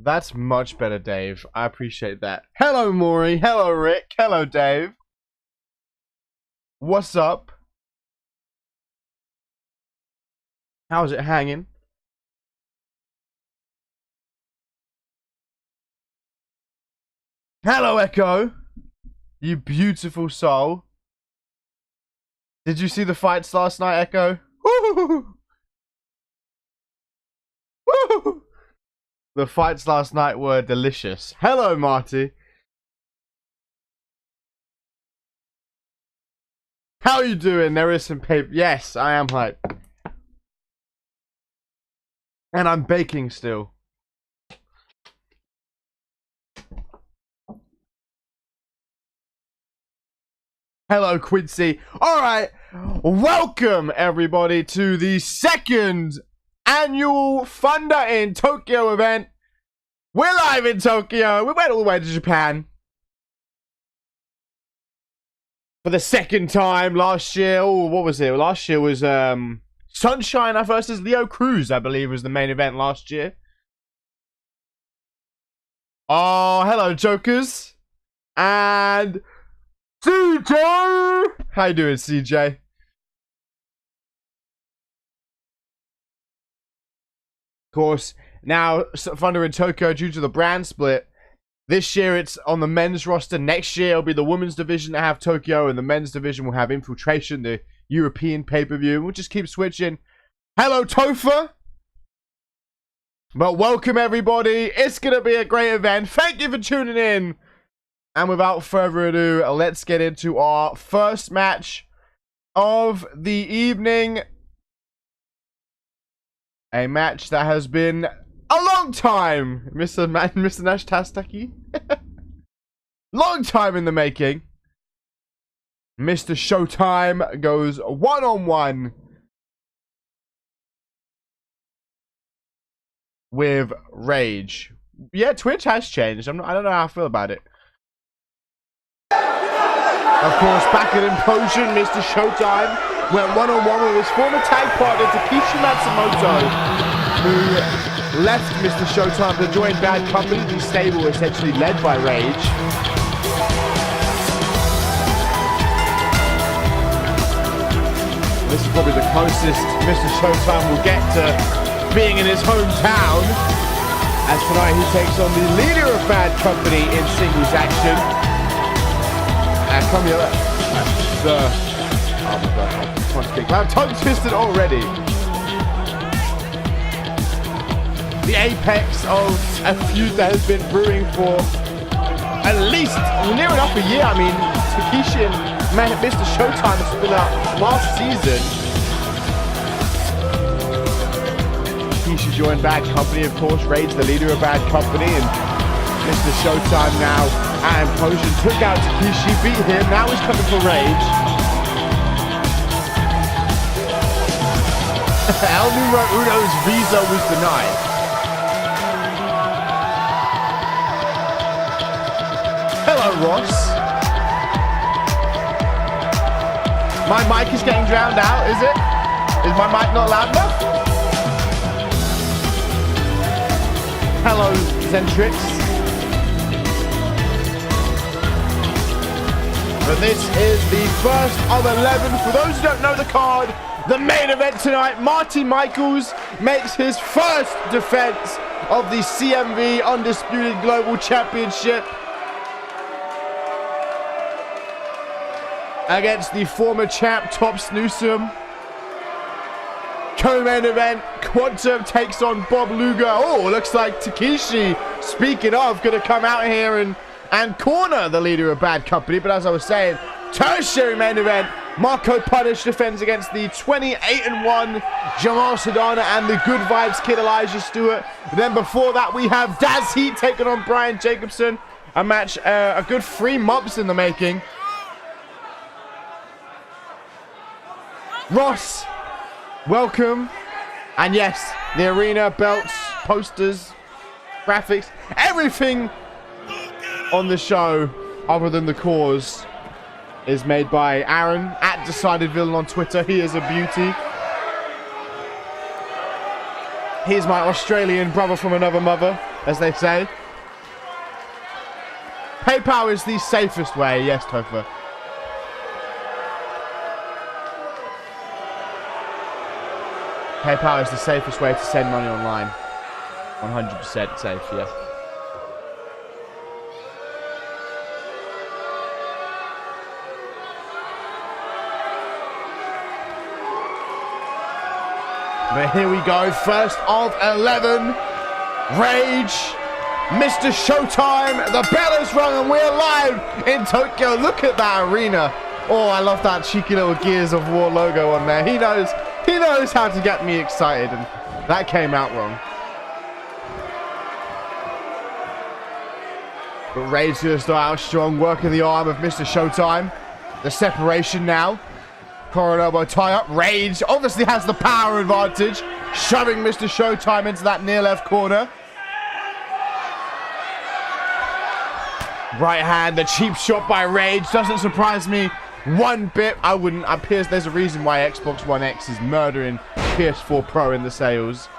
That's much better, Dave. I appreciate that. Hello, Maury. Hello, Rick. Hello, Dave. What's up? How's it hanging? Hello, Echo. You beautiful soul. Did you see the fights last night, Echo? Woo! Woo! The fights last night were delicious. Hello, Marty. How are you doing? There is some paper. Yes, I am hyped. And I'm baking still. Hello, Quincy. Alright, welcome everybody to the second annual Thunder in Tokyo event. We're live in Tokyo. We went all the way to Japan for the second time last year. Oh, what was it? Last year was Sunshine versus Leo Cruz, I believe, was the main event last year. Oh, hello, Jokers. And CJ! How you doing, CJ? Of course, now Thunder in Tokyo, due to the brand split, this year it's on the men's roster. Next year it'll be the women's division that have Tokyo, and the men's division will have Infiltration, the European pay-per-view. We'll just keep switching. Hello, Topher! But welcome, everybody. It's going to be a great event. Thank you for tuning in. And without further ado, let's get into our first match of the evening. A match that has been a long time, Mr. Nash Tastaki. Long time in the making. Mr. Showtime goes one-on-one with Rage. Yeah, Twitch has changed. I don't know how I feel about it. Of course, back at Implosion, Mr. Showtime went one-on-one with his former tag partner, Takeshi Matsumoto, who left Mr. Showtime to join Bad Company, the stable essentially led by Rage. This is probably the closest Mr. Showtime will get to being in his hometown, as tonight he takes on the leader of Bad Company in singles action. Come here. Oh my god, I'm tongue twisted already. The apex of a feud that has been brewing for at least near enough a year. I mean, Takeshi and Mr. Showtime has been out last season. Takeshi joined Bad Company, of course. Rage, the leader of Bad Company, and Mr. Showtime now and Potion took out Takeshi, beat him. Now he's coming for Rage. El Numero Uno's visa was denied. Hello, Ross. My mic is getting drowned out, is it? Is my mic not loud enough? Hello, Zentrix. But this is the first of 11. For those who don't know the card, the main event tonight, Marty Michaels makes his first defense of the CMV Undisputed Global Championship against the former champ Tops Newsome. Co-main event, Quantum takes on Bob Luger. Oh, looks like Takeshi, speaking of, going to come out here and corner the leader of Bad Company. But as I was saying, tertiary main event, Marco Punish defends against the 28-1 Jamal Sedana and the Good Vibes Kid Elijah Stewart. Then before that, we have Daz Heat taking on Brian Jacobson. A match, a good 3 months in the making. Ross, welcome. And yes, the arena, belts, posters, graphics, everything on the show other than the cause is made by Aaron at Decided Villain on Twitter. He is a beauty. He's my Australian brother from another mother. as they say. PayPal is the safest way. Yes, Topher. PayPal is the safest way to send money online. 100% safe, yeah. But here we go, first of 11. Rage, Mr. Showtime, the bell has rung and we're live in Tokyo. Look at that arena. Oh, I love that cheeky little Gears of War logo on there. He knows how to get me excited, and that came out wrong. But Rage gonna start out strong, working the arm of Mr. Showtime. The separation now. Coronel elbow tie up. Rage obviously has the power advantage, shoving Mr. Showtime into that near left corner. Right hand, the cheap shot by Rage doesn't surprise me one bit. I wouldn't. There's a reason why Xbox One X is murdering PS4 Pro in the sales.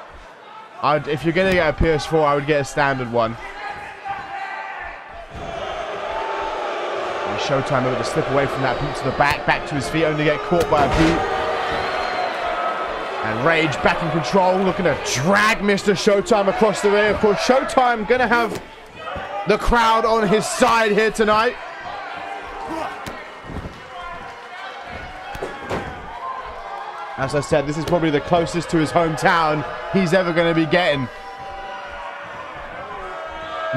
If you're gonna get a PS4, I would get a standard one. Showtime able to slip away from that boot to the back to his feet, only to get caught by a boot. And Rage back in control, looking to drag Mr. Showtime across the ring. Of course, Showtime gonna have the crowd on his side here tonight. As I said, this is probably the closest to his hometown he's ever going to be getting.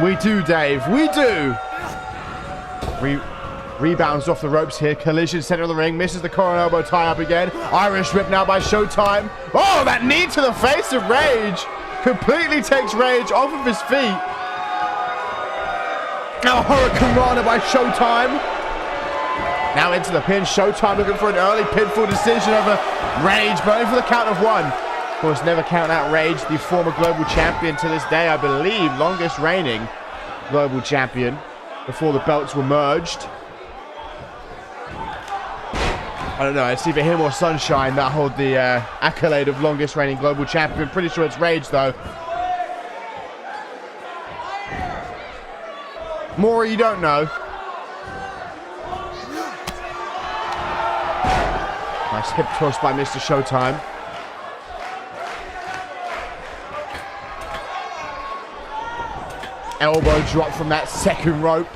We do, Dave. We do. Rebounds off the ropes here. Collision center of the ring. Misses the Coronel elbow tie up again. Irish whip now by Showtime. Oh, that knee to the face of Rage. Completely takes Rage off of his feet. Now Hurricane Rana by Showtime. Now into the pin. Showtime looking for an early pinfall decision over Rage, but only for the count of one. Of course, never count out Rage, the former global champion to this day, I believe, longest reigning global champion before the belts were merged. I don't know, it's either him or Sunshine that hold the accolade of longest reigning global champion. Pretty sure it's Rage, though. More you don't know. Nice hip toss by Mr. Showtime. Elbow drop from that second rope.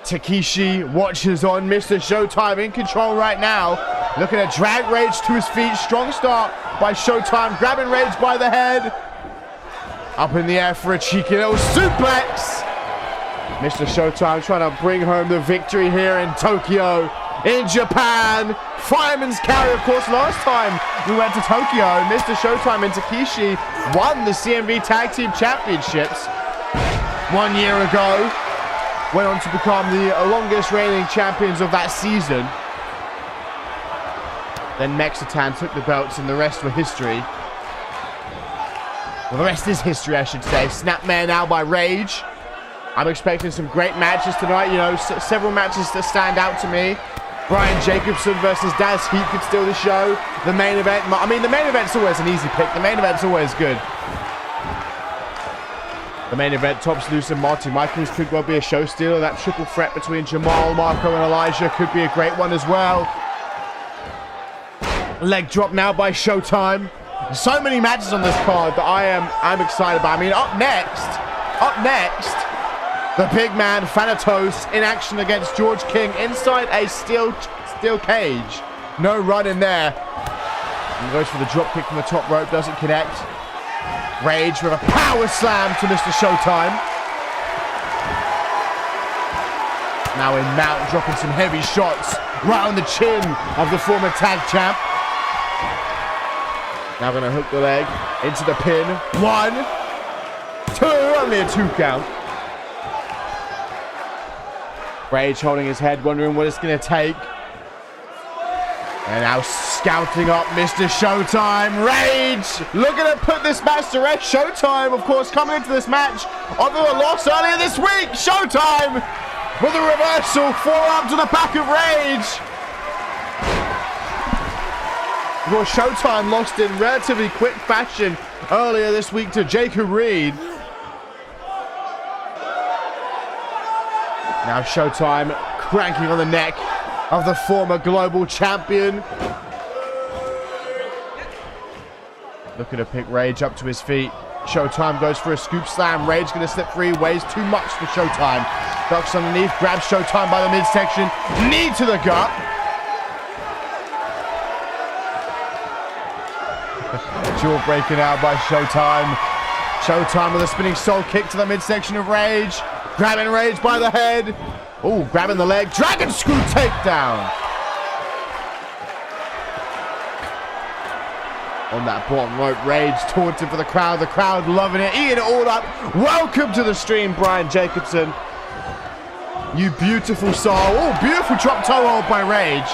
Takeshi watches on. Mr. Showtime in control right now. Looking to drag Rage to his feet. Strong start by Showtime. Grabbing Rage by the head. Up in the air for a cheeky little suplex. Mr. Showtime trying to bring home the victory here in Tokyo, in Japan. Fireman's carry, of course. Last time we went to Tokyo, Mr. Showtime and Takeshi won the CMV Tag Team Championships 1 year ago. Went on to become the longest reigning champions of that season. Then Mexitan took the belts and the rest were history. Well, the rest is history, I should say. Snapmare now by Rage. I'm expecting some great matches tonight. You know, several matches that stand out to me. Brian Jacobson versus Daz Heat could steal the show. The main event, I mean, the main event's always an easy pick. The main event's always good. The main event, Tops Loose and Marty Michaels could well be a show stealer. That triple threat between Jamal, Marco, and Elijah could be a great one as well. Leg drop now by Showtime. So many matches on this card that I'm excited about. I mean, up next, the big man Thanatos in action against George King inside a steel cage. No run in there. And goes for the drop kick from the top rope, doesn't connect. Rage with a power slam to Mr. Showtime. Now in mount, dropping some heavy shots right on the chin of the former tag champ. Now going to hook the leg into the pin. 1, 2, only a 2 count. Rage holding his head, wondering what it's going to take. And now scouting up Mr. Showtime. Rage looking to put this match to rest. Showtime, of course, coming into this match after a loss earlier this week. Showtime with a reversal, forearm to the back of Rage. Of course, Showtime lost in relatively quick fashion earlier this week to Jacob Reed. Now Showtime cranking on the neck of the former global champion. Looking to pick Rage up to his feet. Showtime goes for a scoop slam. Rage going to slip free. Weighs too much for Showtime. Ducks underneath. Grabs Showtime by the midsection. Knee to the gut. Jaw breaking out by Showtime. Showtime with a spinning soul kick to the midsection of Rage. Grabbing Rage by the head. Oh, grabbing the leg. Dragon screw takedown. On that bottom rope, Rage taunting for the crowd loving it, eating it all up. Welcome to the stream, Brian Jacobson. You beautiful soul. Oh, beautiful drop toe hold by Rage.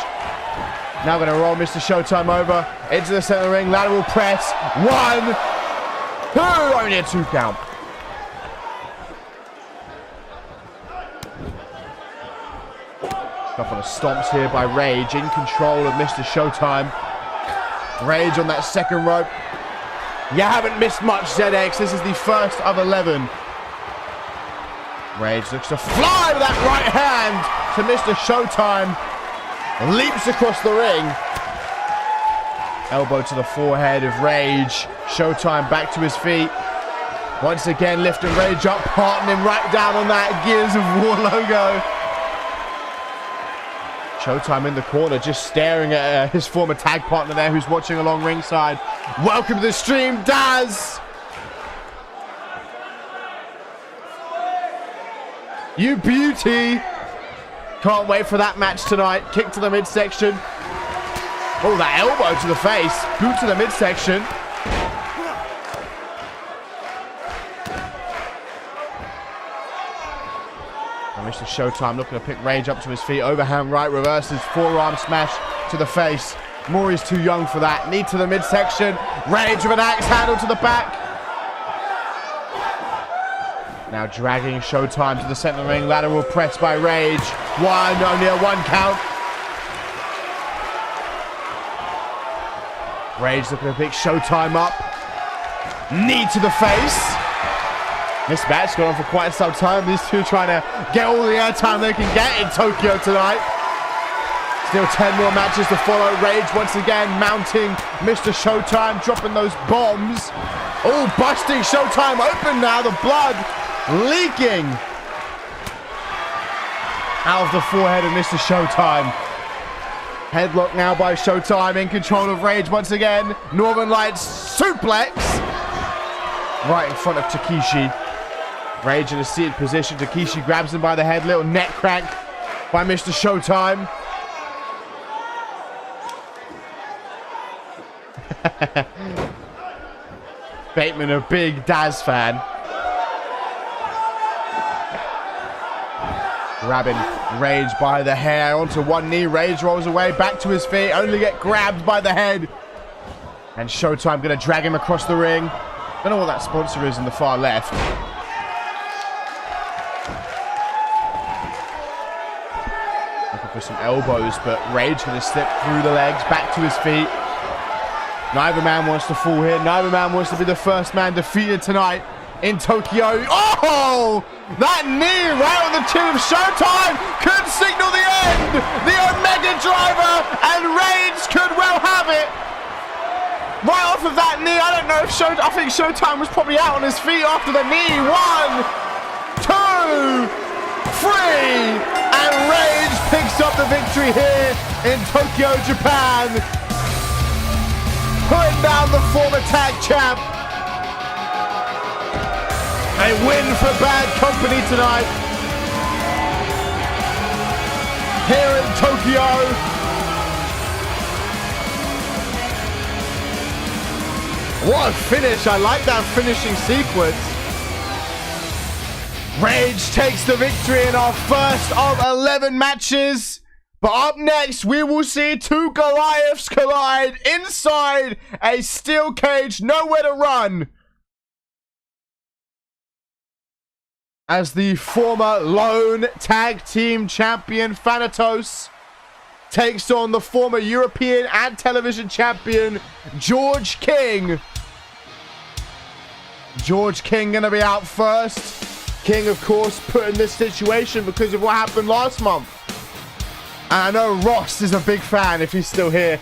Now going to roll Mr. Showtime over into the center ring, lateral press. 1, 2, only a 2 count. Couple of stomps here by Rage, in control of Mr. Showtime. Rage on that second rope. You haven't missed much, ZX. This is the first of 11. Rage looks to fly with that right hand to Mr. Showtime. Leaps across the ring. Elbow to the forehead of Rage. Showtime back to his feet. Once again, lifting Rage up, parting him right down on that Gears of War logo. Showtime in the corner, just staring at his former tag partner there who's watching along ringside. Welcome to the stream, Daz! You beauty! Can't wait for that match tonight. Kick to the midsection. Oh, that elbow to the face. Boot to the midsection. Mr. Showtime looking to pick Rage up to his feet. Overhand right, reverses, forearm smash to the face. Maury's too young for that. Knee to the midsection. Rage with an axe handle to the back. Now dragging Showtime to the center ring. Lateral press by Rage. Only a 1 count. Rage looking to pick Showtime up. Knee to the face. This match going on for quite some time. These two trying to get all the airtime they can get in Tokyo tonight. Still 10 more matches to follow. Rage once again mounting Mr. Showtime, dropping those bombs. Oh, busting Showtime open now. The blood leaking out of the forehead of Mr. Showtime. Headlock now by Showtime, in control of Rage once again. Northern Lights suplex right in front of Takeshi. Rage in a seated position. Takeshi grabs him by the head. Little neck crank by Mr. Showtime. Bateman, a big Daz fan. Grabbing Rage by the hair onto one knee. Rage rolls away, back to his feet. Only get grabbed by the head. And Showtime going to drag him across the ring. Don't know what that sponsor is in the far left. For some elbows, but Rage going to slip through the legs, back to his feet. Neither man wants to fall here. Neither man wants to be the first man defeated tonight in Tokyo. Oh! That knee right on the chin of Showtime could signal the end. The Omega Driver, and Rage could well have it. Right off of that knee. I don't know if I think Showtime was probably out on his feet after the knee. 1, 2, 3. And Rage picks up the victory here in Tokyo, Japan. Putting down the former tag champ. A win for Bad Company tonight. Here in Tokyo. What a finish. I like that finishing sequence. Rage takes the victory in our first of 11 matches. But up next, we will see two Goliaths collide inside a steel cage, nowhere to run. As the former lone tag team champion Thanatos takes on the former European and television champion George King. George King gonna be out first. King, of course, put in this situation because of what happened last month. And I know Ross is a big fan if he's still here.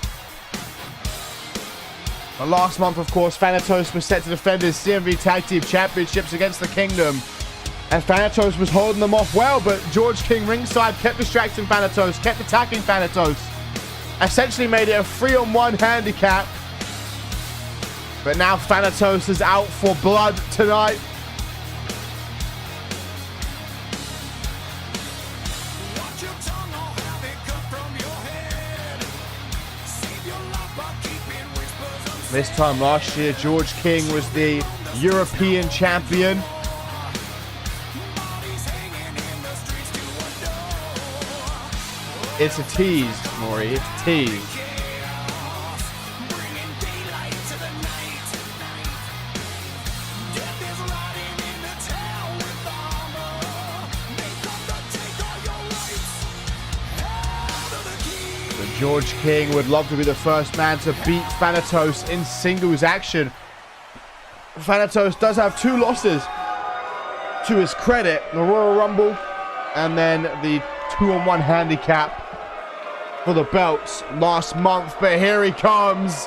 But last month, of course, Thanatos was set to defend his CMV Tag Team Championships against the Kingdom. And Thanatos was holding them off well, but George King ringside kept distracting Thanatos, kept attacking Thanatos. Essentially made it a 3-on-1 handicap. But now Thanatos is out for blood tonight. This time last year, George King was the European champion. It's a tease, Maury. It's a tease. George King would love to be the first man to beat Thanatos in singles action. Thanatos does have 2 losses to his credit. The Royal Rumble and then the 2-on-1 handicap for the belts last month. But here he comes.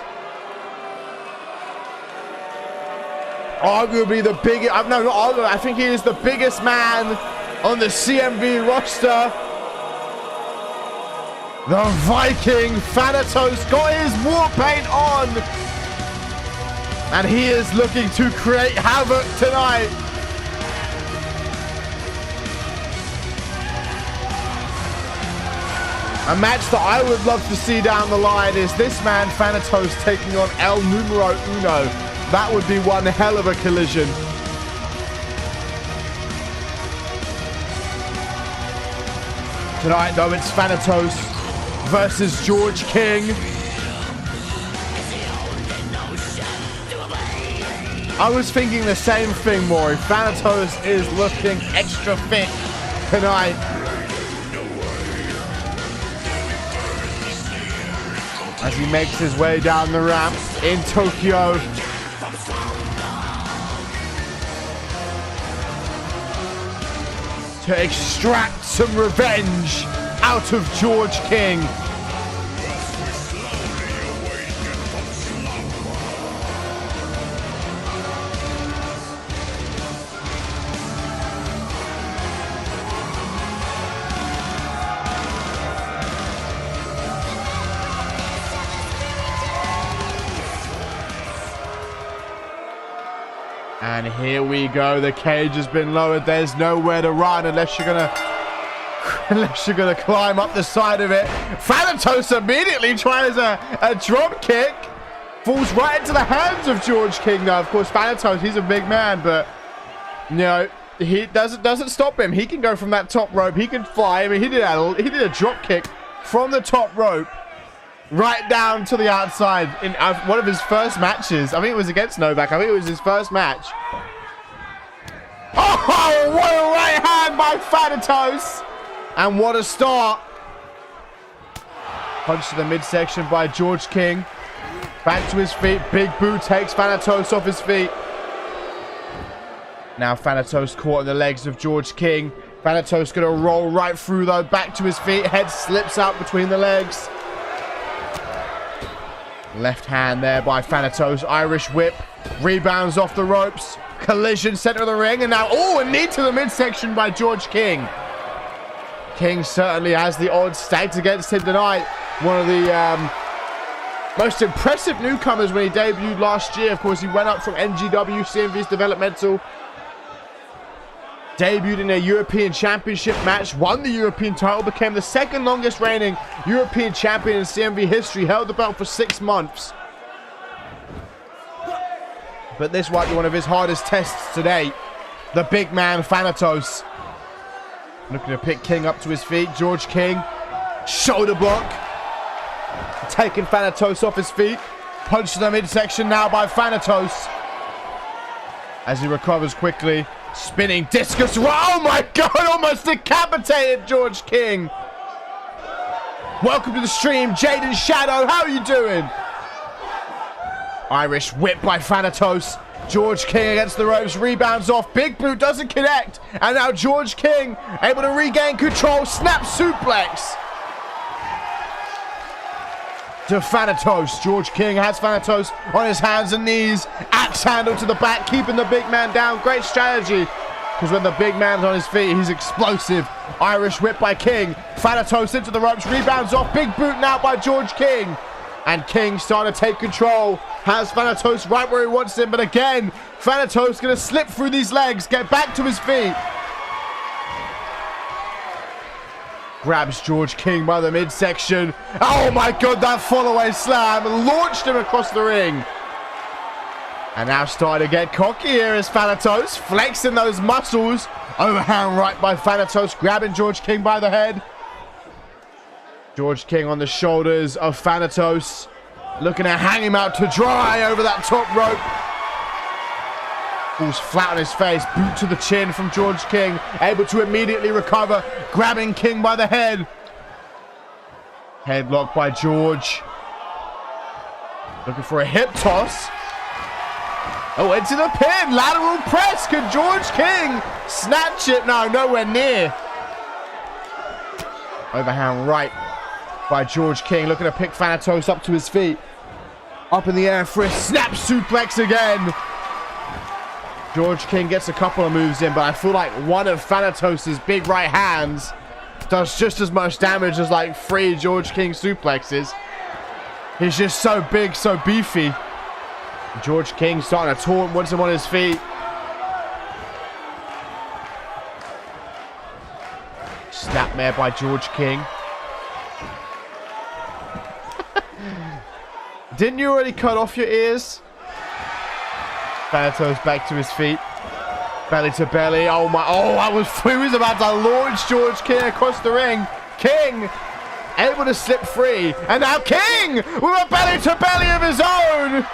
Arguably the biggest, I think he is the biggest man on the CMV roster. The Viking Thanatos got his war paint on. And he is looking to create havoc tonight. A match that I would love to see down the line is this man Thanatos taking on El Numero Uno. That would be one hell of a collision. Tonight though, it's Thanatos versus George King. I was thinking the same thing, Maury. Thanatos is looking extra fit tonight. As he makes his way down the ramp in Tokyo. To extract some revenge out of George King. And here we go. The cage has been lowered. There's nowhere to run unless you're gonna climb up the side of it. Thanatos immediately tries a drop kick. Falls right into the hands of George King. Now, of course, Thanatos, he's a big man, but you know, he doesn't stop him. He can go from that top rope. He can fly. I mean, he did a drop kick from the top rope right down to the outside in one of his first matches. I think it was against Novak. I think it was his first match. Oh, what a right hand by Thanatos. And what a start. Punch to the midsection by George King. Back to his feet. Big boot takes Thanatos off his feet. Now Thanatos caught in the legs of George King. Thanatos going to roll right through though. Back to his feet. Head slips out between the legs. Left hand there by Thanatos. Irish whip. Rebounds off the ropes. Collision center of the ring. And now, oh, a knee to the midsection by George King. King certainly has the odds stacked against him tonight. One of the most impressive newcomers when he debuted last year. Of course, he went up from NGW, CMV's developmental. Debuted in a European Championship match, won the European title, became the second longest reigning European champion in CMV history, held the belt for 6 months. But this might be one of his hardest tests today. The big man, Thanatos. Looking to pick King up to his feet. George King, shoulder block. Taking Thanatos off his feet. Punch to the midsection now by Thanatos. As he recovers quickly. Spinning discus. Oh my God, almost decapitated George King. Welcome to the stream, Jaden Shadow. How are you doing? Irish whip by Thanatos. George King against the ropes, rebounds off. Big boot doesn't connect. And now George King able to regain control. Snap suplex to Thanatos. George King has Thanatos on his hands and knees. Axe handle to the back, keeping the big man down. Great strategy, because when the big man's on his feet, he's explosive. Irish whip by King. Thanatos into the ropes, rebounds off. Big boot now by George King. And King starting to take control. Has Thanatos right where he wants him. But again, Thanatos going to slip through these legs. Get back to his feet. Grabs George King by the midsection. Oh my God, that follow-away slam. Launched him across the ring. And now starting to get cocky here is Thanatos. Flexing those muscles. Overhand right by Thanatos. Grabbing George King by the head. George King on the shoulders of Thanatos. Looking to hang him out to dry over that top rope. Falls flat on his face. Boot to the chin from George King. Able to immediately recover. Grabbing King by the head. Headlock by George. Looking for a hip toss. Oh, into the pin. Lateral press. Could George King snatch it? No, nowhere near. Overhand right by George King. Looking to pick Thanatos up to his feet. Up in the air for a snap suplex again. George King gets a couple of moves in, but I feel like one of Thanatos' big right hands does just as much damage as like 3 George King suplexes. He's just so big, so beefy. George King starting to taunt, wants him on his feet. Snapmare by George King. Didn't you already cut off your ears? Thanatos back to his feet. Belly to belly. Oh my. Oh, he was about to launch George King across the ring. King able to slip free. And now King with a belly to belly of his own.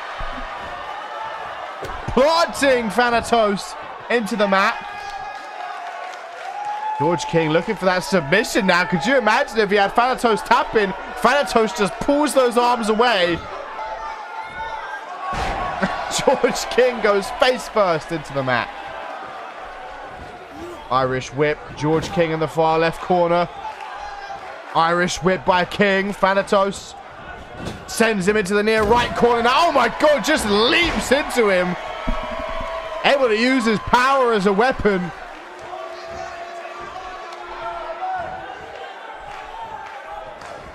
Planting Thanatos into the mat. George King looking for that submission now. Could you imagine if he had Thanatos tapping? Thanatos just pulls those arms away. George King goes face first into the mat. Irish whip. George King in the far left corner. Irish whip by King. Thanatos sends him into the near right corner. Now, oh my God, just leaps into him. Able to use his power as a weapon.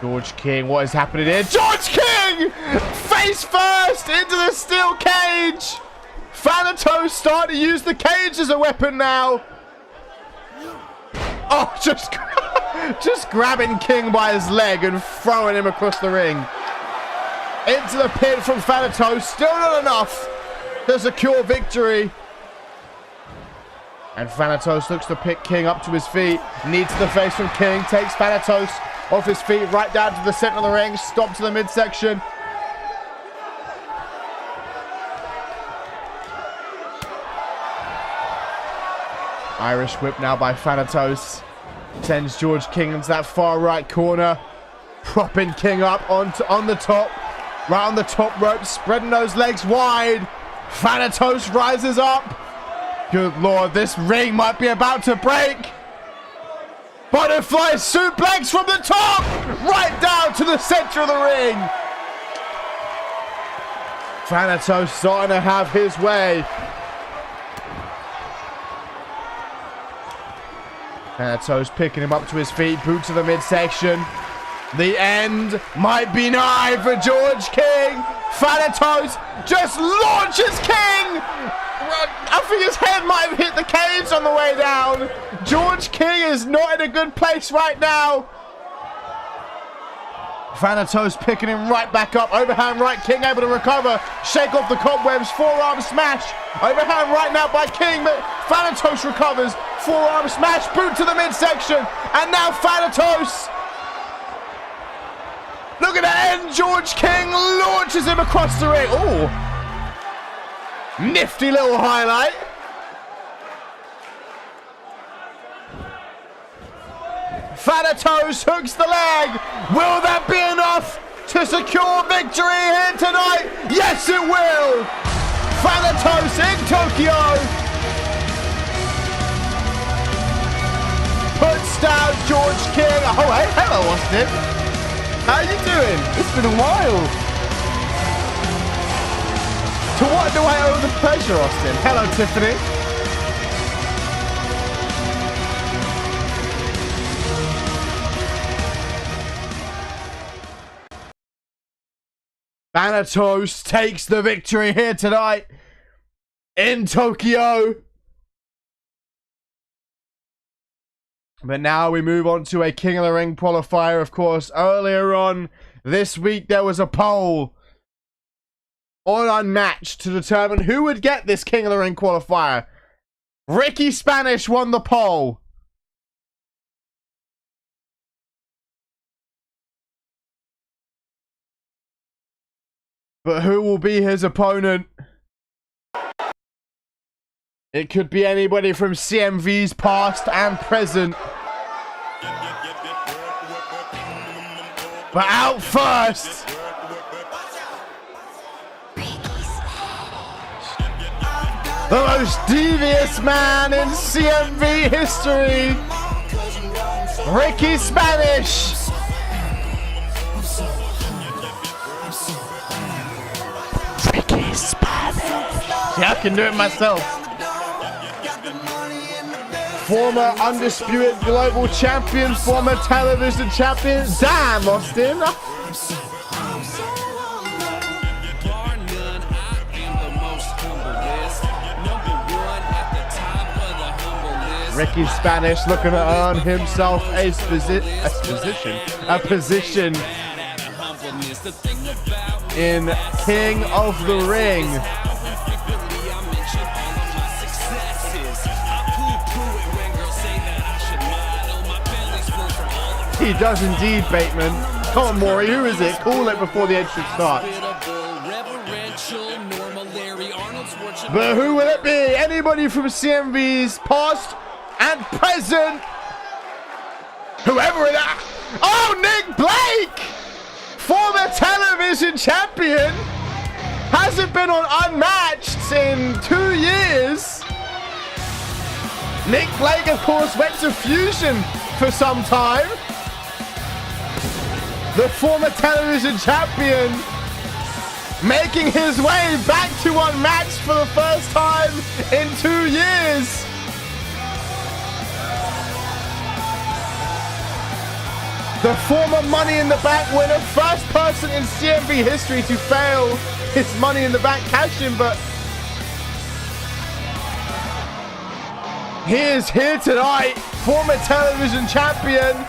George King, what is happening here? George King! Face first into the steel cage! Thanatos starting to use the cage as a weapon now. Oh, just grabbing King by his leg and throwing him across the ring. Into the pin from Thanatos. Still not enough to secure victory. And Thanatos looks to pick King up to his feet. Knee to the face from King. Takes Thanatos off his feet right down to the center of the ring. Stop to the midsection. Irish whip now by Thanatos. Sends George King into that far right corner. Propping King up on the top. Right on the top rope. Spreading those legs wide. Thanatos rises up. Good Lord, this ring might be about to break. Butterfly suplex from the top. Right down to the center of the ring. Thanatos starting to have his way. Thanatos picking him up to his feet. Boot to the midsection. The end might be nigh for George King. Thanatos just launches King. I think his head might have hit the cage on the way down. George King is not in a good place right now. Thanatos picking him right back up. Overhand right, King able to recover. Shake off the cobwebs. Forearm smash. Overhand right now by King, but Thanatos recovers. Forearm smash. Boot to the midsection. And now Thanatos looking to end George King. Launches him across the ring. Oh. Nifty little highlight. Thanatos hooks the leg. Will that be enough to secure victory here tonight? Yes, it will. Thanatos in Tokyo puts down George King. Oh, hey, hello, Austin. How you doing? It's been a while. To what do I owe the pleasure, Austin? Hello, Tiffany. Thanatos takes the victory here tonight in Tokyo. But now we move on to a King of the Ring qualifier. Of course, earlier on this week, there was a poll on Unmatched to determine who would get this King of the Ring qualifier. Ricky Spanish won the poll. But who will be his opponent? It could be anybody from CMV's past and present. But out first, the most devious man in CMV history, Ricky Spanish. Ricky Spanish. Yeah, I can do it myself. Former undisputed global champion, former television champion. Damn, Austin. Ricky Spanish looking to earn himself a position in King of the Ring. He does indeed, Bateman. Come on, Maury, who is it? Call it before the entrance starts. But who will it be? Anybody from CMV's past and present? Whoever it is. Oh, Nick Blake! Former television champion. Hasn't been on Unmatched in 2 years. Nick Blake, of course, went to Fusion for some time. The former television champion making his way back to Unmatched for the first time in 2 years. The former Money in the Bank winner, first person in CMV history to fail his Money in the Bank cash-in, but he is here tonight, former television champion.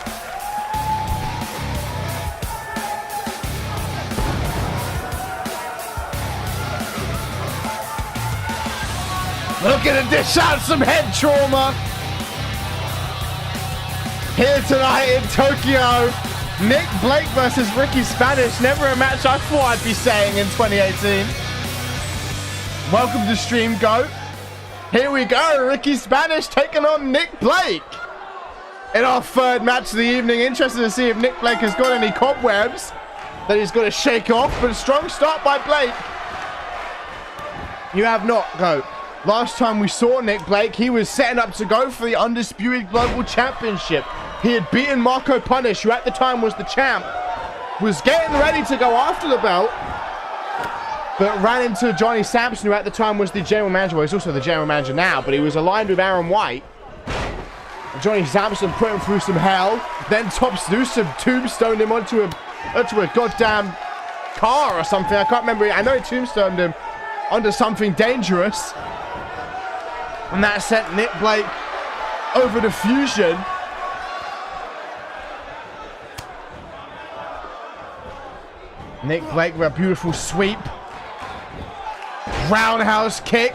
Looking to dish out some head trauma. Here tonight in Tokyo, Nick Blake versus Ricky Spanish. Never a match I thought I'd be saying in 2018. Welcome to Stream Goat. Here we go, Ricky Spanish taking on Nick Blake. In our third match of the evening, interested to see if Nick Blake has got any cobwebs that he's got to shake off, but a strong start by Blake. You have not, Goat. Last time we saw Nick Blake, he was setting up to go for the Undisputed Global Championship. He had beaten Marco Punish, who at the time was the champ, was getting ready to go after the belt, but ran into Johnny Sampson, who at the time was the general manager. Well, he's also the general manager now, but he was aligned with Aaron White. Johnny Sampson put him through some hell, then Top Seducer tombstoned him onto a goddamn car or something. I can't remember. I know he tombstoned him onto something dangerous. And that sent Nick Blake over to Fusion. Nick Blake with a beautiful sweep. Roundhouse kick.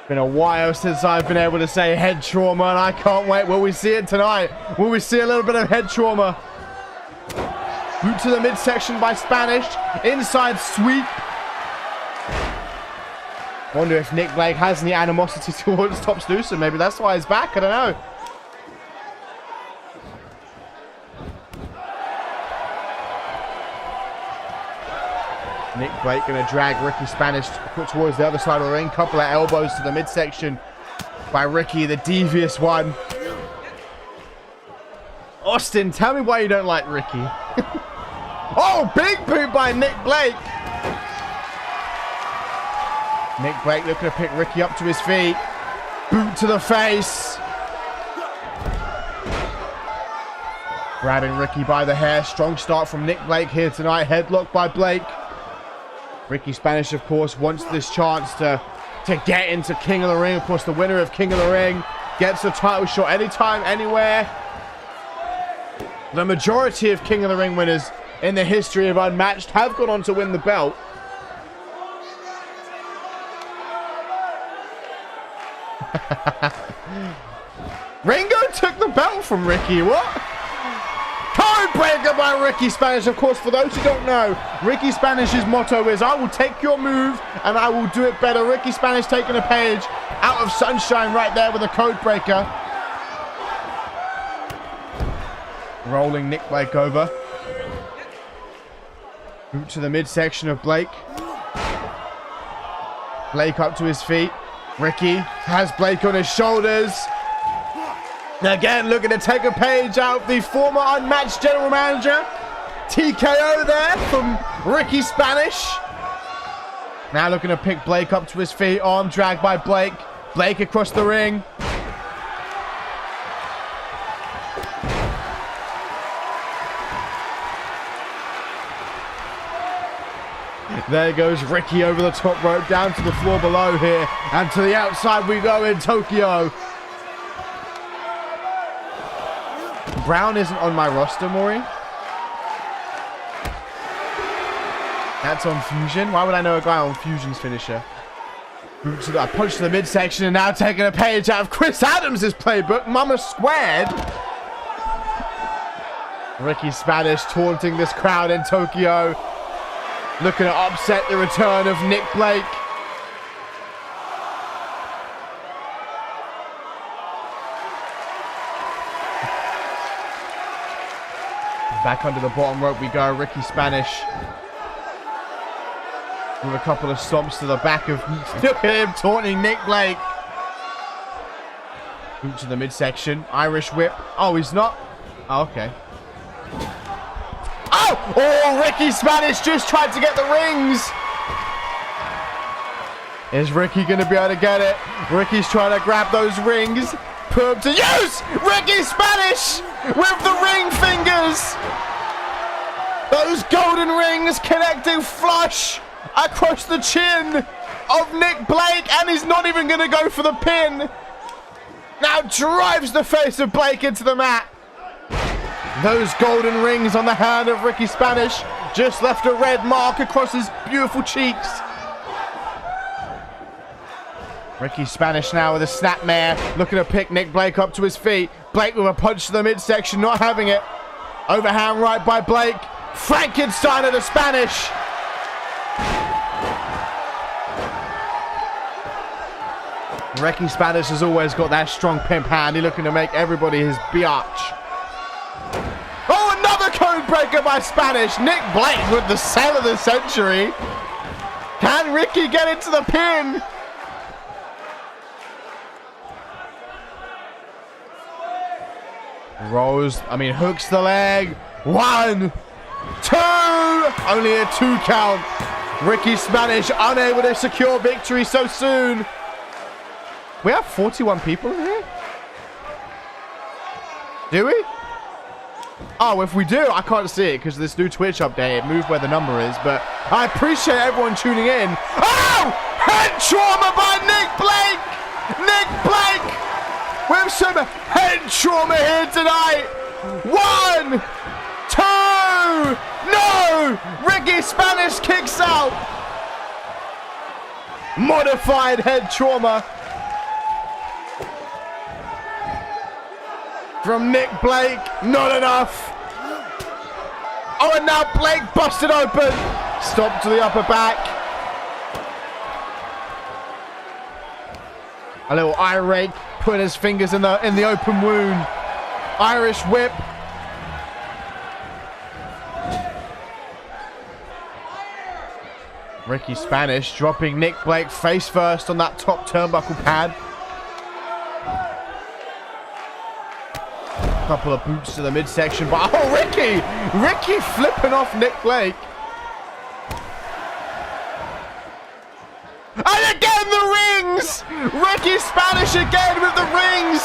Been a while since I've been able to say head trauma, and I can't wait. Will we see it tonight? Will we see a little bit of head trauma? Boot to the midsection by Spanish. Inside sweep. Wonder if Nick Blake has any animosity towards Top Seducer. Maybe that's why he's back. I don't know. Nick Blake going to drag Ricky Spanish towards the other side of the ring. Couple of elbows to the midsection by Ricky, the devious one. Austin, tell me why you don't like Ricky. Oh, big boot by Nick Blake. Nick Blake looking to pick Ricky up to his feet. Boot to the face. Grabbing Ricky by the hair. Strong start from Nick Blake here tonight. Headlock by Blake. Ricky Spanish, of course, wants this chance to get into King of the Ring. Of course, the winner of King of the Ring gets the title shot anytime, anywhere. The majority of King of the Ring winners in the history of Unmatched have gone on to win the belt. Ringo took the belt from Ricky. What? Codebreaker by Ricky Spanish. Of course, for those who don't know, Ricky Spanish's motto is, I will take your move and I will do it better. Ricky Spanish taking a page out of Sunshine right there with a codebreaker. Rolling Nick Blake over. Boot to the midsection of Blake. Blake up to his feet. Ricky has Blake on his shoulders. Again, looking to take a page out of the former Unmatched general manager. TKO there from Ricky Spanish. Now looking to pick Blake up to his feet. Arm drag by Blake. Blake across the ring. There goes Ricky over the top rope, down to the floor below here. And to the outside we go in Tokyo. Brown isn't on my roster, Maury. That's on Fusion. Why would I know a guy on Fusion's finisher? I punched the midsection and now taking a page out of Chris Adams' playbook. Mama squared. Ricky Spanish taunting this crowd in Tokyo. Looking to upset the return of Nick Blake. Back under the bottom rope we go. Ricky Spanish with a couple of stomps to the back of... Look at him taunting Nick Blake. Boot to the midsection. Irish whip. Oh, he's not? Oh, okay. Oh, Ricky Spanish just tried to get the rings. Is Ricky going to be able to get it? Ricky's trying to grab those rings. Put them to use. Ricky Spanish with the ring fingers. Those golden rings connecting flush across the chin of Nick Blake. And he's not even going to go for the pin. Now drives the face of Blake into the mat. Those golden rings on the hand of Ricky Spanish just left a red mark across his beautiful cheeks. Ricky Spanish now with a snapmare, looking to pick Nick Blake up to his feet. Blake with a punch to the midsection, not having it. Overhand right by Blake. Frankenstein of the Spanish. Ricky Spanish has always got that strong pimp hand. He's looking to make everybody his biatch. Oh, another code breaker by Spanish. Nick Blake with the sell of the century. Can Ricky get into the pin? Hooks the leg. 1, 2. Only a 2 count. Ricky Spanish unable to secure victory so soon. We have 41 people in here? Do we? Oh, if we do, I can't see it because of this new Twitch update. It moved where the number is, but I appreciate everyone tuning in. Oh! Head trauma by Nick Blake! Nick Blake with some head trauma here tonight. 1, 2. No! Ricky Spanish kicks out. Modified head trauma from Nick Blake. Not enough. Oh, and now Blake busted open. Stop to the upper back. A little eye rake, putting his fingers in the open wound. Irish whip. Ricky Spanish dropping Nick Blake face first on that top turnbuckle pad. Couple of boots to the midsection, but oh, Ricky flipping off Nick Blake. And again the rings! Ricky Spanish again with the rings!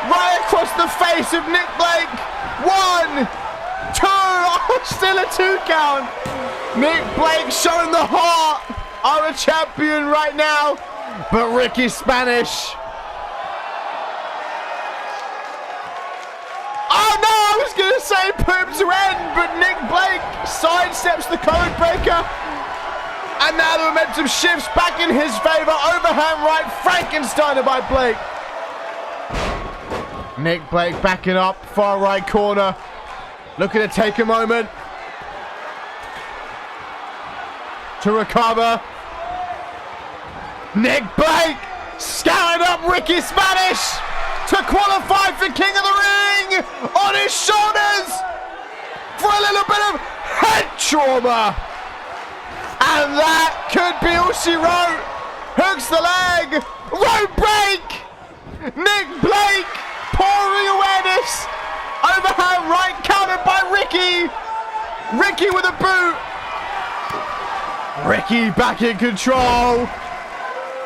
Right across the face of Nick Blake. 1, 2, oh, still a 2 count. Nick Blake showing the heart of a champion right now. But Ricky Spanish. Oh no, I was going to say put him to end, but Nick Blake sidesteps the code breaker. And now the momentum shifts back in his favor. Overhand right, Frankensteiner by Blake. Nick Blake backing up, far right corner. Looking to take a moment to recover. Nick Blake scouring up Ricky Spanish to qualify for King of the Ring on his shoulders for a little bit of head trauma. And that could be all she wrote. Hooks the leg. Rope break. Nick Blake pouring awareness. Overhand right countered by Ricky. Ricky with a boot. Ricky back in control.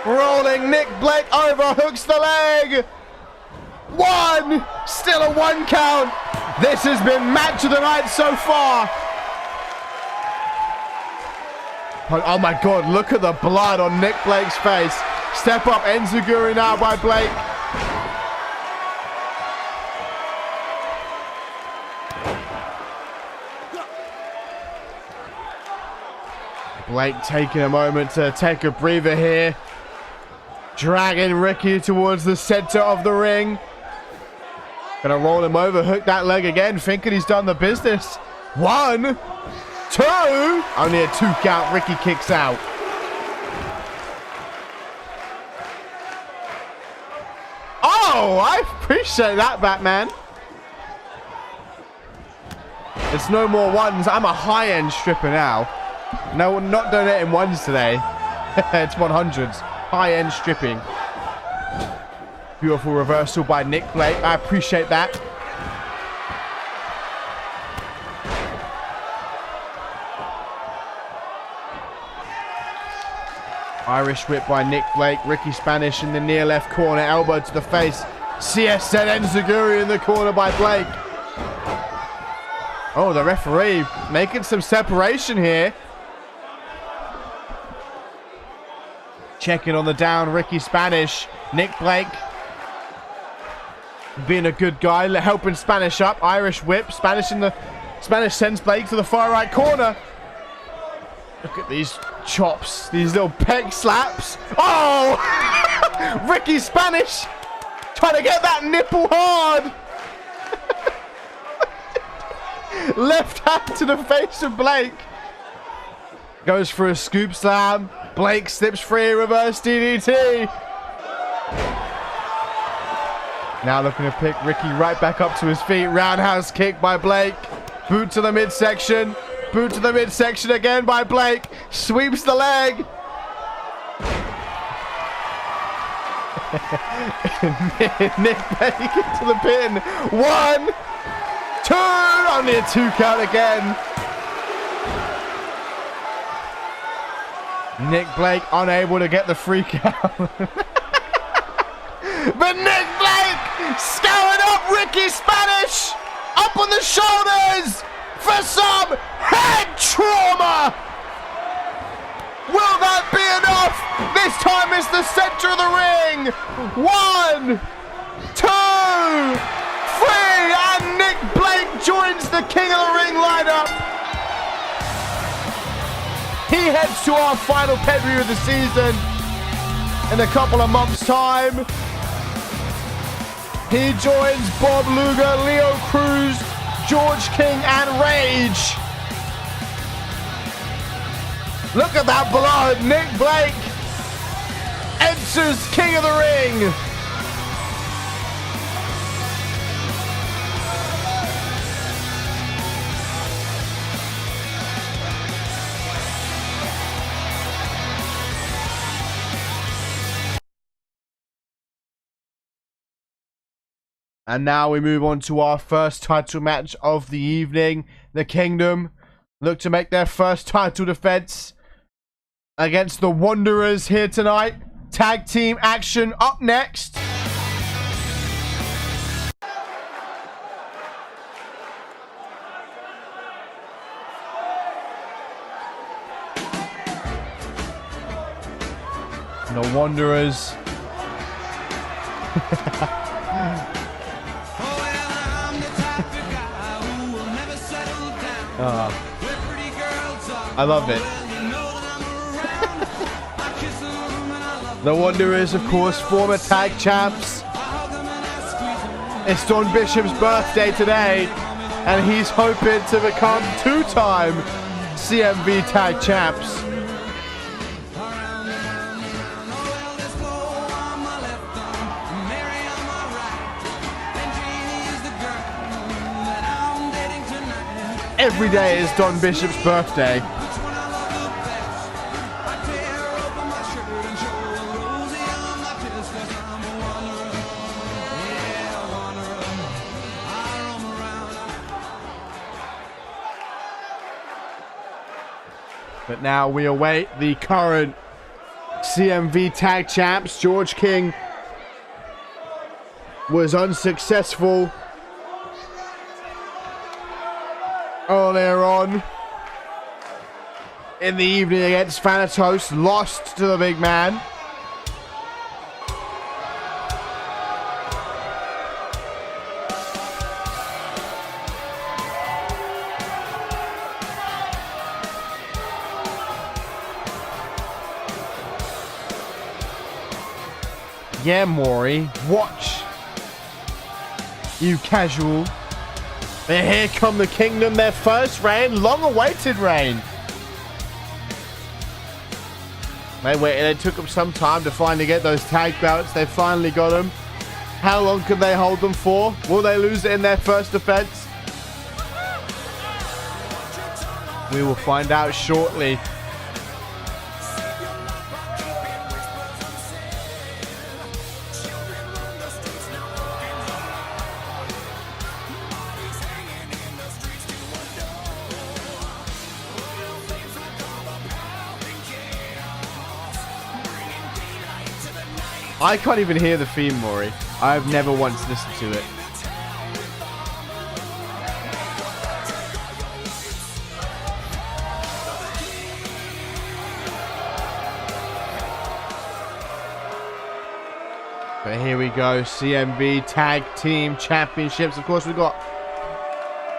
Rolling Nick Blake over. Hooks the leg. 1. Still a 1 count. This has been match of the night so far. Oh my God, look at the blood on Nick Blake's face. Step up Enziguri now by Blake. Blake taking a moment to take a breather here. Dragging Ricky towards the center of the ring. Gonna roll him over, hook that leg again, thinking he's done the business. 1, 2. Only a 2 count. Ricky kicks out. Oh, I appreciate that, Batman. It's no more ones. I'm a high-end stripper now. No, not donating ones today. It's 100s. High-end stripping. Beautiful reversal by Nick Blake. I appreciate that. Irish whip by Nick Blake. Ricky Spanish in the near left corner. Elbow to the face. CSZ Enziguri in the corner by Blake. Oh, the referee making some separation here. Checking on the down. Ricky Spanish. Nick Blake being a good guy, helping Spanish up. Irish whip. Spanish sends Blake to the far right corner. Look at these chops, these little peg slaps. Oh! Ricky Spanish trying to get that nipple hard. Left hand to the face of Blake. Goes for a scoop slam. Blake slips free, reverse DDT. Now looking to pick Ricky right back up to his feet. Roundhouse kick by Blake. Boot to the midsection. Boot to the midsection again by Blake. Sweeps the leg. Nick Blake into the pin. 1, 2. Only a 2 count again. Nick Blake unable to get the free count. But Nick Blake scouring up Ricky Spanish. Up on the shoulders for some head trauma. Will that be enough? This time it's the center of the ring. 1, 2, 3. And Nick Blake joins the King of the Ring lineup. He heads to our final pay-per-view of the season in a couple of months' time. He joins Bob Luger, Leo Cruz, George King, and Rage. Look at that blood. Nick Blake enters King of the Ring. And now we move on to our first title match of the evening. The Kingdom look to make their first title defense against the Wanderers here tonight. Tag team action up next. And the Wanderers. I love it. The Wanderers, of course, former tag champs. It's Don Bishop's birthday today, and he's hoping to become two-time CMV tag champs. Every day is Don Bishop's birthday. But now we await the current CMV tag champs. George King was unsuccessful earlier on in the evening against Thanatos, lost to the big man. Yeah, Maury, watch, you casual. And here come the Kingdom, their first reign, long-awaited reign. They took them some time to finally get those tag belts. They finally got them. How long can they hold them for? Will they lose it in their first defense? We will find out shortly. I can't even hear the theme, Maury. I've never once listened to it. But here we go, CMV Tag Team Championships. Of course, we've got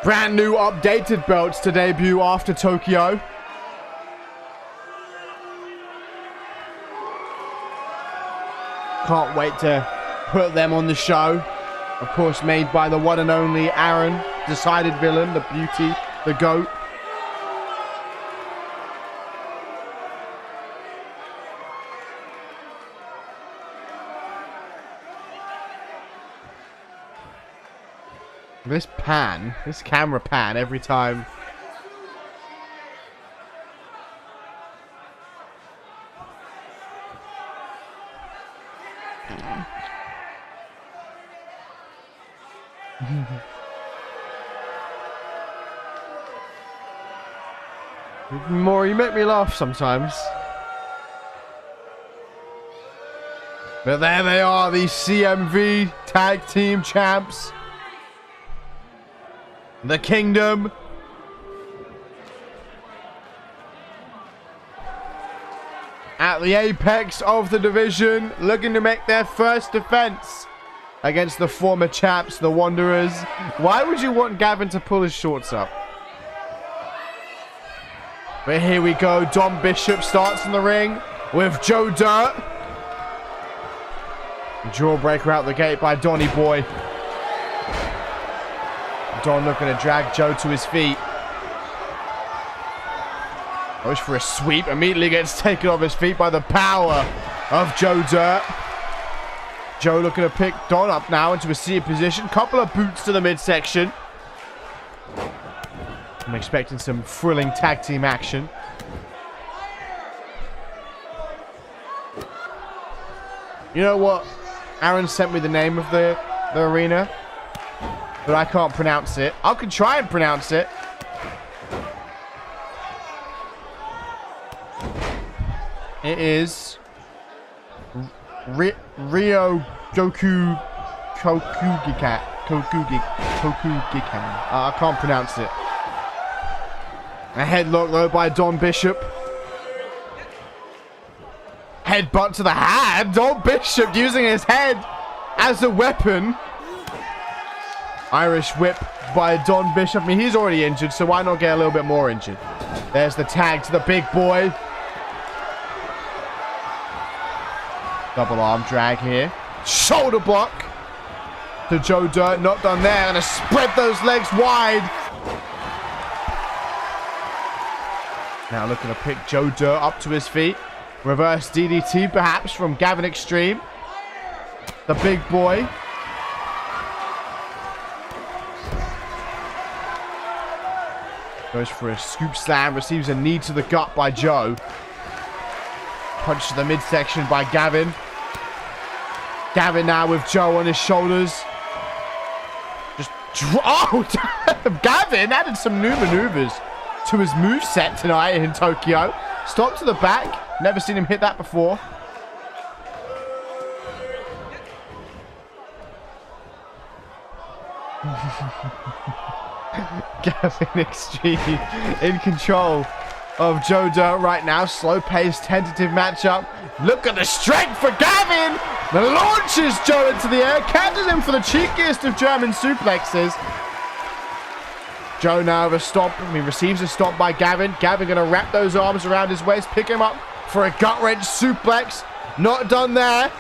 brand new updated belts to debut after Tokyo. Can't wait to put them on the show. Of course, made by the one and only Aaron, decided villain, the beauty, the GOAT. This pan, this camera pan every time. More, you make me laugh sometimes. But there they are, the CMV Tag Team Champs. The Kingdom. At the apex of the division, looking to make their first defense against the former champs, the Wanderers. Why would you want Gavin to pull his shorts up? But here we go. Don Bishop starts in the ring with Joe Dirt. Jawbreaker out the gate by Donny Boy. Don looking to drag Joe to his feet. Goes for a sweep. Immediately gets taken off his feet by the power of Joe Dirt. Joe looking to pick Don up now into a seated position. Couple of boots to the midsection. I'm expecting some thrilling tag team action. You know what? Aaron sent me the name of the arena. but I can't pronounce it. I can try and pronounce it. It is Rio Goku Kokugikan. I can't pronounce it. A headlock though by Don Bishop. Headbutt to the hand. Don Bishop using his head as a weapon. Irish whip by Don Bishop. I mean, he's already injured, so why not get a little bit more injured? There's the tag to the big boy. Double arm drag here. Shoulder block to Joe Dirt. Not done there. Gonna spread those legs wide. Now looking to pick Joe Dirt up to his feet. Reverse DDT perhaps from Gavin Extreme. The big boy. Goes for a scoop slam. Receives a knee to the gut by Joe. Punch to the midsection by Gavin. Gavin now with Joe on his shoulders. Just Gavin added some new maneuvers to his moveset tonight in Tokyo. Stop to the back. Never seen him hit that before. Gavin Extreme in control of Joe Dirt right now. Slow-paced, tentative matchup. Look at the strength for Gavin. Launches Joe into the air. Catches him for the cheekiest of German suplexes. Joe now with a stop. He receives a stop by Gavin. Gavin going to wrap those arms around his waist. Pick him up for a gut-wrench suplex. Not done there.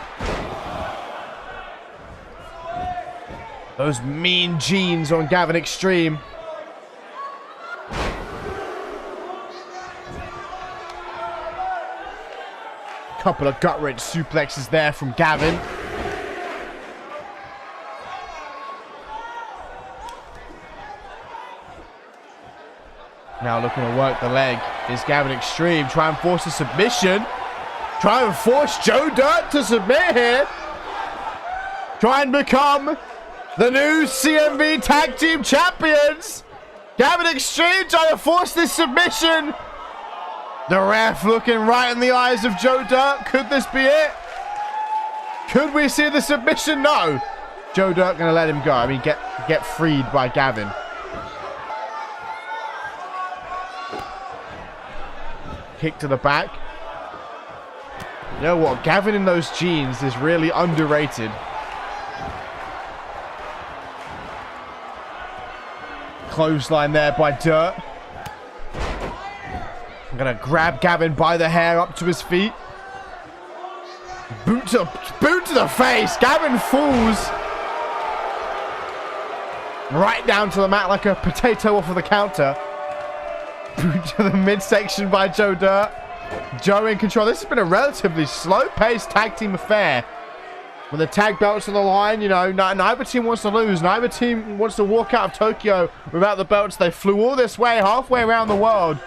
Those mean jeans on Gavin Extreme. Couple of gut-wrench suplexes there from Gavin. Now looking to work the leg is Gavin Extreme. Try and force a submission. Try and force Joe Dirt to submit here. Try and become the new CMV Tag Team Champions. Gavin Extreme trying to force this submission. The ref looking right in the eyes of Joe Dirt. Could this be it? Could we see the submission? No. Joe Dirt going to let him go. I mean, get freed by Gavin. Kick to the back. You know what? Gavin in those jeans is really underrated. Clothesline there by Dirt. I'm going to grab Gavin by the hair up to his feet. Boot to the face. Gavin falls right down to the mat like a potato off of the counter. Boot to the midsection by Joe Dirt. Joe in control. This has been a relatively slow-paced tag team affair. When the tag belts on the line, you know, neither team wants to lose. Neither team wants to walk out of Tokyo without the belts. They flew all this way, halfway around the world.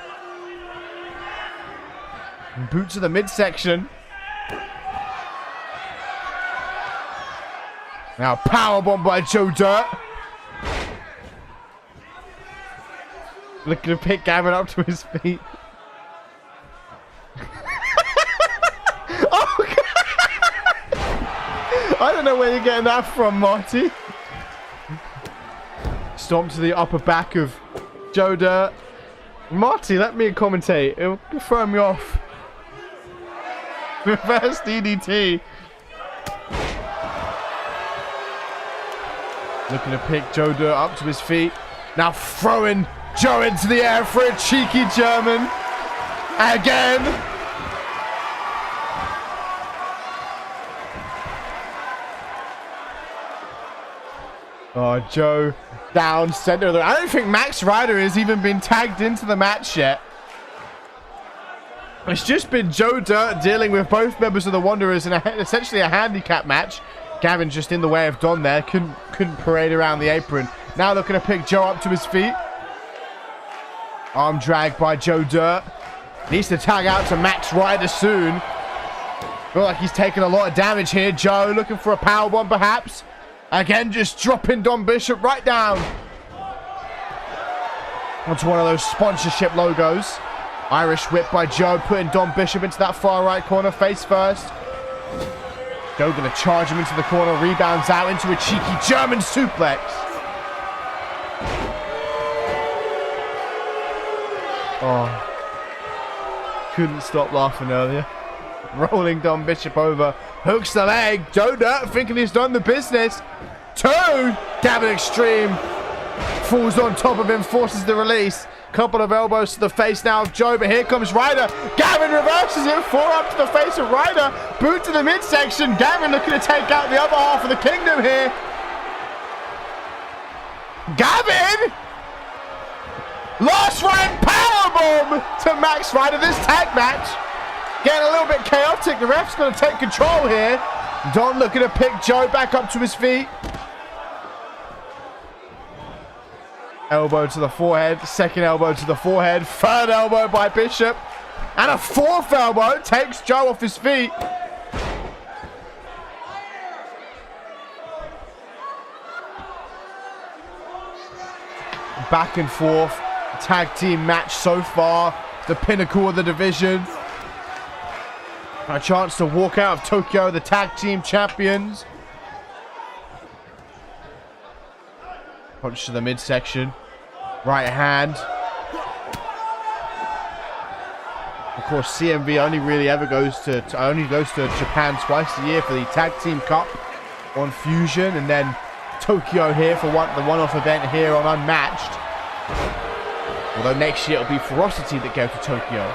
Boot to the midsection. Now powerbomb by Joe Dirt. Looking to pick Gavin up to his feet. Oh, God. I don't know where you're getting that from, Marty. Stomp to the upper back of Joe Dirt. Marty, let me commentate. It'll throw me off. Reverse DDT. Looking to pick Joe Dirt up to his feet. Now throwing Joe into the air for a cheeky German. Again. Oh, Joe down center. I don't think Max Ryder has even been tagged into the match yet. It's just been Joe Dirt dealing with both members of the Wanderers in essentially a handicap match. Gavin just in the way of Don there. Couldn't parade around the apron. Now looking to pick Joe up to his feet. Arm drag by Joe Dirt. Needs to tag out to Max Ryder soon. Feel like he's taking a lot of damage here. Joe looking for a powerbomb perhaps. Again, just dropping Don Bishop right down onto one of those sponsorship logos. Irish whip by Joe, putting Don Bishop into that far right corner, face first. Joe going to charge him into the corner, rebounds out into a cheeky German suplex. Oh, couldn't stop laughing earlier. Rolling Don Bishop over, hooks the leg. Joe Dirt thinking he's done the business. 2, Gavin Extreme falls on top of him, forces the release. Couple of elbows to the face now of Joe, but here comes Ryder. Gavin reverses it, 4 up to the face of Ryder. Boot to the midsection. Gavin looking to take out the other half of the kingdom here. Gavin! Last round powerbomb to Max Ryder. This tag match getting a little bit chaotic. The ref's going to take control here. Don looking to pick Joe back up to his feet. Elbow to the forehead, second elbow to the forehead, third elbow by Bishop, and a 4th elbow takes Joe off his feet. Back and forth, tag team match so far, the pinnacle of the division. A chance to walk out of Tokyo, the tag team champions. Punch to the midsection. Right hand. Of course, CMV only really ever goes to Japan twice a year for the Tag Team Cup on Fusion, and then Tokyo here for the one-off event here on Unmatched. Although next year it'll be Ferocity that go to Tokyo.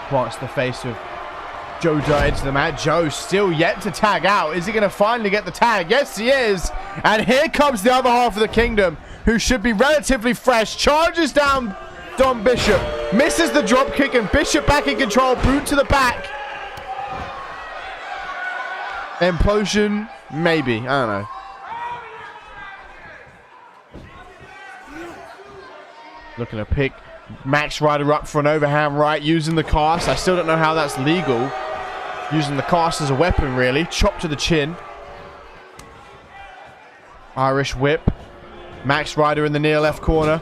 Plants the face of Joe Dirt into the mat. Joe still yet to tag out. Is he going to finally get the tag? Yes, he is. And here comes the other half of the kingdom, who should be relatively fresh. Charges down Don Bishop. Misses the drop kick, and Bishop back in control. Boot to the back. Implosion? Maybe. I don't know. Looking to pick Max Ryder up for an overhand right, using the cast. I still don't know how that's legal. Using the cast as a weapon, really. Chop to the chin. Irish whip. Max Ryder in the near left corner.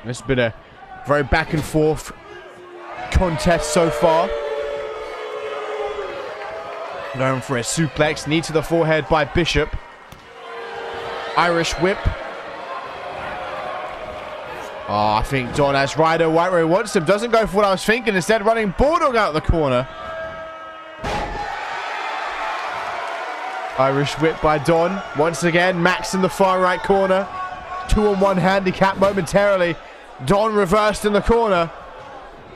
This has been a very back and forth contest so far. Going for a suplex. Knee to the forehead by Bishop. Irish whip. Oh, I think Don has Ryder right where he wants him. Doesn't go for what I was thinking. Instead, running Bulldog out of the corner. Irish whip by Don. Once again, Max in the far right corner. 2-on-1 handicap momentarily. Don reversed in the corner.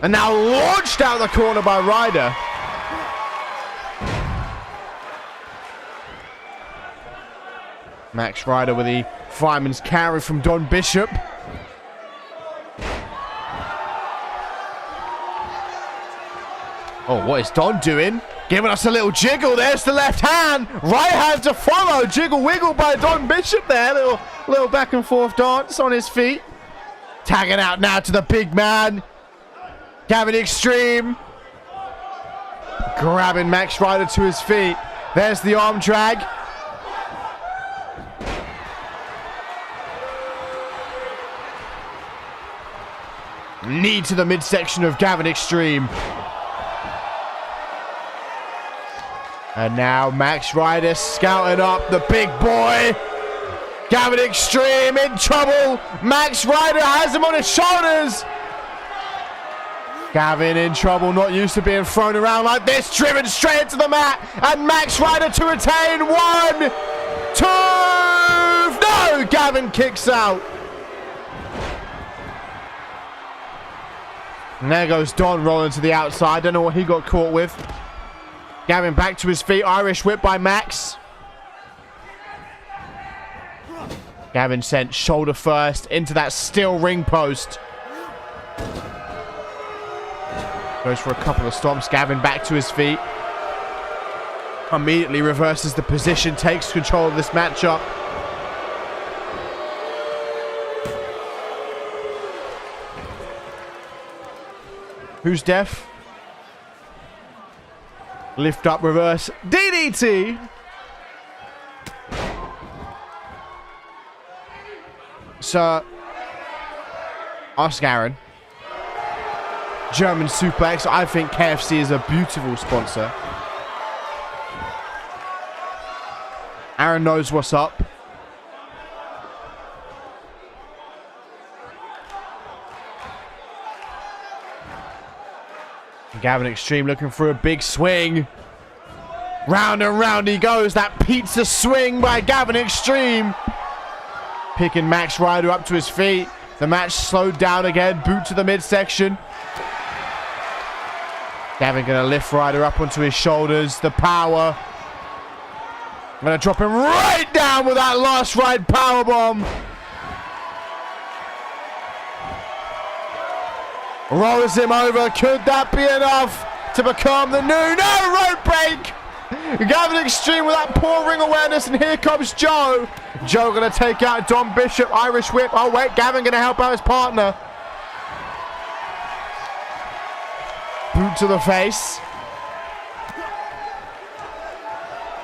And now launched out the corner by Ryder. Max Ryder with the fireman's carry from Don Bishop. Oh, what is Don doing? Giving us a little jiggle. There's the left hand. Right hand to follow. Jiggle wiggle by Don Bishop there. Little back and forth dance on his feet. Tagging out now to the big man. Gavin Extreme. Grabbing Max Ryder to his feet. There's the arm drag. Knee to the midsection of Gavin Extreme. And now Max Ryder scouting up the big boy. Gavin Extreme in trouble. Max Ryder has him on his shoulders. Gavin in trouble, not used to being thrown around like this. Driven straight into the mat. And Max Ryder to retain. 1, 2. No! Gavin kicks out. And there goes Don rolling to the outside. Don't know what he got caught with. Gavin back to his feet. Irish whip by Max. Gavin sent shoulder first into that steel ring post. Goes for a couple of stomps. Gavin back to his feet. Immediately reverses the position. Takes control of this matchup. Who's deaf? Lift up, reverse. DDT! So, ask Aaron. German suplex. I think KFC is a beautiful sponsor. Aaron knows what's up. Gavin Extreme looking for a big swing. Round and round he goes. That pizza swing by Gavin Extreme. Picking Max Ryder up to his feet. The match slowed down again. Boot to the midsection. Gavin going to lift Ryder up onto his shoulders. The power. Going to drop him right down with that last ride powerbomb. Rolls him over. Could that be enough to become the new... No! Rope break! Gavin Extreme with that poor ring awareness, and here comes Joe. Joe going to take out Don Bishop. Irish whip. Oh, wait. Gavin going to help out his partner. Boot to the face.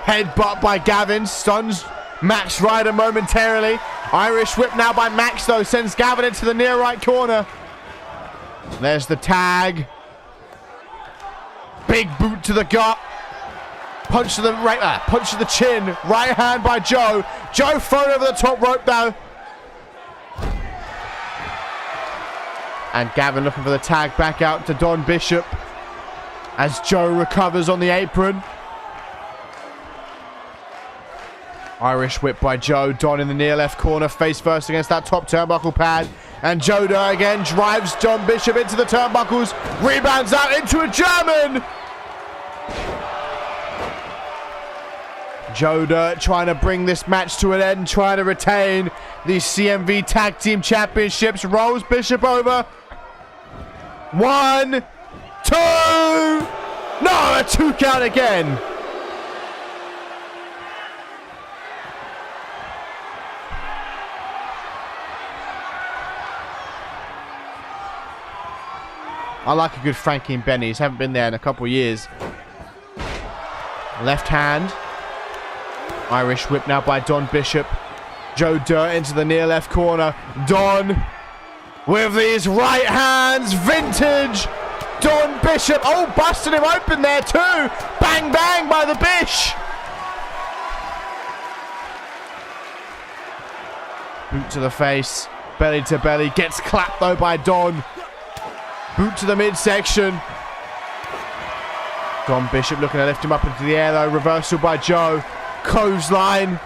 Headbutt by Gavin. Stuns Max Ryder momentarily. Irish whip now by Max, though. Sends Gavin into the near right corner. There's the tag. Big boot to the gut. Punch to the right, punch to the chin. Right hand by Joe. Joe thrown over the top rope now. And Gavin looking for the tag back out to Don Bishop as Joe recovers on the apron. Irish whip by Joe. Don in the near left corner, face first against that top turnbuckle pad. And Joe again drives Don Bishop into the turnbuckles. Rebounds out into a German. Joe Dirt trying to bring this match to an end, trying to retain the CMV Tag Team Championships. Rolls Bishop over. 1, 2. No, a 2 count again. I like a good Frankie and Benny's. Haven't been there in a couple of years. Left hand. Irish whip now by Don Bishop. Joe Dirt into the near left corner. Don with these right hands. Vintage. Don Bishop. Oh, busting him open there too. Bang, bang by the Bish. Boot to the face. Belly to belly. Gets clapped though by Don. Boot to the midsection. Don Bishop looking to lift him up into the air though. Reversal by Joe. Clothesline.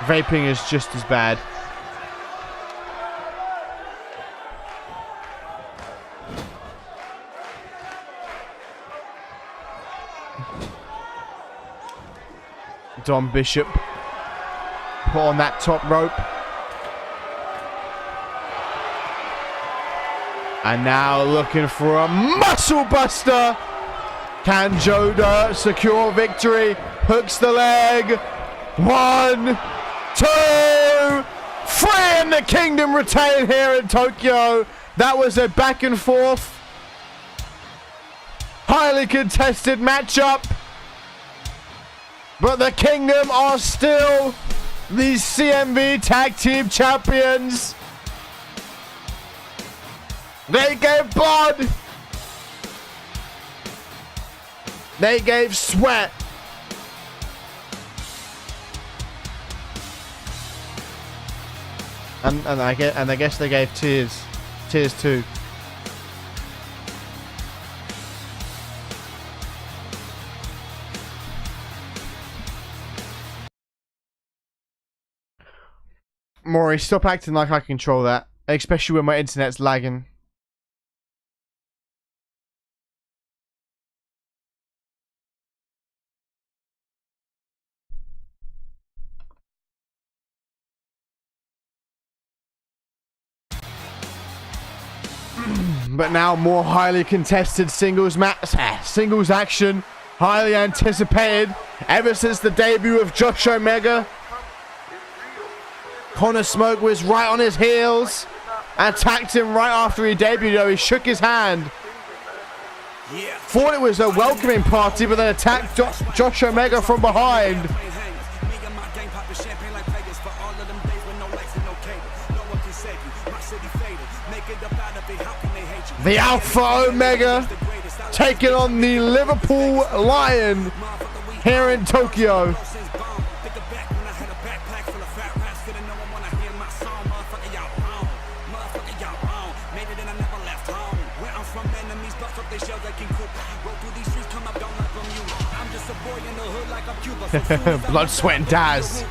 Vaping is just as bad. Don Bishop put on that top rope. And now looking for a muscle buster. Can Joe Dirt secure victory? Hooks the leg. 1, 2, 3, and the Kingdom retain here in Tokyo. That was a back and forth, highly contested matchup. But the Kingdom are still the CMV Tag Team Champions. They gave blood. They gave sweat. And I guess they gave tears. Tears too. Maury, stop acting like I control that. Especially when my internet's lagging. But now more highly contested singles action, highly anticipated ever since the debut of Josh Omega. Connor Smoke was right on his heels. attacked him right after he debuted, though. He shook his hand. Thought it was a welcoming party, but then attacked Josh Omega from behind. The Alpha Omega taking on the Liverpool Lion here in Tokyo. Blood, sweat, and Daz.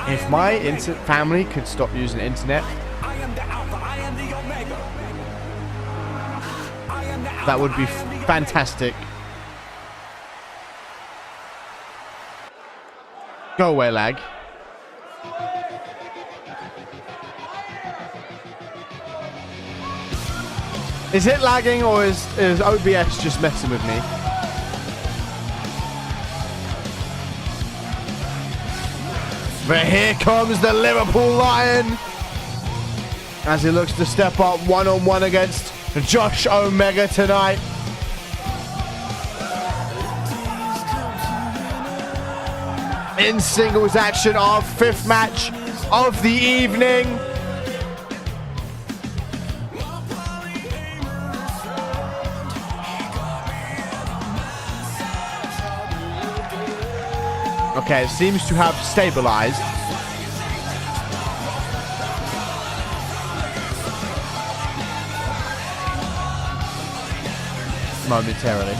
If my family could stop using the internet, that would be fantastic. Go away, lag. Is it lagging, or is OBS just messing with me? But here comes the Liverpool Lion as he looks to step up one-on-one against Josh Omega tonight. In singles action, our 5th match of the evening. Okay, it seems to have stabilized. Momentarily.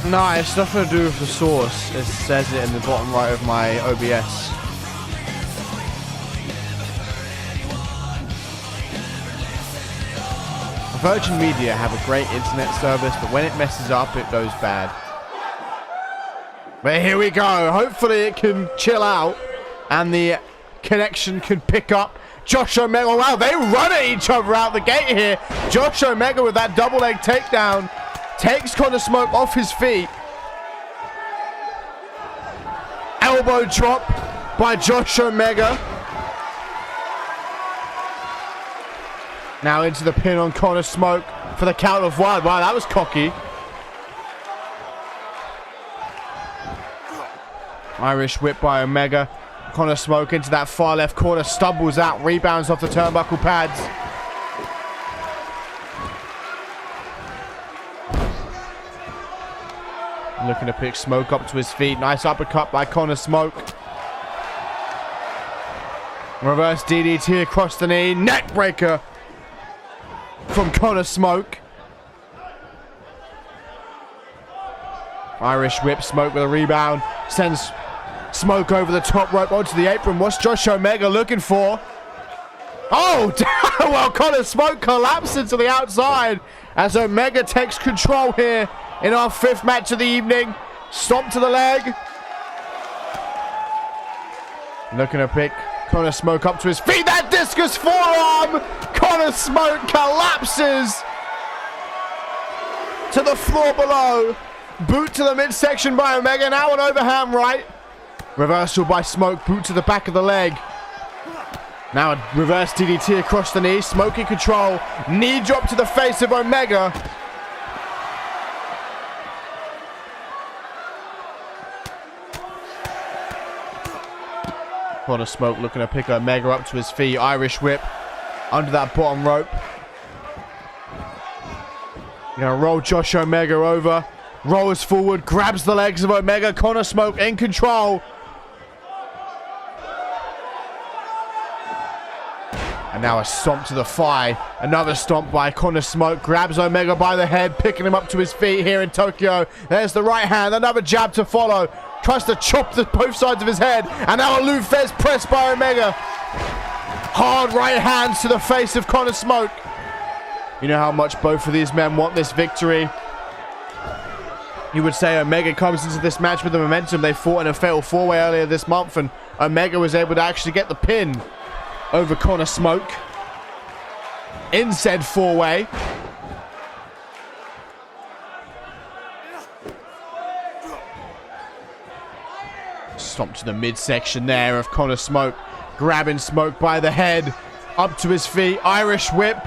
No, it's nothing to do with the source. It says it in the bottom right of my OBS. Virgin Media have a great internet service, but when it messes up, it goes bad. But here we go. Hopefully it can chill out and the connection can pick up. Josh Omega, wow, they run at each other out the gate here. Josh Omega with that double leg takedown. Takes Connor Smoke off his feet. Elbow drop by Josh Omega. Now into the pin on Connor Smoke for the count of 1. Wow, that was cocky. Irish whip by Omega. Connor Smoke into that far left corner. Stumbles out. Rebounds off the turnbuckle pads. Looking to pick Smoke up to his feet. Nice uppercut by Connor Smoke. Reverse DDT across the knee. Neck breaker from Connor Smoke. Irish whip. Smoke with a rebound. Sends Smoke over the top rope onto the apron. What's Josh Omega looking for? Oh, well, Connor Smoke collapsing to the outside as Omega takes control here in our 5th match of the evening. Stomp to the leg. Looking to pick Connor Smoke up to his feet. That discus forearm. Connor Smoke collapses to the floor below. Boot to the midsection by Omega. Now an overhand right. Reversal by Smoke. Boot to the back of the leg. Now a reverse DDT across the knee. Smoke in control. Knee drop to the face of Omega. Connor Smoke looking to pick Omega up to his feet. Irish whip under that bottom rope. Gonna roll Josh Omega over. Rolls forward. Grabs the legs of Omega. Connor Smoke in control. And now a stomp to the thigh. Another stomp by Connor Smoke. Grabs Omega by the head. Picking him up to his feet here in Tokyo. There's the right hand. Another jab to follow. Tries to chop both sides of his head. And now a Lufez press by Omega. Hard right hands to the face of Connor Smoke. You know how much both of these men want this victory. You would say Omega comes into this match with the momentum. They fought in a fatal 4-way earlier this month, and Omega was able to actually get the pin over Connor Smoke in said 4-way. Stomp to the midsection there of Connor Smoke, grabbing Smoke by the head, up to his feet, Irish whip.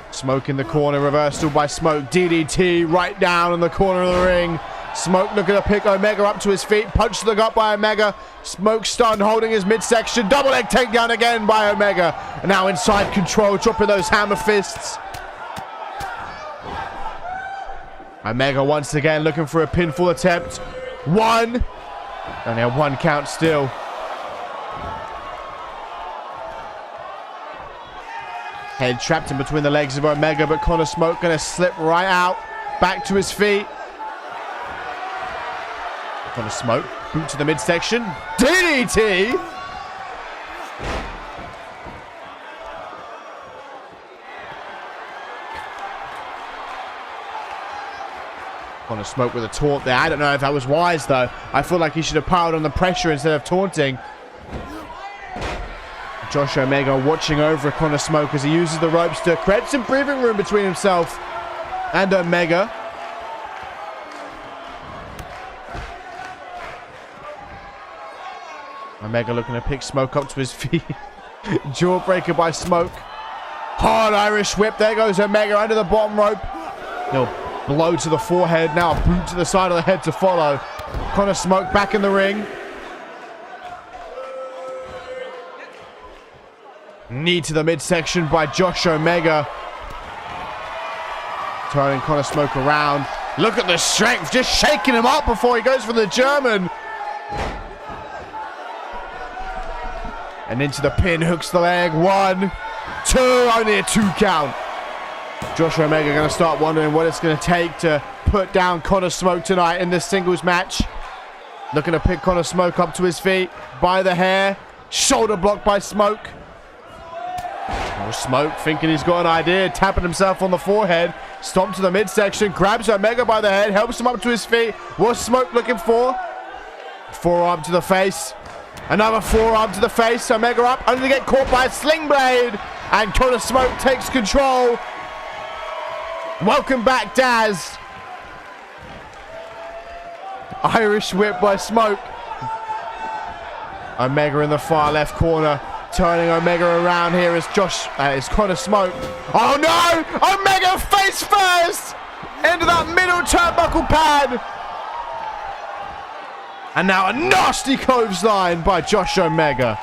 Smoke in the corner, reversal by Smoke, DDT right down in the corner of the ring. Smoke looking to pick Omega up to his feet, punch to the gut by Omega. Smoke stunned, holding his midsection, double leg takedown again by Omega. And now inside control, dropping those hammer fists. Omega once again looking for a pinfall attempt. One. Only a 1 count still. Head trapped in between the legs of Omega, but Connor Smoke going to slip right out. Back to his feet. Connor Smoke, boot to the midsection. DDT! Connor Smoke with a taunt there. I don't know if that was wise, though. I feel like he should have piled on the pressure instead of taunting. Josh Omega watching over Connor Smoke as he uses the ropes to create some breathing room between himself and Omega. Omega looking to pick Smoke up to his feet. Jawbreaker by Smoke. Hard Irish whip. There goes Omega under the bottom rope. He'll blow to the forehead. Now a boot to the side of the head to follow. Connor Smoke back in the ring. Knee to the midsection by Josh Omega. Turning Connor Smoke around. Look at the strength. Just shaking him up before he goes for the German. And into the pin. Hooks the leg. 1, 2. Only a 2 count. Josh Omega going to start wondering what it's going to take to put down Connor Smoke tonight in this singles match. Looking to pick Connor Smoke up to his feet by the hair. Shoulder block by Smoke. Oh, Smoke thinking he's got an idea, tapping himself on the forehead. Stomp to the midsection, grabs Omega by the head, helps him up to his feet. What's Smoke looking for? Forearm to the face. Another forearm to the face. Omega up, only to get caught by a sling blade. And Connor Smoke takes control. Welcome back, Daz. Irish whip by Smoke. Omega in the far left corner. Turning Omega around here is Connor Smoke. Oh no! Omega face first! Into that middle turnbuckle pad. And now a nasty clothesline by Josh Omega.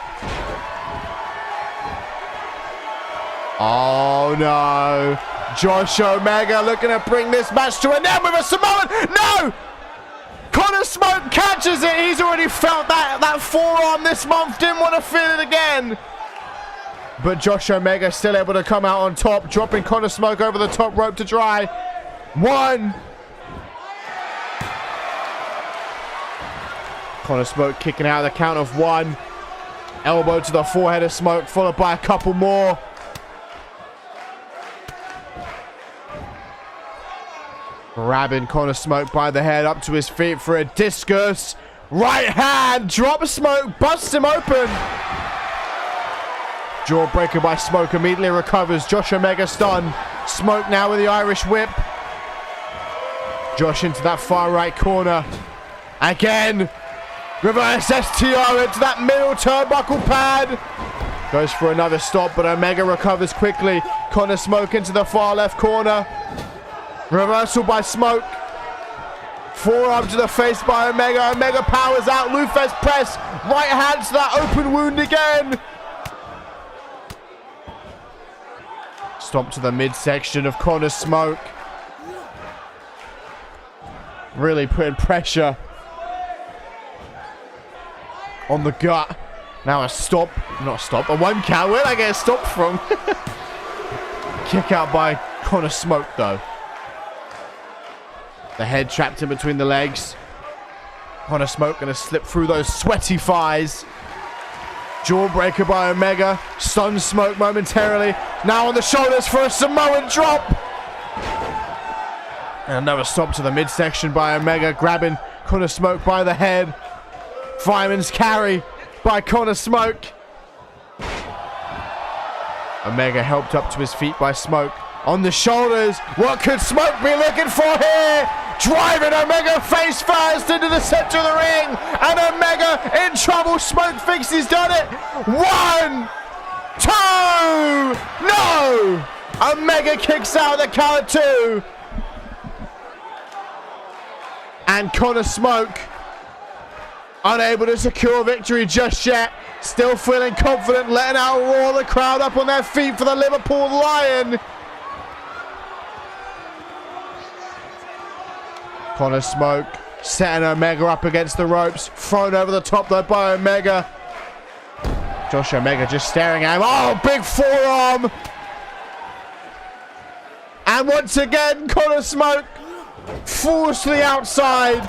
Oh no. Josh Omega looking to bring this match to an end with a Samoan. No! Connor Smoke catches it. He's already felt that forearm this month. Didn't want to feel it again. But Josh Omega still able to come out on top, dropping Connor Smoke over the top rope to dry. 1. Connor Smoke kicking out of the count of 1. Elbow to the forehead of Smoke, followed by a couple more. Grabbing Connor Smoke by the head up to his feet for a discus. Right hand, drop Smoke, busts him open. Jawbreaker by Smoke immediately recovers. Josh Omega stunned. Smoke now with the Irish whip. Josh into that far right corner. Again. Reverse STR into that middle turnbuckle pad. Goes for another stop, but Omega recovers quickly. Connor Smoke into the far left corner. Reversal by Smoke. Forearm to the face by Omega. Omega powers out. Lufez press. Right hand to that open wound again. Stomp to the midsection of Connor Smoke. Really putting pressure on the gut. Now a stop. Not a stop. A 1 count. Where'd I get a stop from? Kick out by Connor Smoke though. The head trapped in between the legs. Connor Smoke going to slip through those sweaty thighs. Jawbreaker by Omega. Stun Smoke momentarily. Now on the shoulders for a Samoan drop. And another stop to the midsection by Omega, grabbing Connor Smoke by the head. Fireman's carry by Connor Smoke. Omega helped up to his feet by Smoke. On the shoulders. What could Smoke be looking for here? Driving Omega face first into the center of the ring. And Omega in trouble. Smoke thinks he's done it. 1, 2. No! Omega kicks out the count 2. And Connor Smoke unable to secure victory just yet. Still feeling confident, letting out a roar, the crowd up on their feet for the Liverpool Lion. Connor Smoke setting Omega up against the ropes. Thrown over the top though by Omega. Josh Omega just staring at him. Oh, big forearm. And once again, Connor Smoke falls to the outside.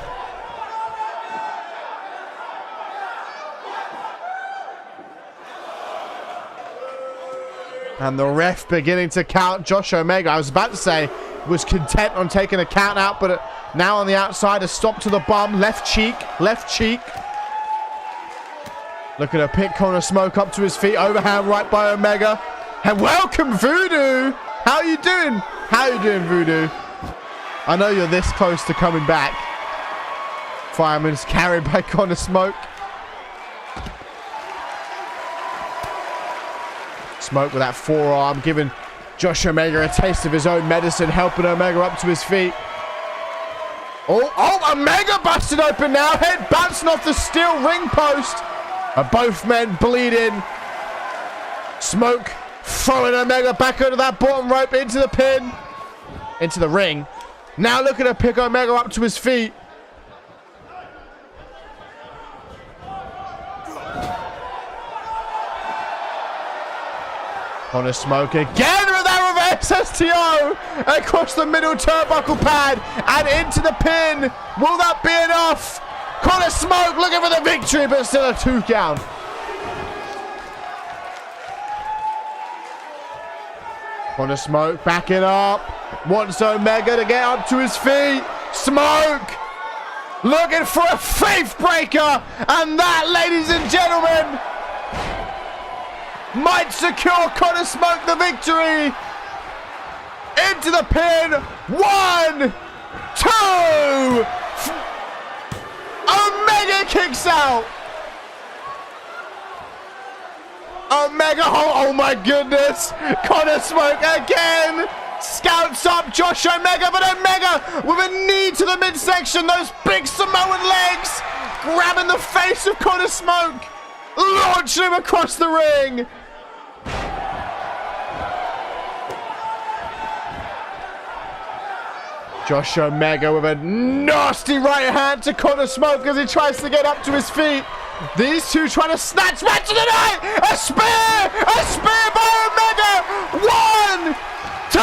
And the ref beginning to count Josh Omega. I was about to say was content on taking a count out, but now on the outside, a stop to the bum. Left cheek, left cheek. Looking to pick Connor Smoke up to his feet. Overhand right by Omega. And welcome, Voodoo. How are you doing? How are you doing, Voodoo? I know you're this close to coming back. Fireman's carried by Connor Smoke. Smoke with that forearm, giving Josh Omega a taste of his own medicine, helping Omega up to his feet. Oh, Omega busted open now. Head bouncing off the steel ring post. Both men bleeding. Smoke throwing Omega back under that bottom rope into the pin. Into the ring. Now looking to pick Omega up to his feet. Connor Smoke again with that reverse STO across the middle turnbuckle pad and into the pin. Will that be enough? Connor Smoke looking for the victory, but still a 2 count. Connor Smoke backing up. Wants Omega to get up to his feet. Smoke looking for a faith breaker. And that, ladies and gentlemen, might secure Connor Smoke the victory. Into the pin. 1, 2. Omega kicks out. Omega, oh my goodness. Connor Smoke again. Scouts up Josh Omega, but Omega with a knee to the midsection. Those big Samoan legs. Grabbing the face of Connor Smoke. Launching him across the ring. Josh Omega with a nasty right hand to Connor Smoke as he tries to get up to his feet. These two trying to snatch match of the night. A spear! A spear by Omega! 1, 2,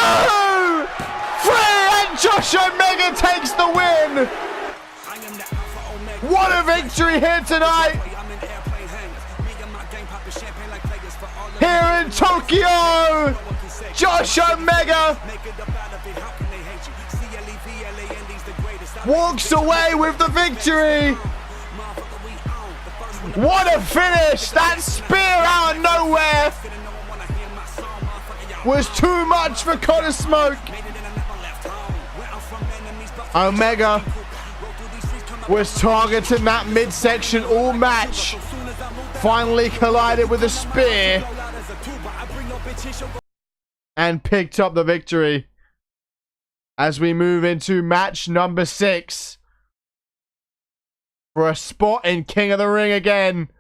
3, and Josh Omega takes the win. What a victory here tonight. Here in Tokyo, Josh Omega walks away with the victory. What a finish. That spear out of nowhere was too much for Connor Smoke. Omega was targeting that midsection all match. Finally collided with a spear and picked up the victory. As we move into match number 6 for a spot in King of the Ring again.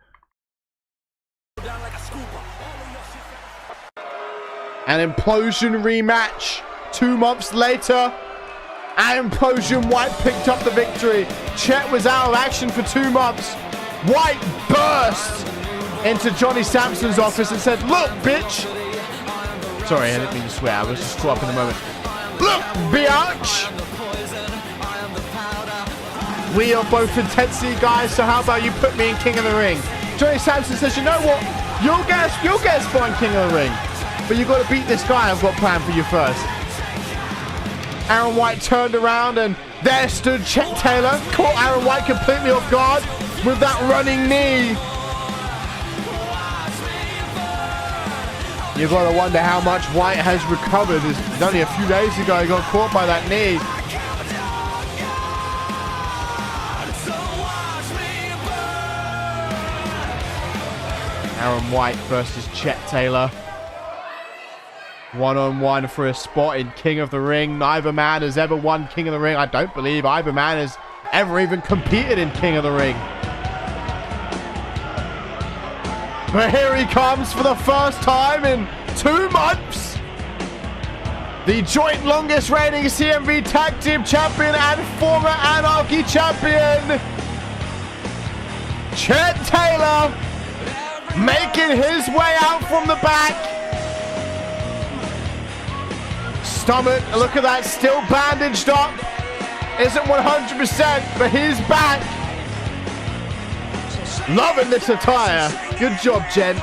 An Implosion rematch 2 months later. And Implosion White picked up the victory. Chet was out of action for 2 months. White burst into Johnny Sampson's office and said, "Look, bitch." Sorry, I didn't mean to swear. I was just caught up in the moment. "Look, biatch. We are both intensity guys, so how about you put me in King of the Ring? Johnny Sampson says, you know what? You'll get a spot in King of the Ring. But you've got to beat this guy I've got planned for you first. Aaron White turned around and there stood Chet Taylor. Caught Aaron White completely off guard with that running knee. You've got to wonder how much White has recovered. It's only a few days ago he got caught by that knee. Aaron White versus Chet Taylor. One-on-one for a spot in King of the Ring. Neither man has ever won King of the Ring. I don't believe either man has ever even competed in King of the Ring. But here he comes for the first time in 2 months. The joint longest reigning CMV Tag Team Champion and former Anarchy Champion, Chet Taylor, making his way out from the back. Stomach, look at that, still bandaged up. Isn't 100%, but he's back. Loving this attire. Good job, Jen.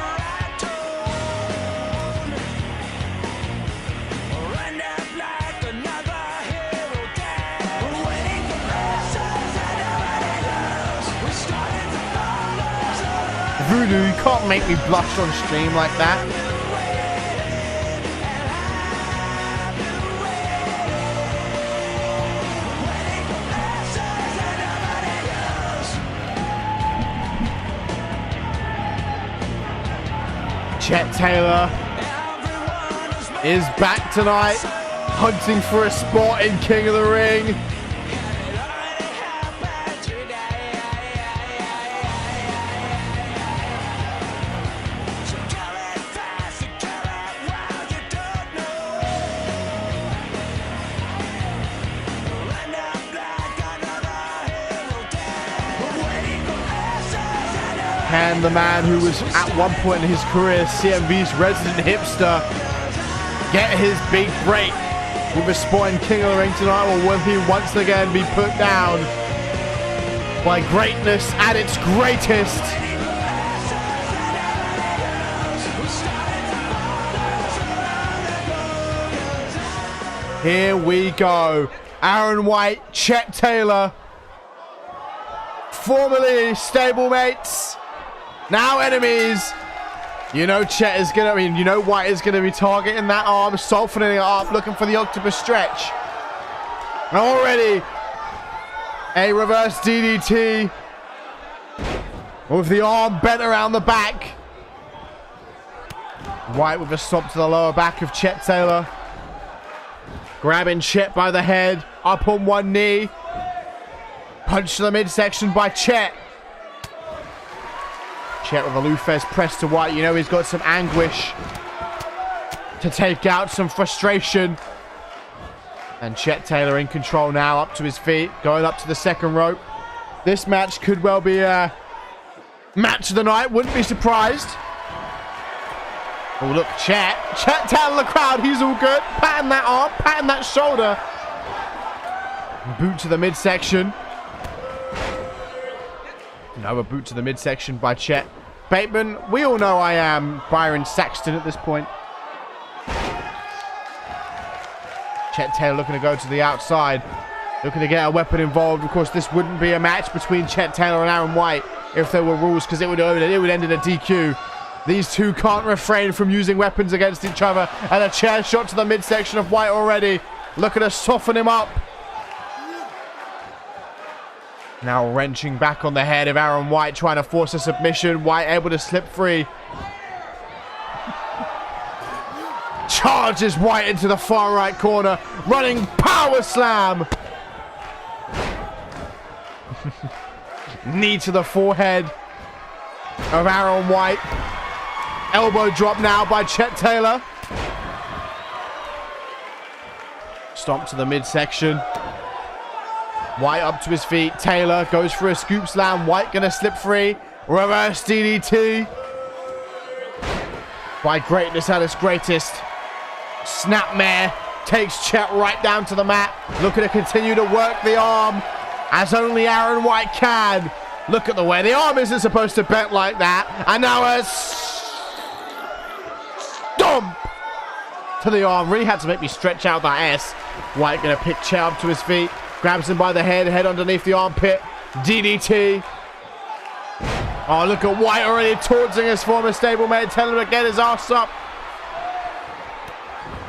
Voodoo, you can't make me blush on stream like that. Chet Taylor is back tonight, hunting for a spot in King of the Ring. Can the man who was at one point in his career CMV's resident hipster get his big break with a spot in King of the Ring tonight, or will he once again be put down by greatness at its greatest? Here we go. Aaron White, Chet Taylor, formerly stablemates, now enemies. You know Chet is gonna, you know White is gonna be targeting that arm, softening it up, looking for the octopus stretch. And already a reverse DDT with the arm bent around the back. White with a stop to the lower back of Chet Taylor. Grabbing Chet by the head, up on one knee. Punch to the midsection by Chet. Chet with a Lufez press to White. You know he's got some anguish to take out, some frustration. And Chet Taylor in control now, up to his feet, going up to the second rope. This match could well be a match of the night. Wouldn't be surprised. Oh, look, Chet telling the crowd he's all good. Patting that arm, patting that shoulder. Boot to the midsection. Another boot to the midsection by Chet. Bateman, we all know I am Byron Saxton at this point. Chet Taylor looking to go to the outside. Looking to get a weapon involved. Of course, this wouldn't be a match between Chet Taylor and Aaron White if there were rules, because it would end in a DQ. These two can't refrain from using weapons against each other. And a chair shot to the midsection of White already. Looking to soften him up. Now wrenching back on the head of Aaron White, trying to force a submission. White able to slip free. Charges White into the far right corner. Running power slam. Knee to the forehead of Aaron White. Elbow drop now by Chet Taylor. Stomp to the midsection. White up to his feet. Taylor goes for a scoop slam. White gonna slip free. Reverse DDT. By greatness at its greatest. Snapmare takes Chet right down to the mat. Looking to continue to work the arm. as only Aaron White can. Look at the way the arm isn't supposed to bend like that. And now a stomp to the arm. Really had to make me stretch out that S. White going to pick Chet up to his feet. Grabs him by the head underneath the armpit. DDT. Oh, look at White already taunting his former stablemate, telling him to get his ass up.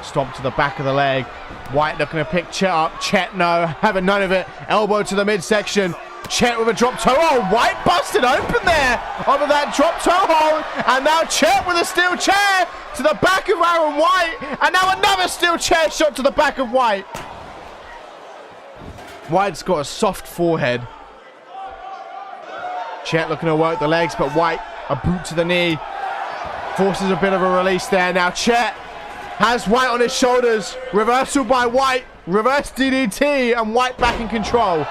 Stomp to the back of the leg. White looking to pick Chet up. Chet, no, having none of it. Elbow to the midsection. Chet with a drop toe hold. White busted open there over that drop toe hold. And now Chet with a steel chair to the back of Aaron White. And now another steel chair shot to the back of White. White's got a soft forehead. Chet looking to work the legs, but White, a boot to the knee. Forces a bit of a release there. Now Chet has White on his shoulders. Reversal by White. Reverse DDT, and White back in control.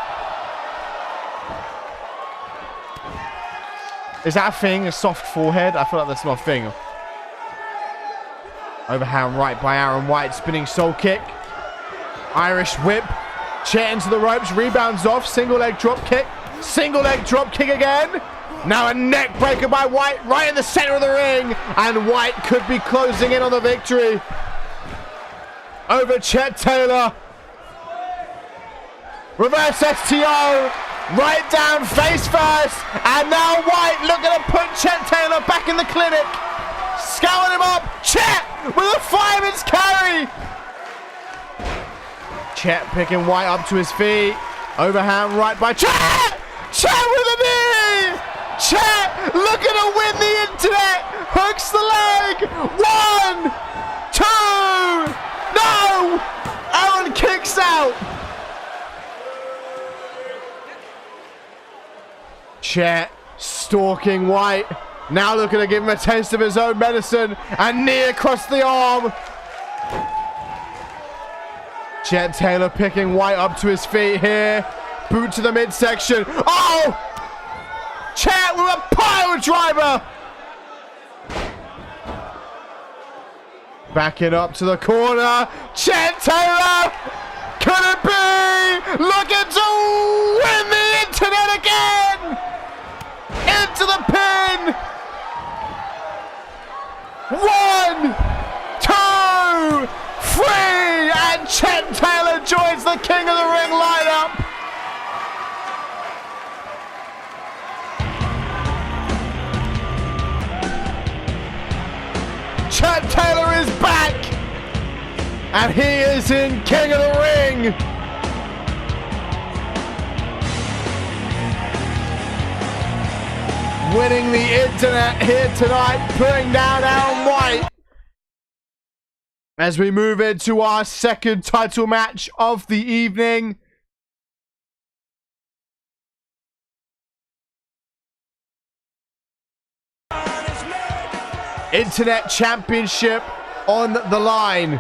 Is that a thing? A soft forehead? I feel like that's not a thing. Overhand right by Aaron White. Spinning soul kick. Irish whip. Chet into the ropes. Rebounds off. Single leg drop kick. Single leg drop kick again. Now a neck breaker by White right in the center of the ring. And White could be closing in on the victory over Chet Taylor. Reverse STO. Right down face first. And now White looking to put Chet Taylor back in the clinic. Scouting him up. Chet with a 5-inch carry. Chet picking White up to his feet. Overhand right by Chet. Chet with a knee. Chet looking to win the internet. Hooks the leg. 1, 2. No. Aaron kicks out. Chet stalking White. Now looking to give him a taste of his own medicine. And knee across the arm. Chet Taylor picking White up to his feet here. Boot to the midsection. Oh! Chet with a pile driver. Backing up to the corner. Chet Taylor. Could it be? Looking to win the internet again. Into the pin. 1, 2, 3. And Chet Taylor joins the King of the Ring lineup. Chet Taylor is back, and he is in King of the Ring. Winning the internet here tonight, putting down Aaron White. As we move into our second title match of the evening. Internet Championship on the line.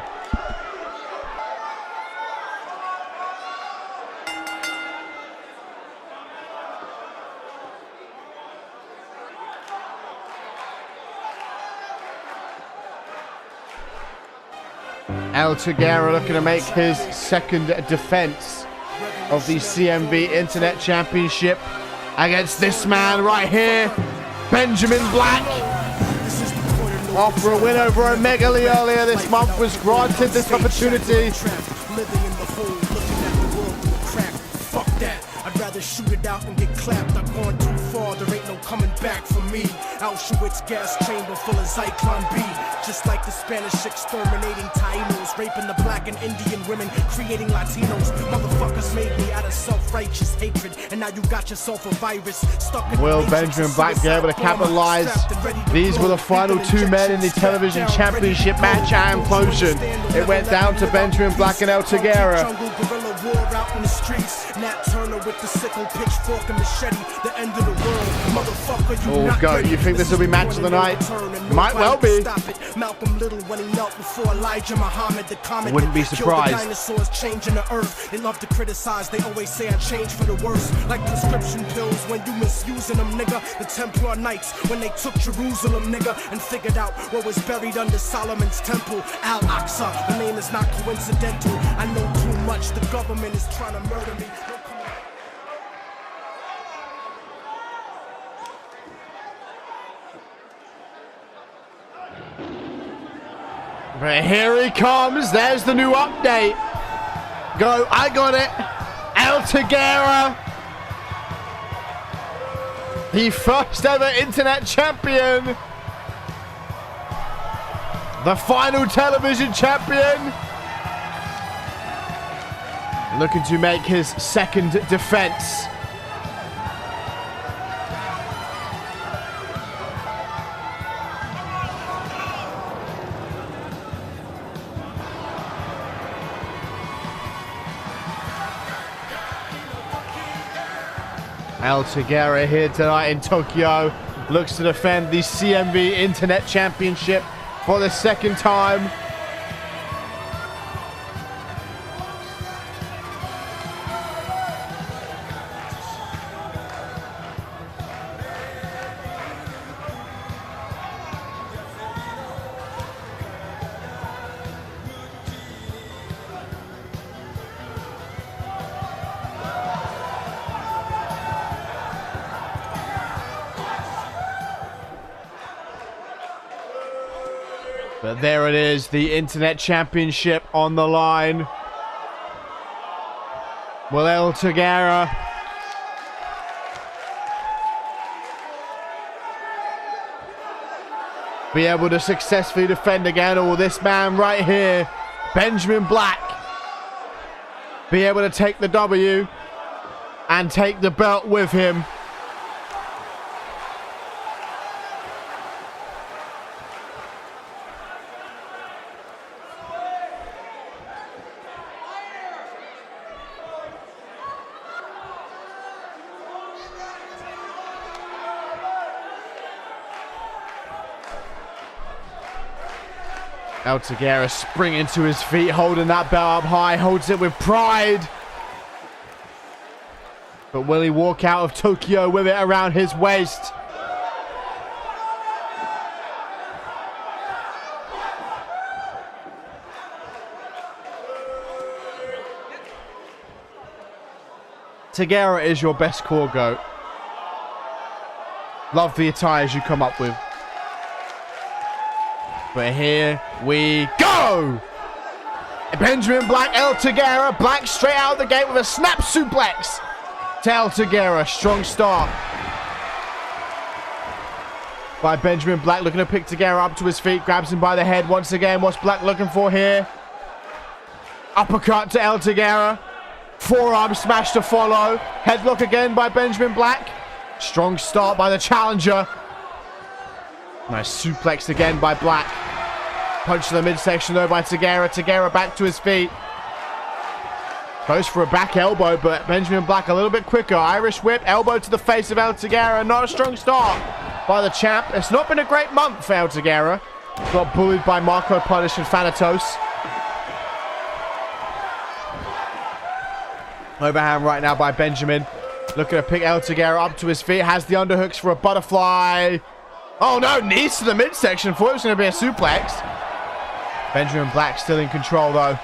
El Tiguera looking to make his second defense of the CMV Internet Championship against this man right here, Benjamin Black. After a win over Omegali earlier this month, was granted this opportunity. I'd rather shoot it out and get clapped. I've gone too far, there ain't no coming back for me. Auschwitz gas chamber full of Zyklon B. Just like the Spanish exterminating Tainos, raping the black and Indian women, creating Latinos. Motherfuckers made me out of self-righteous hatred, and now you got yourself a virus stuck in. Will Benjamin Black be able to capitalize? These were the final two men in the television championship match at Implosion. It went down to Benjamin Black and El Tiguera. Oh, go. You think this will be match of the night? Might well be. Wouldn't be surprised. Dinosaurs changing the earth. They love to criticize. They always say I change for the worse. Like prescription pills when you misusing them, nigga. The Templar Knights when they took Jerusalem, nigga, and figured out what was buried under Solomon's temple. Al-Aqsa. The name is not coincidental. I know too much. The government is trying to murder me. But here he comes. There's the new update. Go. I got it. El Tigera. The first ever internet champion. The final television champion. Looking to make his second defense. El Tigera here tonight in Tokyo. Looks to defend the CMV Internet Championship for the second time. But there it is, the Internet Championship on the line. Will El Tigera be able to successfully defend again? Or will this man right here, Benjamin Black, be able to take the W and take the belt with him? El Tigera springing to his feet, holding that belt up high, holds it with pride. But will he walk out of Tokyo with it around his waist? Tigera is your best core goat. Love the attires you come up with. But here we go! Benjamin Black, El Tigera. Black straight out of the gate with a snap suplex to El Tigera. Strong start by Benjamin Black, looking to pick Tigera up to his feet. Grabs him by the head once again. What's Black looking for here? Uppercut to El Tigera. Forearm smash to follow. Headlock again by Benjamin Black. Strong start by the challenger. Nice suplex again by Black. Punch to the midsection though by Tigera. Tigera back to his feet. Goes for a back elbow, but Benjamin Black a little bit quicker. Irish whip, elbow to the face of El Tigera. Not a strong start by the champ. It's not been a great month for El Tigera. Got bullied by Marco Punish and Thanatos. Overhand right now by Benjamin. Looking to pick El Tigera up to his feet. Has the underhooks for a butterfly. Oh no, knees to the midsection. Thought it was going to be a suplex. Benjamin Black still in control though.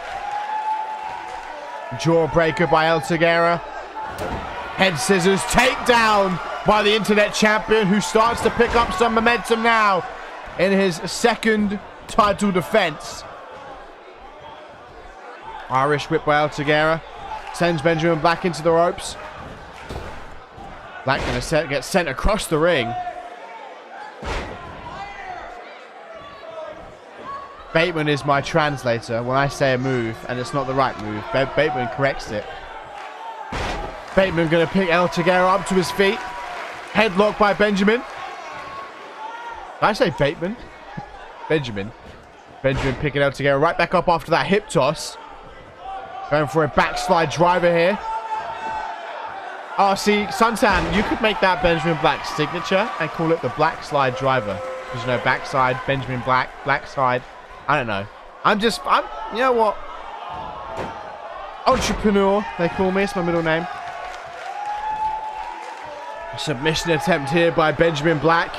Jawbreaker by El Tigera. Head scissors, takedown by the internet champion, who starts to pick up some momentum now in his second title defense. Irish whip by El Tigera. Sends Benjamin Black into the ropes. Black going to get sent across the ring. Bateman is my translator when I say a move and it's not the right move. Bateman corrects it. Bateman going to pick El Tigera up to his feet. Headlock by Benjamin. Did I say Bateman? Benjamin. Benjamin picking El Tigera right back up after that hip toss. Going for a backslide driver here. Oh, see, Suntan, you could make that Benjamin Black signature and call it the Black Slide Driver. Because, you know, backside, Benjamin Black, black side. I don't know. I'm, you know what? Entrepreneur, they call me. It's my middle name. Submission attempt here by Benjamin Black.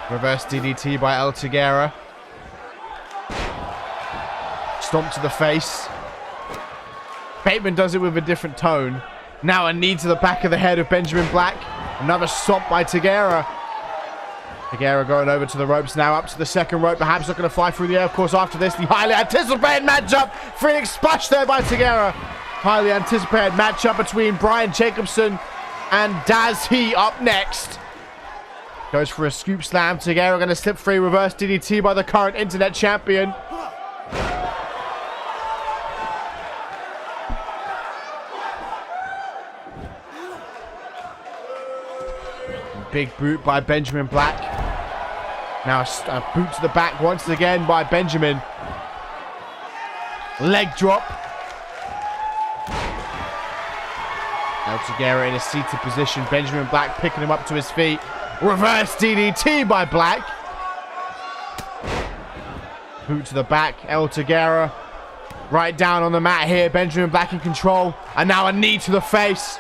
Reverse DDT by El Tigera. Stomp to the face. Bateman does it with a different tone. Now a knee to the back of the head of Benjamin Black. Another stop by Tagara. Tagara going over to the ropes now, up to the second rope. Perhaps not going to fly through the air. Of course, after this, the highly anticipated matchup. Phoenix splash there by Tagara. Highly anticipated matchup between Brian Jacobson and Daz He up next. Goes for a scoop slam. Tagara going to slip free. Reverse DDT by the current internet champion. Big boot by Benjamin Black. Now a boot to the back once again by Benjamin. Leg drop. El Tagara in a seated position. Benjamin Black picking him up to his feet. Reverse DDT by Black. Boot to the back. El Tagara right down on the mat here. Benjamin Black in control. And now a knee to the face.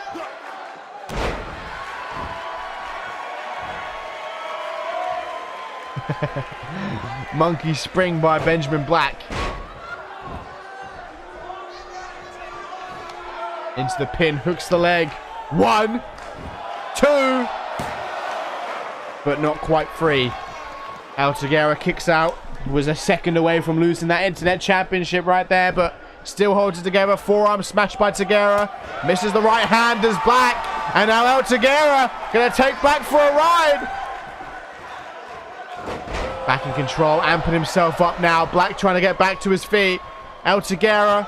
Monkey spring by Benjamin Black. Into the pin, hooks the leg. 1, 2. But not quite free. El Tagara kicks out. Was a second away from losing that internet championship right there, but still holds it together. Forearm smash by Tagara. Misses the right hand as Black. And now El Tagara gonna take Black for a ride. Back in control, amping himself up now. Black trying to get back to his feet. El Tagara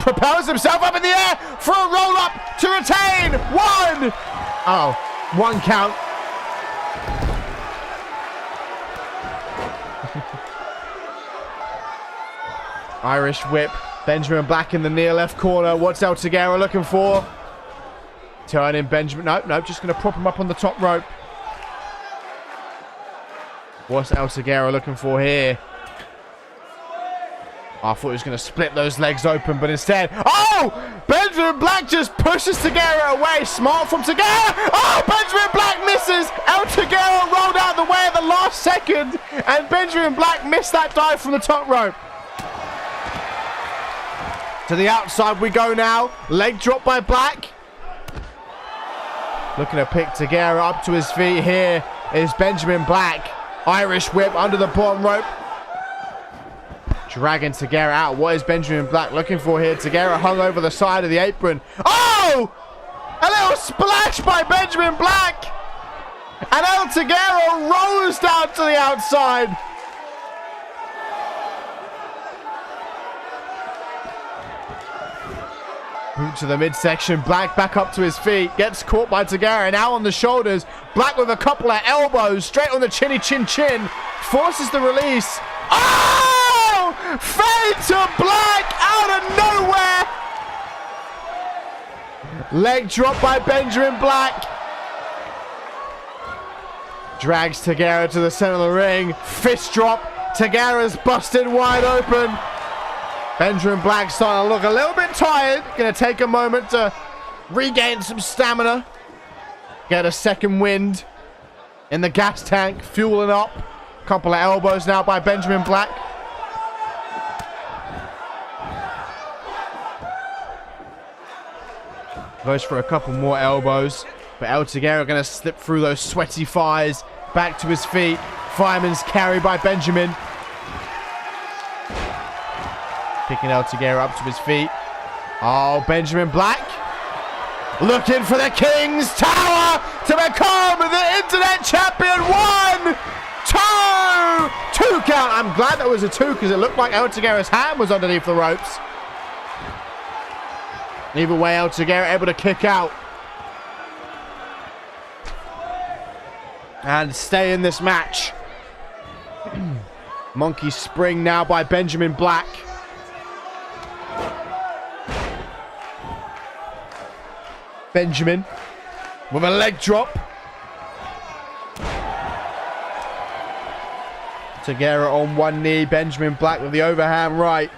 propels himself up in the air for a roll up to retain. 1. Oh, 1 count. Irish whip. Benjamin Black in the near left corner. What's El Tagara looking for? Turning Benjamin. Nope, just going to prop him up on the top rope. What's El Tagara looking for here? I thought he was going to split those legs open, but instead... Oh! Benjamin Black just pushes Tagara away. Smart from Tagara. Oh! Benjamin Black misses. El Tagara rolled out the way at the last second. And Benjamin Black missed that dive from the top rope. To the outside we go now. Leg drop by Black. Looking to pick Tagara up to his feet. Here is Benjamin Black. Irish whip under the bottom rope. Dragging Tagara out. What is Benjamin Black looking for here? Tagara hung over the side of the apron. Oh! A little splash by Benjamin Black. And El Tagara rolls down to the outside. Boot to the midsection. Black back up to his feet. Gets caught by Tagara. Now on the shoulders. Black with a couple of elbows. Straight on the chinny chin chin. Forces the release. Oh! Fade to Black out of nowhere. Leg drop by Benjamin Black. Drags Tagara to the center of the ring. Fist drop. Tagara's busted wide open. Benjamin Black starting to look a little bit tired. Going to take a moment to regain some stamina. Get a second wind in the gas tank. Fueling up. Couple of elbows now by Benjamin Black. Goes for a couple more elbows. But El Tagara going to slip through those sweaty thighs. Back to his feet. Fireman's carry by Benjamin. Picking El Tagara up to his feet. Oh, Benjamin Black. Looking for the King's Tower to become the Internet Champion. 1, 2. 2 count. I'm glad that was a 2 because it looked like El Tagara's hand was underneath the ropes. Either way, El Tagara able to kick out. And stay in this match. Monkey spring now by Benjamin Black. Benjamin with a leg drop. Tagara on one knee. Benjamin Black with the overhand right.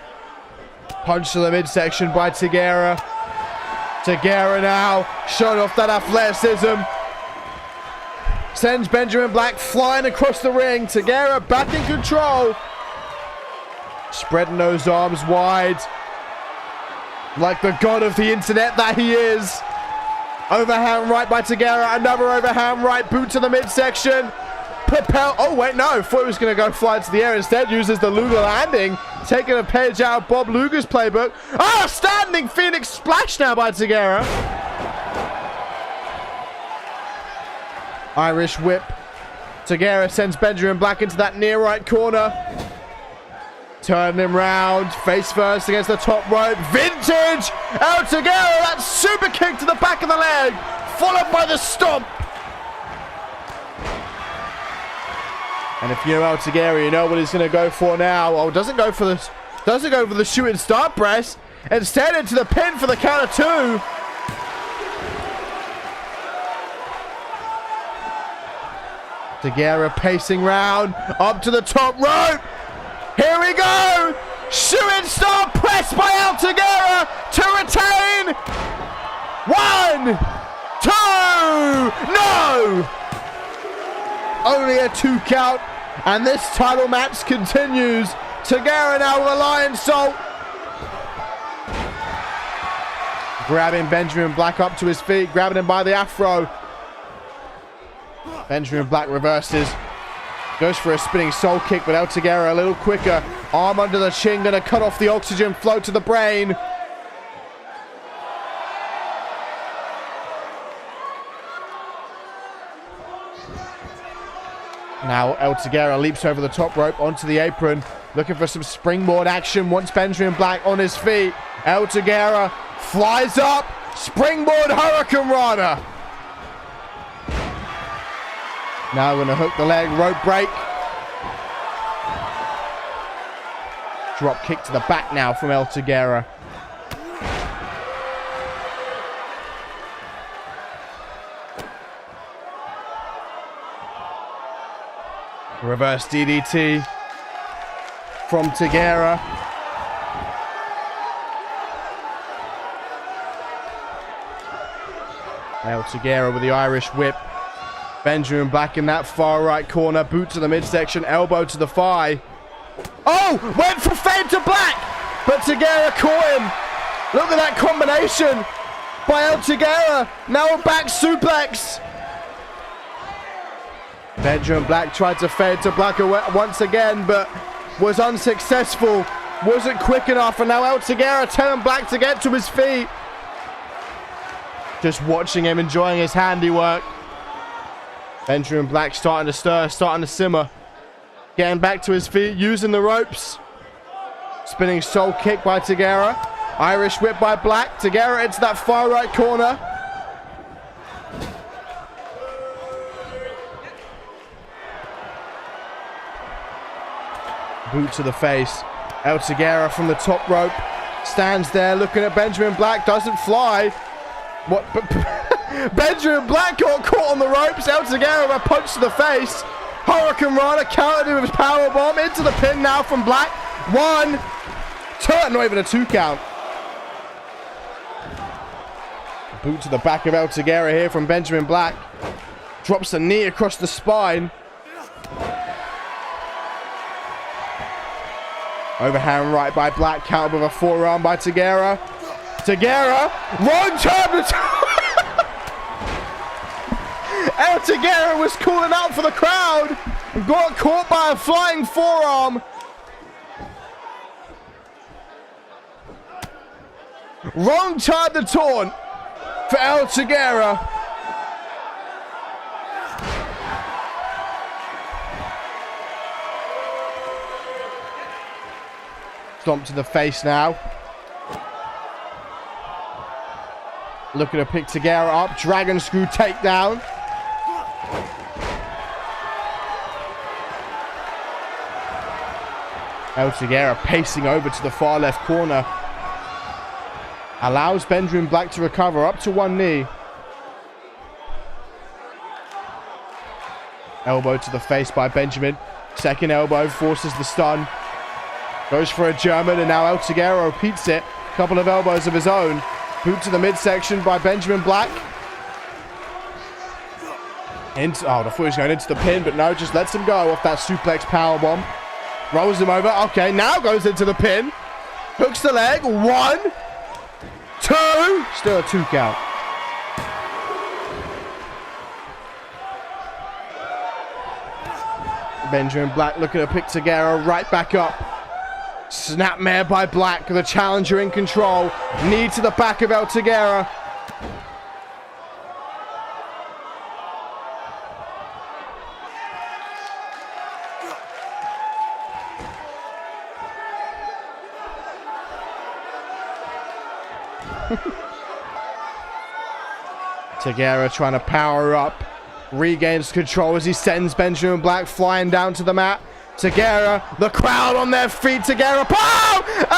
Punch to the midsection by Tagara. Tagara now showing off that athleticism. Sends Benjamin Black flying across the ring. Tagara back in control. Spreading those arms wide. Like the god of the internet that he is. Overhand right by Tagara. Another overhand right. Boot to the midsection. Propel. Oh, wait, no. Thought he was going to go fly into the air. Instead, uses the Luger landing. Taking a page out of Bob Luger's playbook. Oh, standing Phoenix splash now by Tagara. Irish whip. Tagara sends Benjamin Black into that near right corner. Turning him round. Face first against the top rope. Vintage. El Tagara. That super kick to the back of the leg. Followed by the stomp. And if you're El Tagara, you know what he's going to go for now. Oh, doesn't go for the shooting star press. Instead, into the pin for the count of 2. Tagara pacing round. Up to the top rope. Here we go. Shooting star press by El Tagara to retain. 1, 2. No. Only a 2 count, and this title match continues. Tagara now with a lion salt. Grabbing Benjamin Black up to his feet, grabbing him by the afro. Benjamin Black reverses. Goes for a spinning soul kick, but El Tagara a little quicker. Arm under the chin, gonna cut off the oxygen flow to the brain. Now El Tagara leaps over the top rope onto the apron, looking for some springboard action. Wants Benjamin Black on his feet. El Tagara flies up, springboard Hurricane Rana. Now going to hook the leg, rope break. Drop kick to the back now from El Tagara. Reverse DDT from Tagara. El Tagara with the Irish whip. Benjamin Black in that far right corner. Boot to the midsection. Elbow to the thigh. Oh! Went from fade to Black! But Tagara caught him. Look at that combination by El Tagara. Now a back suplex. Benjamin Black tried to fade to Black once again, but was unsuccessful. Wasn't quick enough, and now El Tagara telling Black to get to his feet. Just watching him, enjoying his handiwork. Benjamin Black starting to stir, starting to simmer. Getting back to his feet, using the ropes. Spinning soul kick by Tagara. Irish whip by Black. Tagara into that far right corner. Boot to the face. El Tagara from the top rope. Stands there looking at Benjamin Black. Doesn't fly. What? Benjamin Black got caught on the ropes. El Tagara a punch to the face. Hurricane Rana countered with his power bomb into the pin now from Black. 1, 2, not even a 2 count. Boot to the back of El Tagara here from Benjamin Black. Drops a knee across the spine. Overhand right by Black, counter with a forearm by Tagara. Tagara, wrong turn. El Tagara was calling out for the crowd. Got caught by a flying forearm. Wrong time to taunt for El Tagara. Stomp to the face now. Looking to pick Tagara up. Dragon screw takedown. El Tagara pacing over to the far left corner. Allows Benjamin Black to recover up to one knee. Elbow to the face by Benjamin. Second elbow forces the stun. Goes for a German, and now El Tagara repeats it. Couple of elbows of his own. Boot to the midsection by Benjamin Black. Oh, I thought he was going into the pin, but no, just lets him go off that suplex powerbomb. Rolls him over. Okay, now goes into the pin. Hooks the leg. 1, 2. Still a 2 count. Benjamin Black looking to pick Tagara right back up. Snapmare by Black, the challenger in control. Knee to the back of El Tagara. Tagara trying to power up. Regains control as he sends Benjamin Black flying down to the mat. Tagara, the crowd on their feet. Tagara,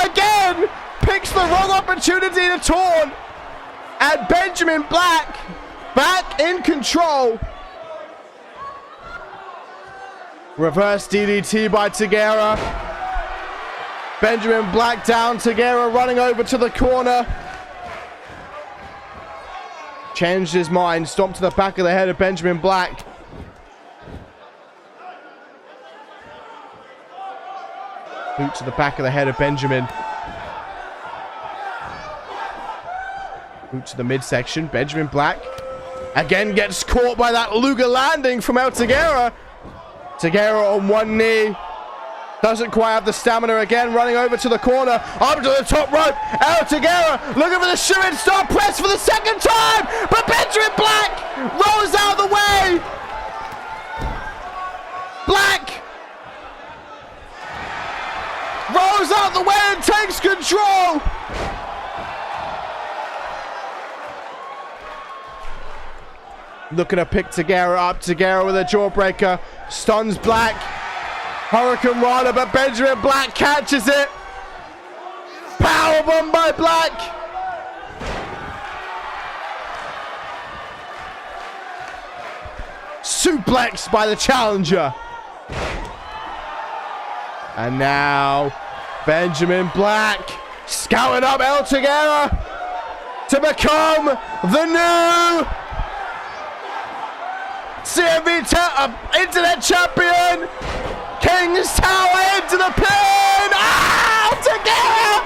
again! Picks the wrong opportunity to taunt. And Benjamin Black back in control. Reverse DDT by Tagara. Benjamin Black down. Tagara running over to the corner. Changed his mind. Stomped to the back of the head of Benjamin Black. Boot to the back of the head of Benjamin. Boot to the midsection. Benjamin Black again gets caught by that Luger landing from El Tagara. Tagara on one knee. Doesn't quite have the stamina again. Running over to the corner. Up to the top rope. El Tagara looking for the shooting star press for the second time. But Benjamin Black rolls out of the way. Black rolls out of the way and takes control. Looking to pick Tagara up. Tagara with a jawbreaker. Stuns Black. Hurricane Rana, but Benjamin Black catches it. Powerbomb by Black. Suplex by the challenger. And now Benjamin Black scouting up El Tagara to become the new CMV Internet Champion. King's Tower into the pin. Ah! Tagara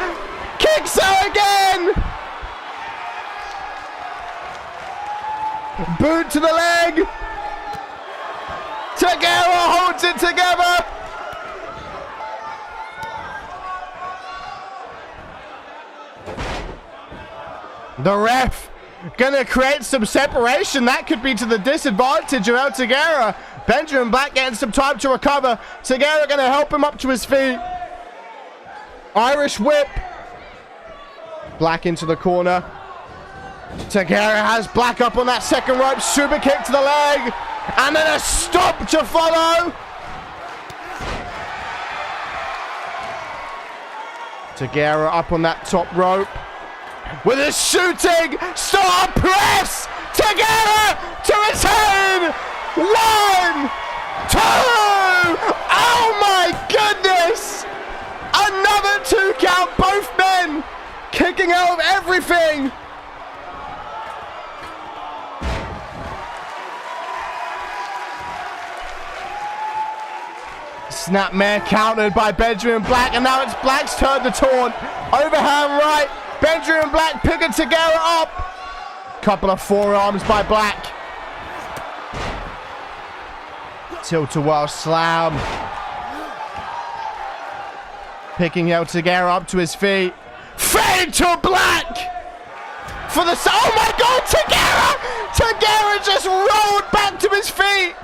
kicks her again. Boot to the leg. Tagara holds it together. The ref gonna create some separation. That could be to the disadvantage of El Tagara. Benjamin Black getting some time to recover. Tagara gonna help him up to his feet. Irish whip. Black into the corner. Tagara has Black up on that second rope. Super kick to the leg. And then a stop to follow. Tagara up on that top rope. With a shooting star press. Tagara to retain. 1, 2. Oh my goodness. Another 2 count. Both men kicking out of everything. Snapmare countered by Benjamin Black. And now it's Black's turn to taunt. Overhand right. Benjamin Black picking Tagara up. Couple of forearms by Black. Tilt-a-whirl slam. Picking El Tagara up to his feet. Fade to Black. For the... Oh my God, Tagara! Tagara just rolled back to his feet.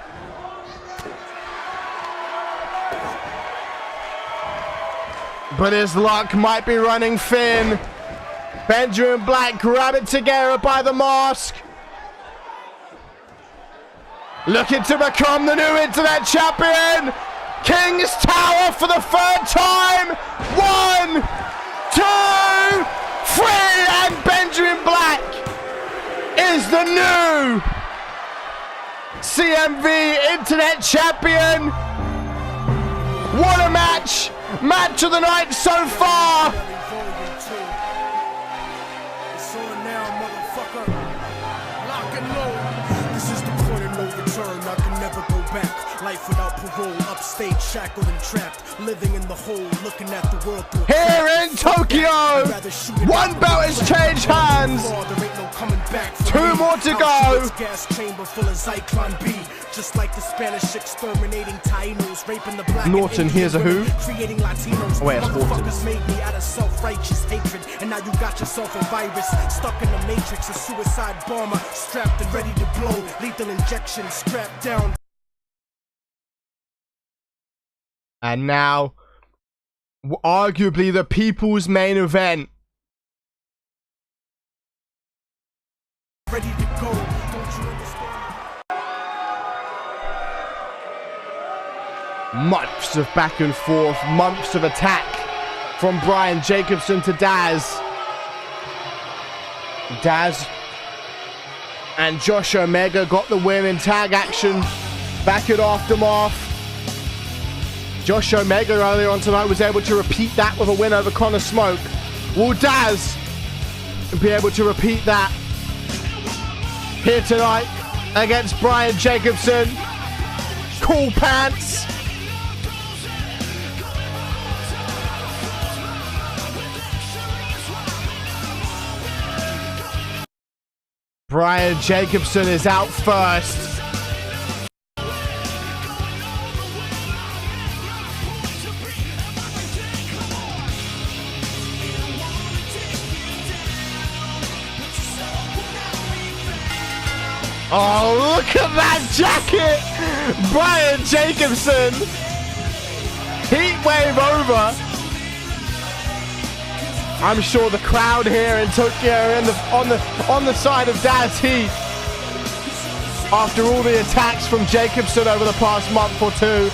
But his luck might be running thin. Benjamin Black grabbing Tagara by the mask. Looking to become the new Internet Champion. King's Tower for the 3rd time. 1, 2, 3. And Benjamin Black is the new CMV Internet Champion. What a match. Match of the night so far. It's on now, motherfucker. Lock and load. This is the point of no return. I can never go back. Life without parole, upstate, shackled and trapped, living in the hole, looking at the world through here in Tokyo. One belt has changed hands. 2 more to go. Gas chamber full of Zyklon B. Just like the Spanish exterminating Tainos, raping the black. Norton, here's a who? Creating Latinos. Oh, wait, it's Motherfuckers made me out of self-righteous hatred, and now you got yourself a virus stuck in the matrix. A suicide bomber strapped and ready to blow. Lethal injection strapped down. And now, arguably the people's main event. Ready to go. Don't you understand? Months of back and forth, months of attack from Brian Jacobson to Daz. Daz and Josh Omega got the win in tag action back at Aftermath. Josh Omega earlier on tonight was able to repeat that with a win over Connor Smoke. Will Daz be able to repeat that here tonight against Brian Jacobson? Cool pants. Brian Jacobson is out first. Oh, look at that jacket! Brian Jacobson! Heat wave over. I'm sure the crowd here in Tokyo are on the side of Daz Heat. After all the attacks from Jacobson over the past month or two.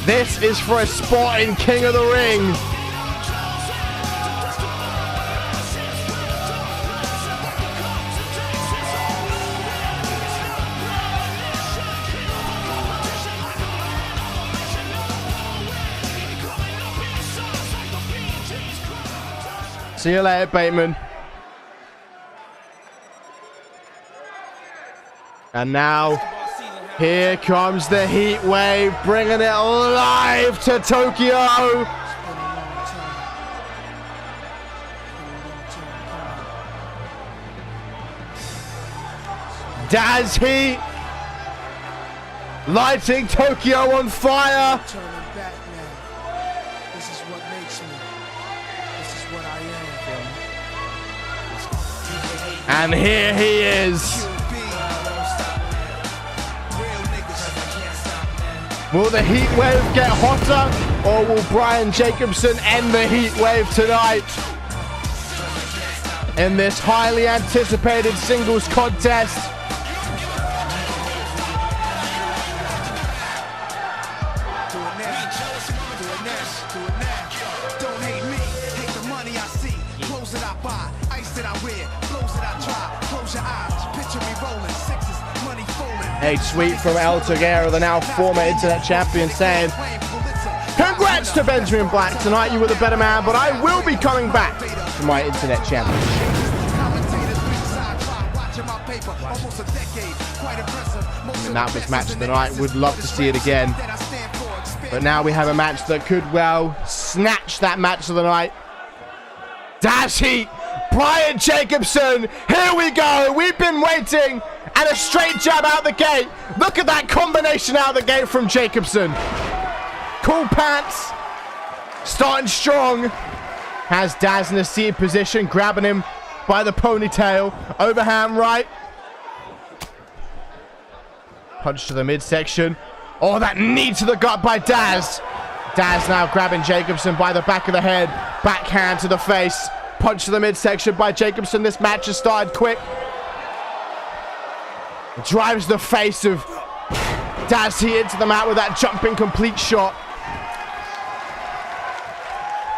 This is for a spot in King of the Ring. See you later, Bateman. And now, here comes the heat wave, bringing it live to Tokyo. Daz Heat, lighting Tokyo on fire. And here he is. Will the heat wave get hotter, or will Brian Jacobson end the heat wave tonight in this highly anticipated singles contest? A tweet from El Tiguera, the now former internet champion, saying, "Congrats to Benjamin Black. Tonight you were the better man, but I will be coming back to my internet championship." And that was match of the night. Would love to see it again. But now we have a match that could well snatch that match of the night. Daz Heat, Brian Jacobson, here we go. We've been waiting. And a straight jab out the gate. Look at that combination out the gate from Jacobson. Cool pants. Starting strong. Has Daz in a seated position, grabbing him by the ponytail. Overhand right. Punch to the midsection. Oh, that knee to the gut by Daz. Daz now grabbing Jacobson by the back of the head. Backhand to the face. Punch to the midsection by Jacobson. This match has started quick. Drives the face of Daz Heat into the mat with that jumping complete shot.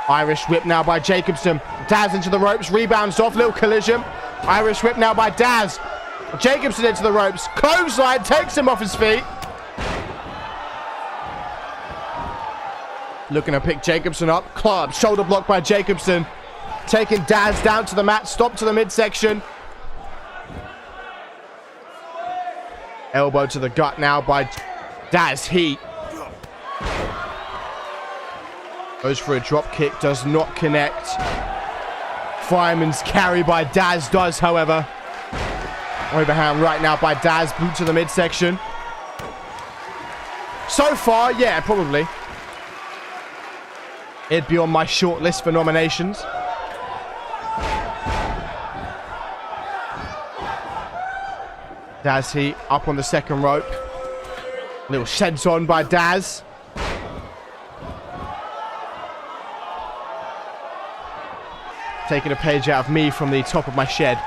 Irish whip now by Jacobson. Daz into the ropes, rebounds off, little collision. Irish whip now by Daz. Jacobson into the ropes, clothesline, takes him off his feet. Looking to pick Jacobson up. Club, shoulder block by Jacobson. Taking Daz down to the mat. Stop to the midsection. Elbow to the gut now by Daz. Heat. Goes for a drop kick. Does not connect. Fireman's carry by Daz does, however. Overhand right now by Daz. Boot to the midsection. So far, yeah, probably. It'd be on my short list for nominations. Daz Heat up on the second rope. Little sheds on by Daz. Taking a page out of me from the top of my shed.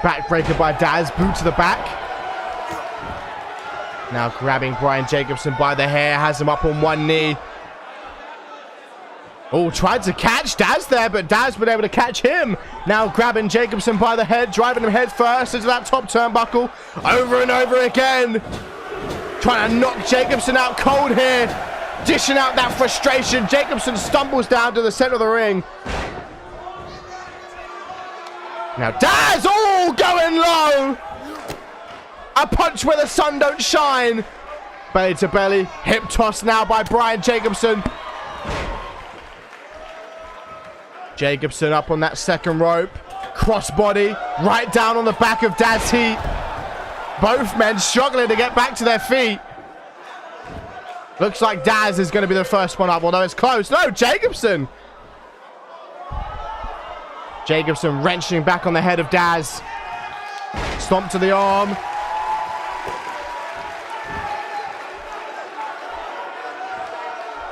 Backbreaker by Daz. Boot to the back. Now grabbing Brian Jacobson by the hair. Has him up on one knee. Oh, tried to catch Daz there, but Daz been able to catch him. Now grabbing Jacobson by the head, driving him head first into that top turnbuckle. Over and over again. Trying to knock Jacobson out cold here. Dishing out that frustration. Jacobson stumbles down to the center of the ring. Now Daz, oh, going low. A punch where the sun don't shine. Belly to belly. Hip toss now by Brian Jacobson. Jacobson up on that second rope. Crossbody right down on the back of Daz Heat. Both men struggling to get back to their feet. Looks like Daz is going to be the first one up, although it's close. No, Jacobson. Jacobson wrenching back on the head of Daz. Stomp to the arm.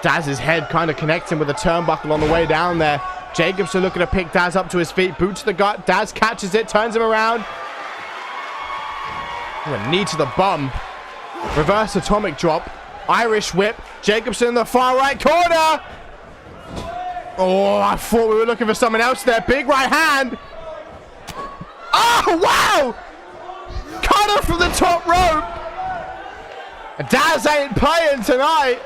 Daz's head kind of connecting with the turnbuckle on the way down there. Jacobson looking to pick Daz up to his feet. Boot to the gut. Daz catches it, turns him around. Ooh, a knee to the bum. Reverse atomic drop. Irish whip. Jacobson in the far right corner. Oh, I thought we were looking for someone else there. Big right hand. Oh, wow. Cutter from the top rope. Daz ain't playing tonight.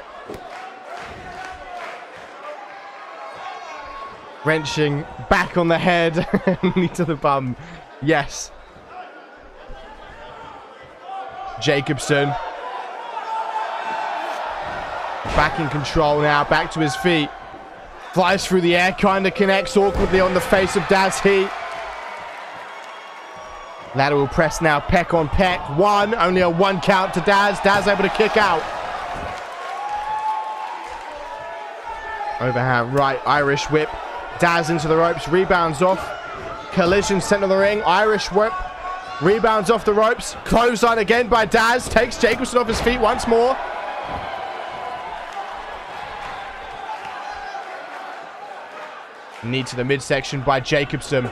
Wrenching back on the head. Knee to the bum. Yes. Jacobson. Back in control now. Back to his feet. Flies through the air. Kind of connects awkwardly on the face of Daz Heat. Lateral press now. Peck on peck. One. Only a one count to Daz. Daz able to kick out. Overhand right. Irish whip. Daz into the ropes, rebounds off. Collision center of the ring, Irish whip. Rebounds off the ropes. Clothesline again by Daz. Takes Jacobson off his feet once more. Knee to the midsection by Jacobson.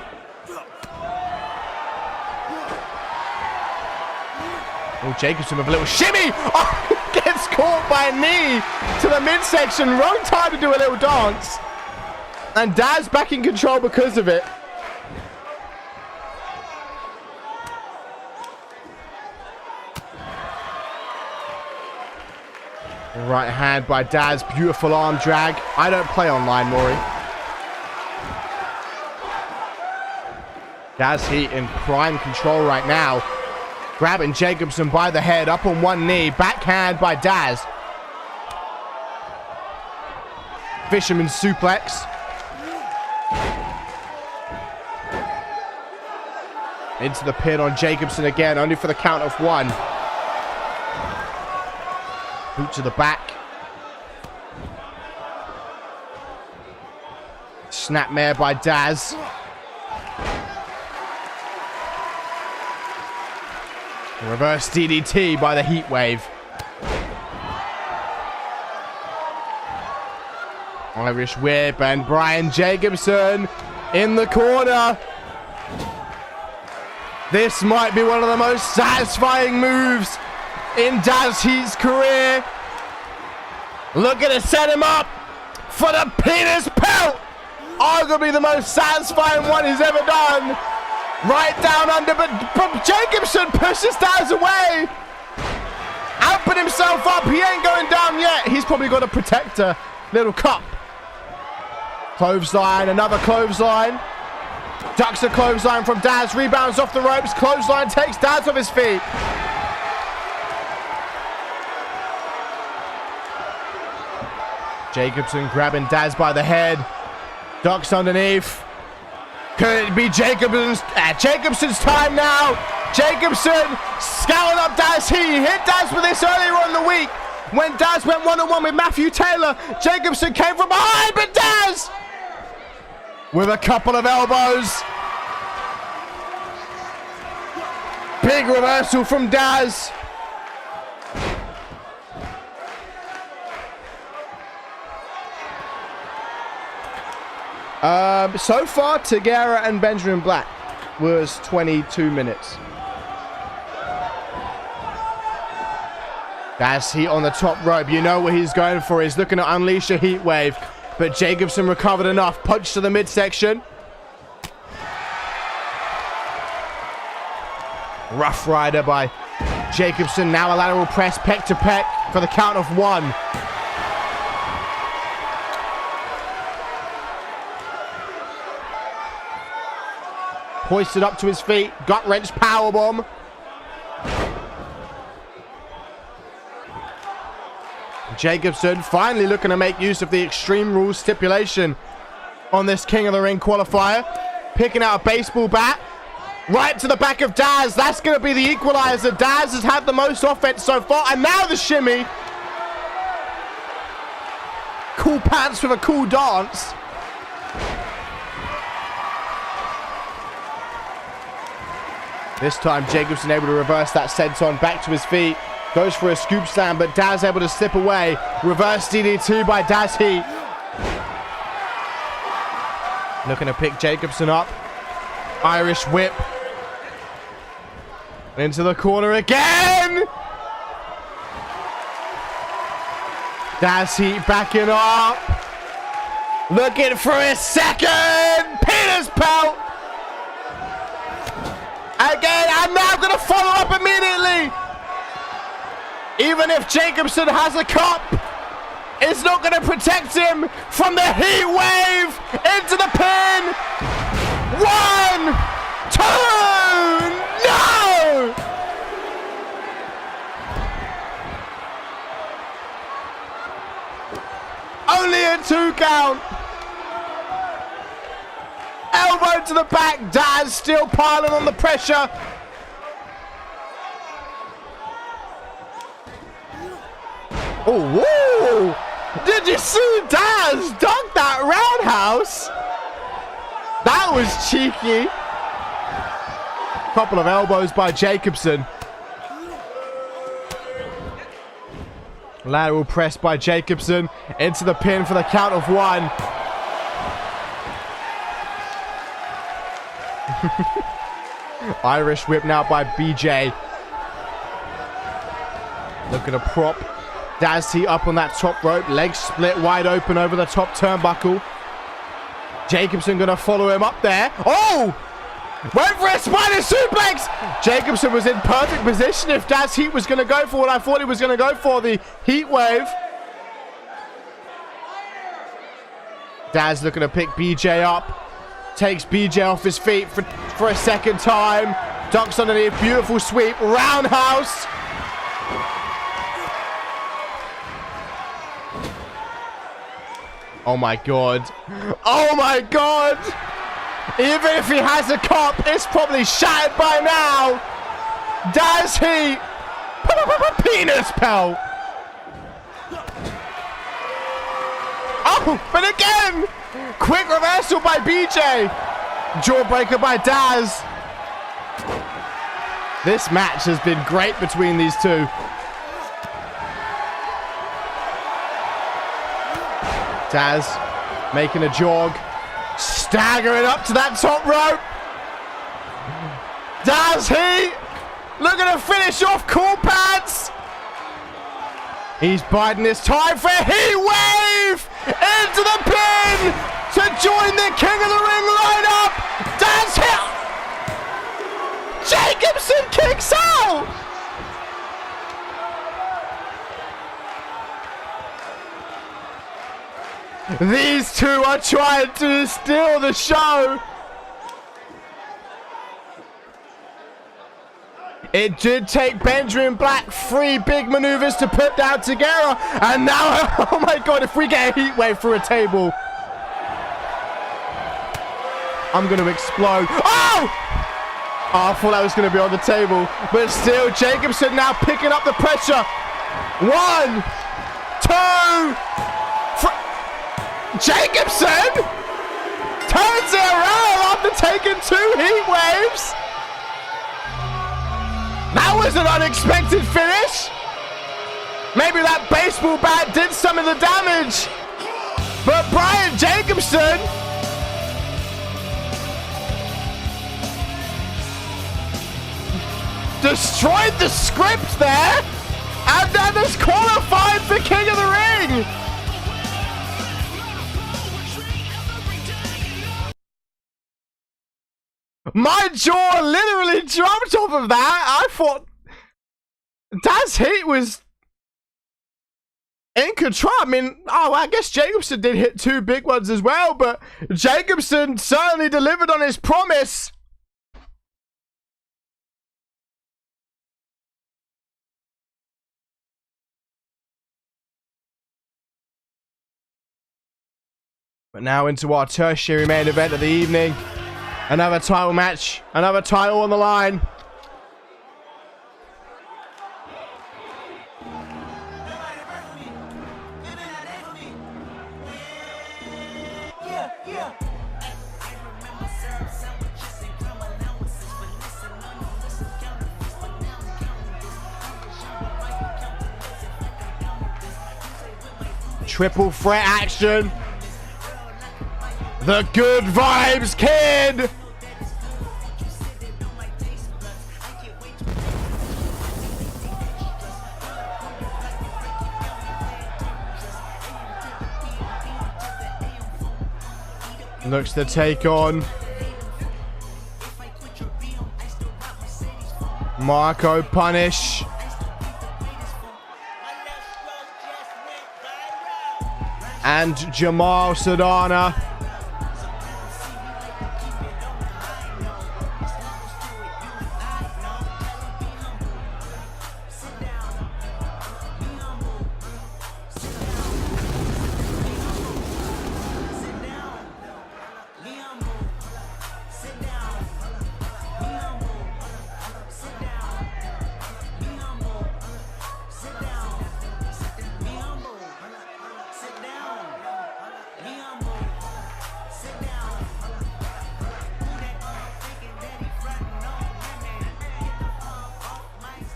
Oh, Jacobson with a little shimmy. Oh, gets caught by a knee to the midsection. Wrong time to do a little dance. And Daz back in control because of it. Right hand by Daz. Beautiful arm drag. I don't play online, Maury. Daz Heat in prime control right now. Grabbing Jacobson by the head. Up on one knee. Backhand by Daz. Fisherman suplex. Into the pin on Jacobson again, only for the count of one. Boot to the back. Snapmare by Daz. Reverse DDT by the Heat Wave. Irish whip and Brian Jacobson in the corner. This might be one of the most satisfying moves in Daz Heat's career. Looking to set him up for the penis pelt. Arguably the most satisfying one he's ever done. Right down under, but Jacobson pushes Daz away. Amping himself up. He ain't going down yet. He's He's probably got a protector. Little cup. Clothesline, another clothesline. Ducks a clothesline from Daz. Rebounds off the ropes. Clothesline takes Daz off his feet. Jacobson grabbing Daz by the head. Ducks underneath. Could it be Jacobson's time now? Jacobson scouting up Daz. He hit Daz with this earlier on in the week. When Daz went one-on-one with Matthew Taylor, Jacobson came from behind, but Daz with a couple of elbows. Big reversal from Daz. So far, Tagara and Benjamin Black was 22 minutes. Daz heat on the top rope. You know what he's going for. He's looking to unleash a heat wave. But Jacobson recovered enough. Punch to the midsection. Rough Rider by Jacobson. Now a lateral press, pec to pec for the count of 1. Hoisted up to his feet. Gut wrench powerbomb. Jacobson finally looking to make use of the Extreme Rules stipulation on this King of the Ring qualifier. Picking out a baseball bat. Right to the back of Daz. That's going to be the equalizer. Daz has had the most offense so far. And now the shimmy. Cool pants with a cool dance. This time Jacobson able to reverse that senton back to his feet. Goes for a scoop slam, but Daz able to slip away. Reverse DD2 by Daz Heat. Looking to pick Jacobson up. Irish whip. Into the corner again. Daz Heat backing up. Looking for a second. Peter's pelt. Again, and now going to follow up immediately. Even if Jacobson has a cup, it's not going to protect him from the heat wave. Into the pin. 1, 2, no! Only a 2 count. Elbow to the back. Daz still piling on the pressure. Oh, whoa! Did you see Daz dunk that roundhouse? That was cheeky. Couple of elbows by Jacobson. Lateral press by Jacobson. Into the pin for the count of 1. Irish whip now by BJ. Looking to prop Daz Heat up on that top rope. Legs split wide open over the top turnbuckle. Jacobson going to follow him up there. Oh! Went for a spider suplex! Jacobson was in perfect position if Daz Heat was going to go for what I thought he was going to go for, the heat wave. Daz looking to pick BJ up. Takes BJ off his feet for a second time. Ducks underneath. Beautiful sweep. Roundhouse. Oh my god. Oh my god. Even if he has a cup, it's probably shattered by now. Daz Heat. Penis pelt. Oh, but again. Quick reversal by BJ. Jawbreaker by Daz. This match has been great between these two. Daz making a jog. Staggering up to that top rope. Daz Heat looking to finish off cool pants. He's biding his time for a heat wave into the pin to join the King of the Ring lineup. Daz Heat. Jacobson kicks out. These two are trying to steal the show. It did take Benjamin Black 3 big maneuvers to put down Tagara. And now, oh my God, if we get a heat wave through a table, I'm going to explode. Oh! Oh, I thought that was going to be on the table. But still, Jacobson now picking up the pressure. 1, 2, 3. Jacobson turns it around after taking 2 heat waves. That was an unexpected finish. Maybe that baseball bat did some of the damage. But Brian Jacobson destroyed the script there. And then is qualified for King of the Ring. My jaw literally dropped off of that. I thought Dad's heat was in control. I mean, I guess Jacobson did hit 2 big ones as well, but Jacobson certainly delivered on his promise. But now into our tertiary main event of the evening. Another title match. Another title on the line. Triple threat action. The Good Vibes Kid. Looks to take on Marco Punish. And Jamal Sadana.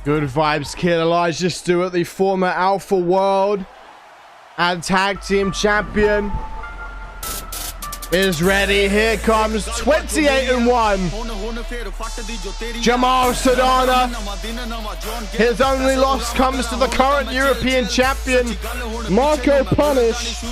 Good Vibes Kid Elijah Stewart, the former Alpha World and Tag Team Champion, is ready. Here comes 28-1. Jamal Sadana. His only loss comes to the current European champion, Marco Punish.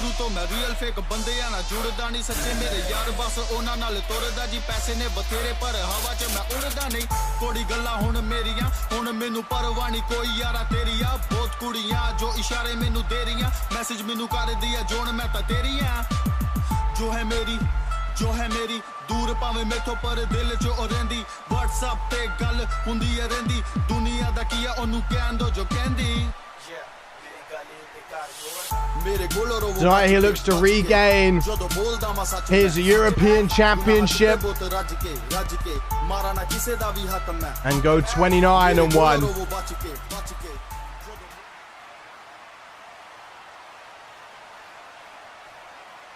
जो है मेरी दूर पावे मेथों पर दिल जो ओरेंदी WhatsApp पे गल हुंदी है रेंदी दुनिया दा किया ओनू कहन दो जो कहंदी Tonight he looks to regain his European Championship and go 29-1.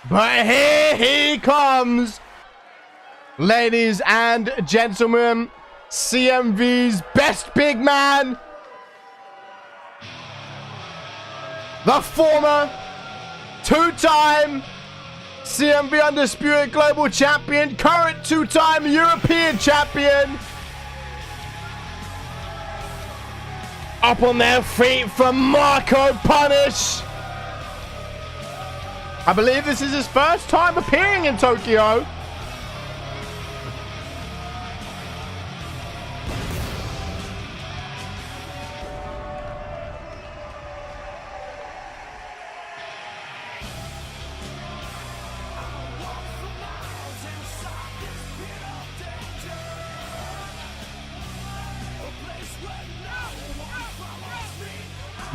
But here he comes, ladies and gentlemen, CMV's best big man, the former 2-time CMV Undisputed Global Champion, current 2-time European Champion. Up on their feet from Marco Punish. I believe this is his first time appearing in Tokyo.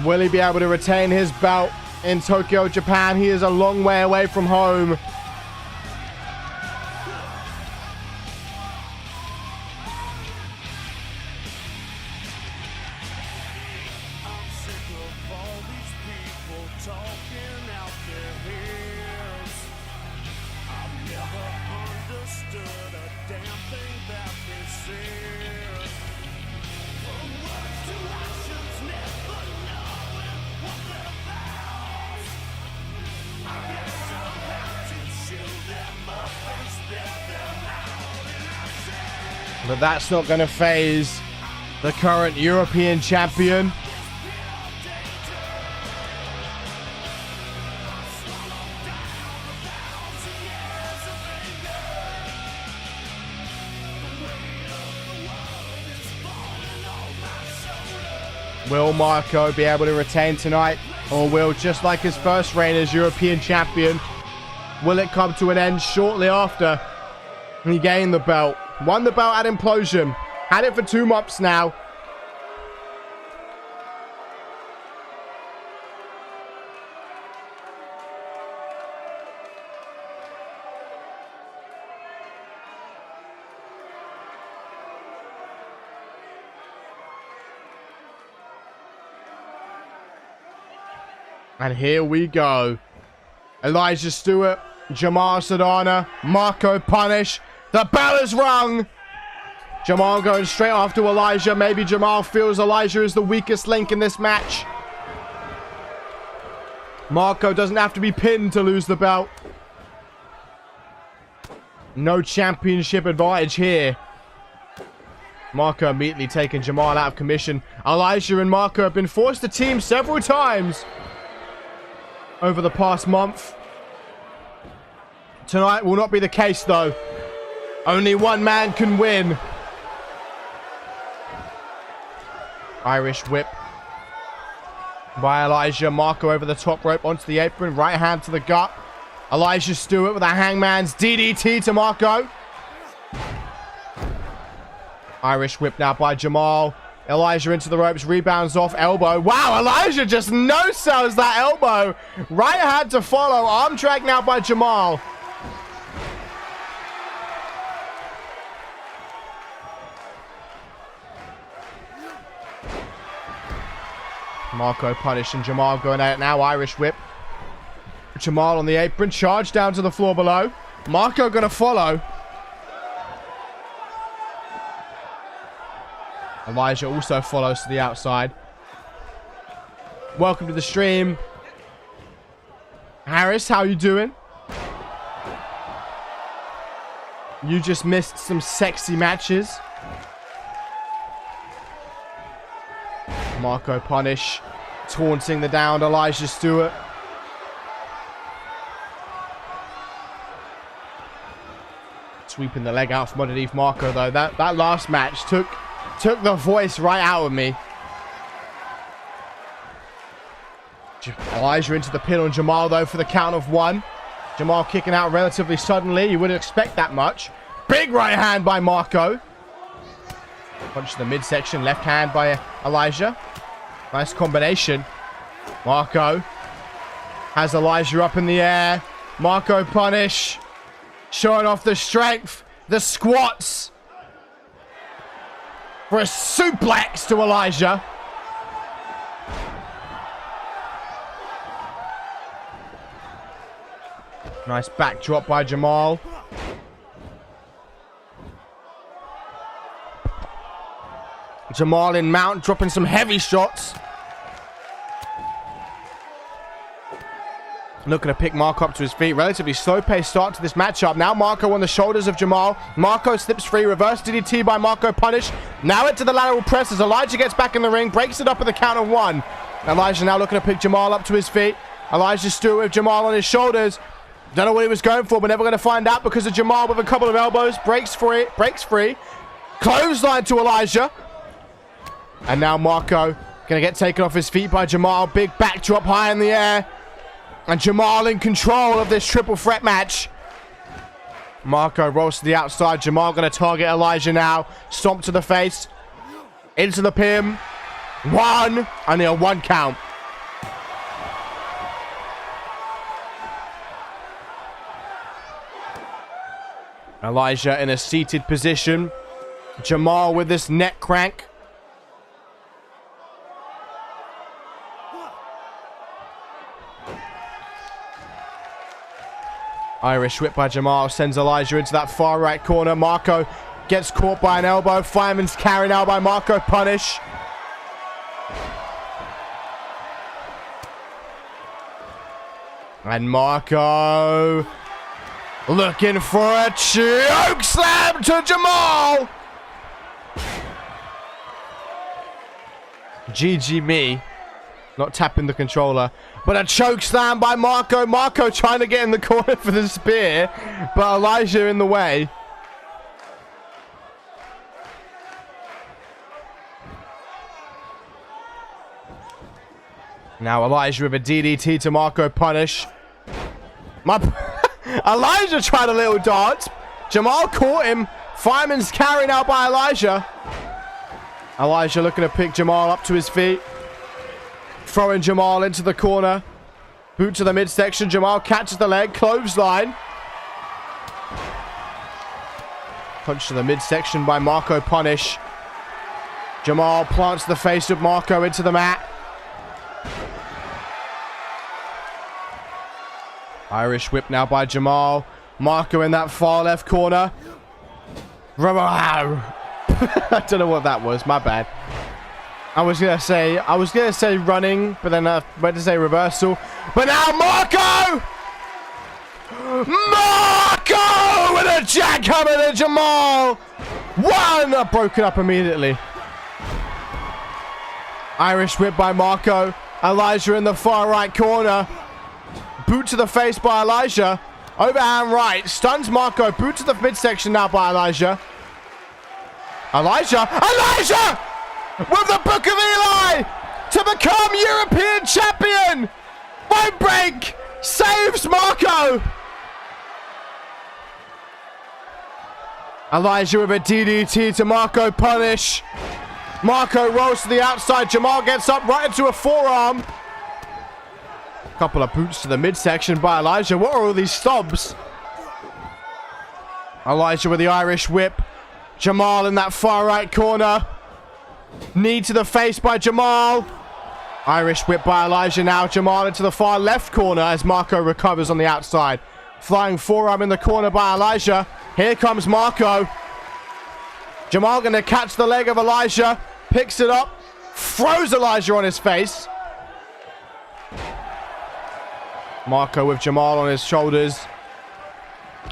Will he be able to retain his belt in Tokyo, Japan? He is a long way away from home. But that's not going to phase the current European champion. Will Marco be able to retain tonight? Or will, just like his first reign as European champion, will it come to an end shortly after he gained the belt? Won the belt at Implosion. Had it for 2 months now. And here we go. Elijah Stewart, Jamal Sadana, Marco Punish. The bell is rung. Jamal going straight after Elijah. Maybe Jamal feels Elijah is the weakest link in this match. Marco doesn't have to be pinned to lose the belt. No championship advantage here. Marco immediately taking Jamal out of commission. Elijah and Marco have been forced to team several times over the past month. Tonight will not be the case though. Only one man can win. Irish whip by Elijah. Marco over the top rope onto the apron. Right hand to the gut. Elijah Stewart with a hangman's DDT to Marco. Irish whip now by Jamal. Elijah into the ropes. Rebounds off. Elbow. Wow, Elijah just no-sells that elbow. Right hand to follow. Arm drag now by Jamal. Marco punishing Jamal, going at it now. Irish whip. Jamal on the apron. Charge down to the floor below. Marco going to follow. Elijah also follows to the outside. Welcome to the stream. Harris, how you doing? You just missed some sexy matches. Marco punish, taunting the downed Elijah Stewart. Sweeping the leg out from underneath Marco though. That last match took the voice right out of me. Elijah into the pin on Jamal though for the count of 1. Jamal kicking out relatively suddenly. You wouldn't expect that much. Big right hand by Marco. Punch to the midsection. Left hand by Elijah. Nice combination. Marco has Elijah up in the air. Marco punish. Showing off the strength. The squats. For a suplex to Elijah. Nice backdrop by Jamal. Jamal in mount, dropping some heavy shots. Looking to pick Marco up to his feet. Relatively slow-paced start to this matchup. Now Marco on the shoulders of Jamal. Marco slips free. Reverse DDT by Marco punish. Now into the lateral press as Elijah gets back in the ring. Breaks it up at the count of 1. Elijah now looking to pick Jamal up to his feet. Elijah Stewart with Jamal on his shoulders. Don't know what he was going for, but never going to find out because of Jamal with a couple of elbows. Breaks free. Clothesline to Elijah. And now Marco going to get taken off his feet by Jamal. Big backdrop high in the air. And Jamal in control of this triple threat match. Marco rolls to the outside. Jamal going to target Elijah now. Stomp to the face. Into the pin. 1. Only a 1 count. Elijah in a seated position. Jamal with this neck crank. Irish whip by Jamal sends Elijah into that far right corner. Marco gets caught by an elbow. Fireman's carry now by Marco. Punish. And Marco looking for a choke slam to Jamal. GG me. Not tapping the controller. But a choke slam by Marco. Marco trying to get in the corner for the spear. But Elijah in the way. Now Elijah with a DDT to Marco. Punish. Elijah tried a little dance. Jamal caught him. Fireman's carry now by Elijah. Elijah looking to pick Jamal up to his feet. Throwing Jamal into the corner. Boot to the midsection. Jamal catches the leg. Clothesline. Punch to the midsection by Marco. Punish. Jamal plants the face of Marco into the mat. Irish whip now by Jamal. Marco in that far left corner. I don't know what that was. My bad. I was gonna say running, but then I went to say reversal. But now Marco with a jackhammer to Jamal. One broken up immediately. Irish whip by Marco. Elijah in the far right corner. Boot to the face by Elijah. Overhand right. Stuns Marco. Boot to the midsection now by Elijah. Elijah with the Book of Eli to become European champion. Bone break saves Marco. Elijah with a DDT to Marco. Punish. Marco rolls to the outside. Jamal gets up right into a forearm. Couple of boots to the midsection by Elijah. What are all these stomps? Elijah with the Irish whip. Jamal in that far right corner. Knee to the face by Jamal. Irish whip by Elijah now. Jamal into the far left corner as Marco recovers on the outside. Flying forearm in the corner by Elijah. Here comes Marco. Jamal going to catch the leg of Elijah. Picks it up. Throws Elijah on his face. Marco with Jamal on his shoulders.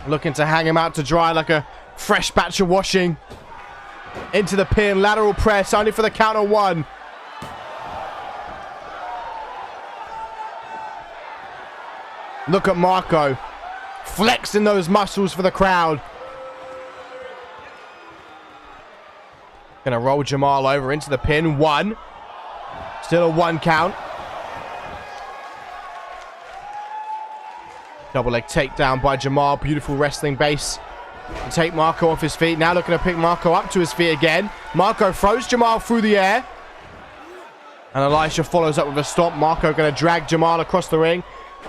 Looking to hang him out to dry like a fresh batch of washing. Into the pin. Lateral press. Only for the count of one. Look at Marco. Flexing those muscles for the crowd. Gonna roll Jamal over into the pin. One. Still a one count. Double leg takedown by Jamal. Beautiful wrestling base. To take Marco off his feet. Now looking to pick Marco up to his feet again. Marco throws Jamal through the air. And Elijah follows up with a stomp. Marco going to drag Jamal across the ring.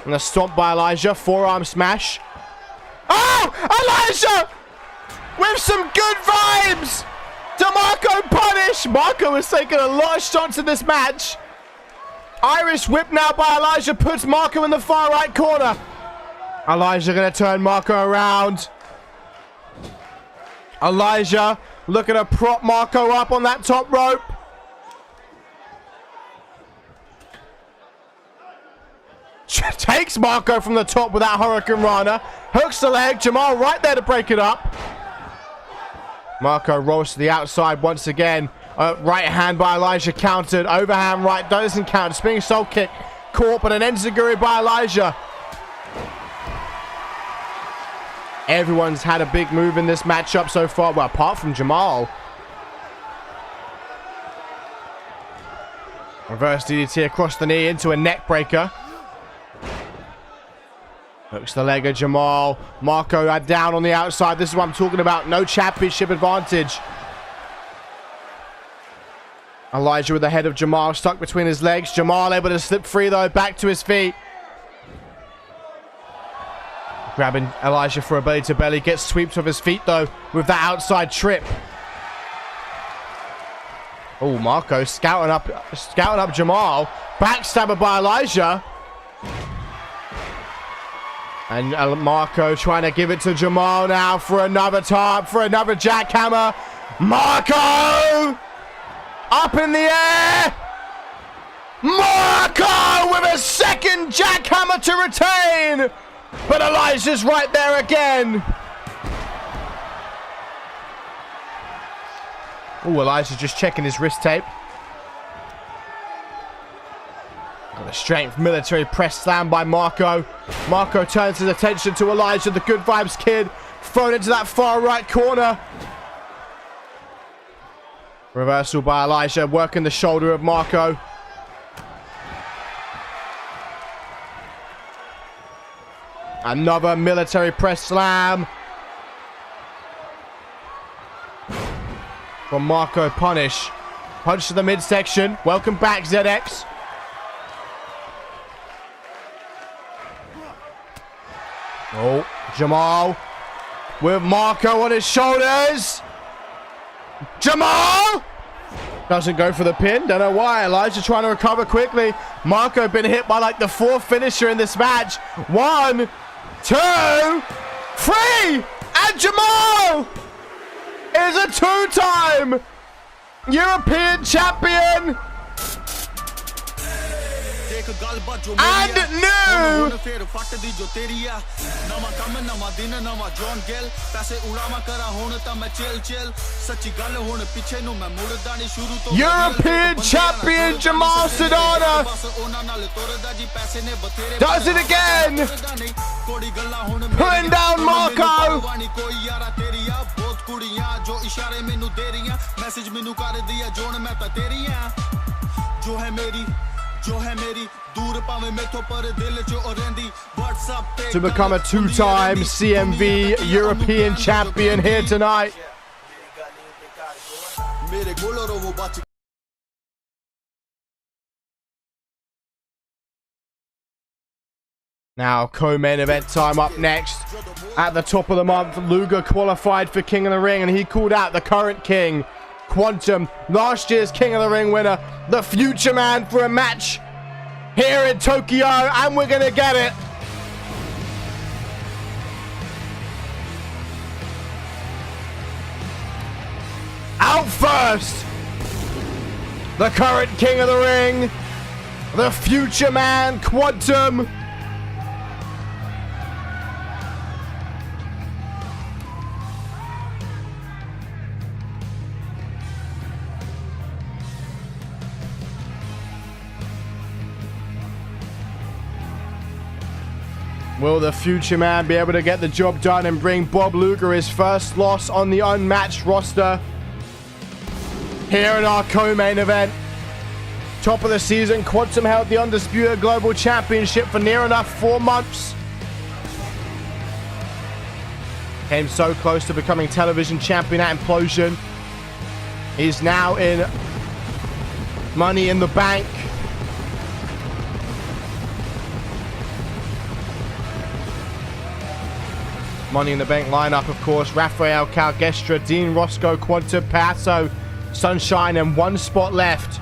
And a stomp by Elijah. Forearm smash. Oh! Elijah! With some good vibes! To Marco. Punish! Marco has taken a lot of shots in this match. Irish whip now by Elijah. Puts Marco in the far right corner. Elijah going to turn Marco around. Elijah looking to prop Marco up on that top rope. Takes Marco from the top with that Hurricane Rana. Hooks the leg. Jamal right there to break it up. Marco rolls to the outside once again. Right hand by Elijah countered. Overhand right doesn't count. Spinning soul kick caught, but an enziguri by Elijah. Everyone's had a big move in this matchup so far. Well, apart from Jamal. Reverse DDT across the knee into a neck breaker. Hooks the leg of Jamal. Marco down on the outside. This is what I'm talking about. No championship advantage. Elijah with the head of Jamal stuck between his legs. Jamal able to slip free though. Back to his feet. Grabbing Elijah for a belly-to-belly. Gets sweeps off his feet, though, with that outside trip. Oh, Marco scouting up Jamal. Backstabber by Elijah. And Marco trying to give it to Jamal now for another jackhammer. Marco! Up in the air! Marco with a second jackhammer to retain! But Elijah's right there again. Oh, Elijah's just checking his wrist tape. Got a strength military press slam by Marco. Marco turns his attention to Elijah, the good vibes kid, thrown into that far right corner. Reversal by Elijah, working the shoulder of Marco. Another military press slam. From Marco, punish. Punch to the midsection. Welcome back, ZX. Oh, Jamal with Marco on his shoulders. Jamal doesn't go for the pin. Don't know why. Elijah trying to recover quickly. Marco been hit by like the fourth finisher in this match. 1, 2, 3, and Jamal is a 2-time European champion and new European champion Jamal Sedona does it again, putting down Marco. To become a 2-time CMV European champion here tonight. Now, co-main event time up next. At the top of the month, Luger qualified for King of the Ring, and he called out the current king, Quantum, last year's King of the Ring winner, the future man, for a match here in Tokyo, and we're gonna get it. Out first, the current King of the Ring, the future man, Quantum. Will the future man be able to get the job done and bring Bob Luger his first loss on the unmatched roster? Here in our co-main event, top of the season, Quantum held the Undisputed Global Championship for near enough 4 months. Came so close to becoming television champion at Implosion. He's now in Money in the Bank. Money in the Bank lineup, of course, Rafael Calgestra, Dean Roscoe, Quantum, Paso, Sunshine, and 1 spot left.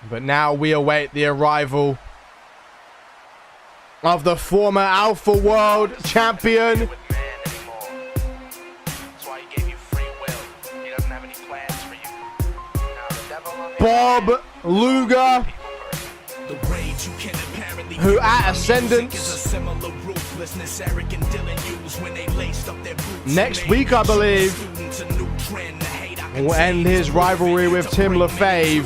But now we await the arrival of the former Alpha World Champion, Bob Luger, who at Ascendance next week, I believe, will end his rivalry with Tim LaFave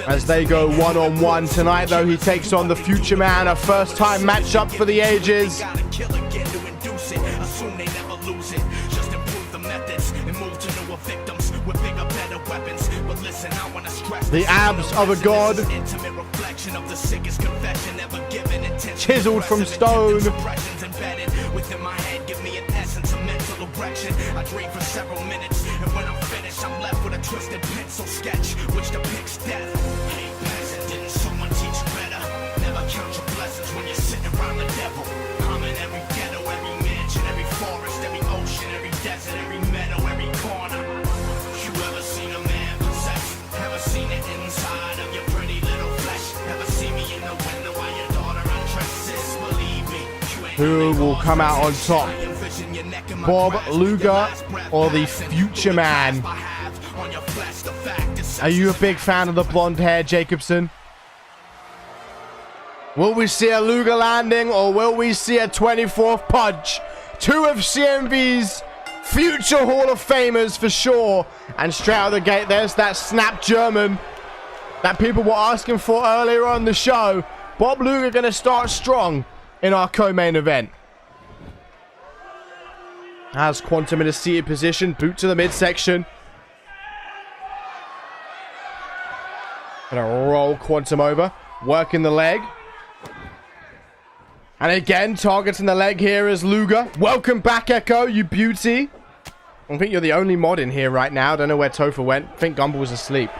as they go one-on-one. Tonight, though, he takes on the future man, a first-time matchup for the ages. The abs of a god. chiseled from stone. Within my head, give me an essence of mental erection. I dream for several minutes, and when I'm finished, I'm left with a twisted pencil sketch, which depicts death. Hey, peasant, didn't someone teach you better? Never count your blessings when you're sitting around the devil. I'm in every ghetto, every mansion, every forest, every ocean, every desert, every meadow, every corner. You ever seen a man possessed? Ever seen the inside of your pretty little flesh? Ever see me in the window while your daughter undresses? Believe me, you ain't Who will come out on top? Bob Luger or the Future Man? Are you a big fan of the blonde hair, Jacobson? Will we see a Luger landing or will we see a 24th punch? Two of CMV's future Hall of Famers for sure. And straight out of the gate, there's that snap German that people were asking for earlier on the show. Bob Luger going to start strong in our co-main event. Has Quantum in a seated position. Boot to the midsection. Gonna roll Quantum over. Working the leg. And again, targeting the leg here is Luger. Welcome back, Echo, you beauty. I think you're the only mod in here right now. Don't know where Topher went. I think Gumball was asleep.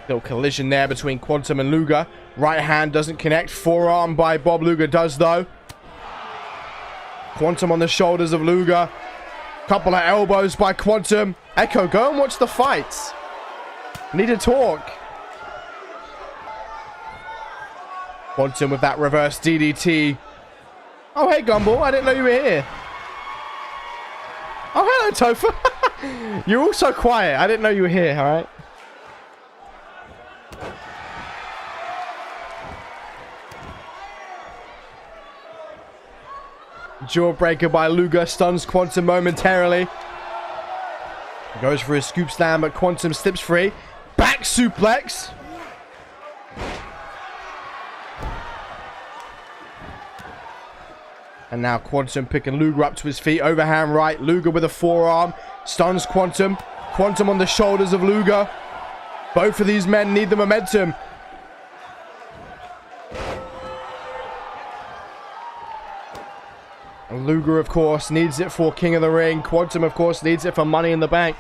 Little collision there between Quantum and Luger. Right hand doesn't connect. Forearm by Bob Luger does, though. Quantum on the shoulders of Luger. Couple of elbows by Quantum. Echo, go and watch the fights. Need to talk. Quantum with that reverse DDT. Oh, hey, Gumball. I didn't know you were here. Oh, hello, Topher. You're all so quiet. I didn't know you were here, all right? Jawbreaker by Luger stuns Quantum momentarily. Goes for his scoop slam, but Quantum slips free. Back suplex. And now Quantum picking Luger up to his feet. Overhand right. Luger with a forearm. Stuns Quantum. Quantum on the shoulders of Luger. Both of these men need the momentum. And Luger, of course, needs it for King of the Ring. Quantum, of course, needs it for Money in the Bank.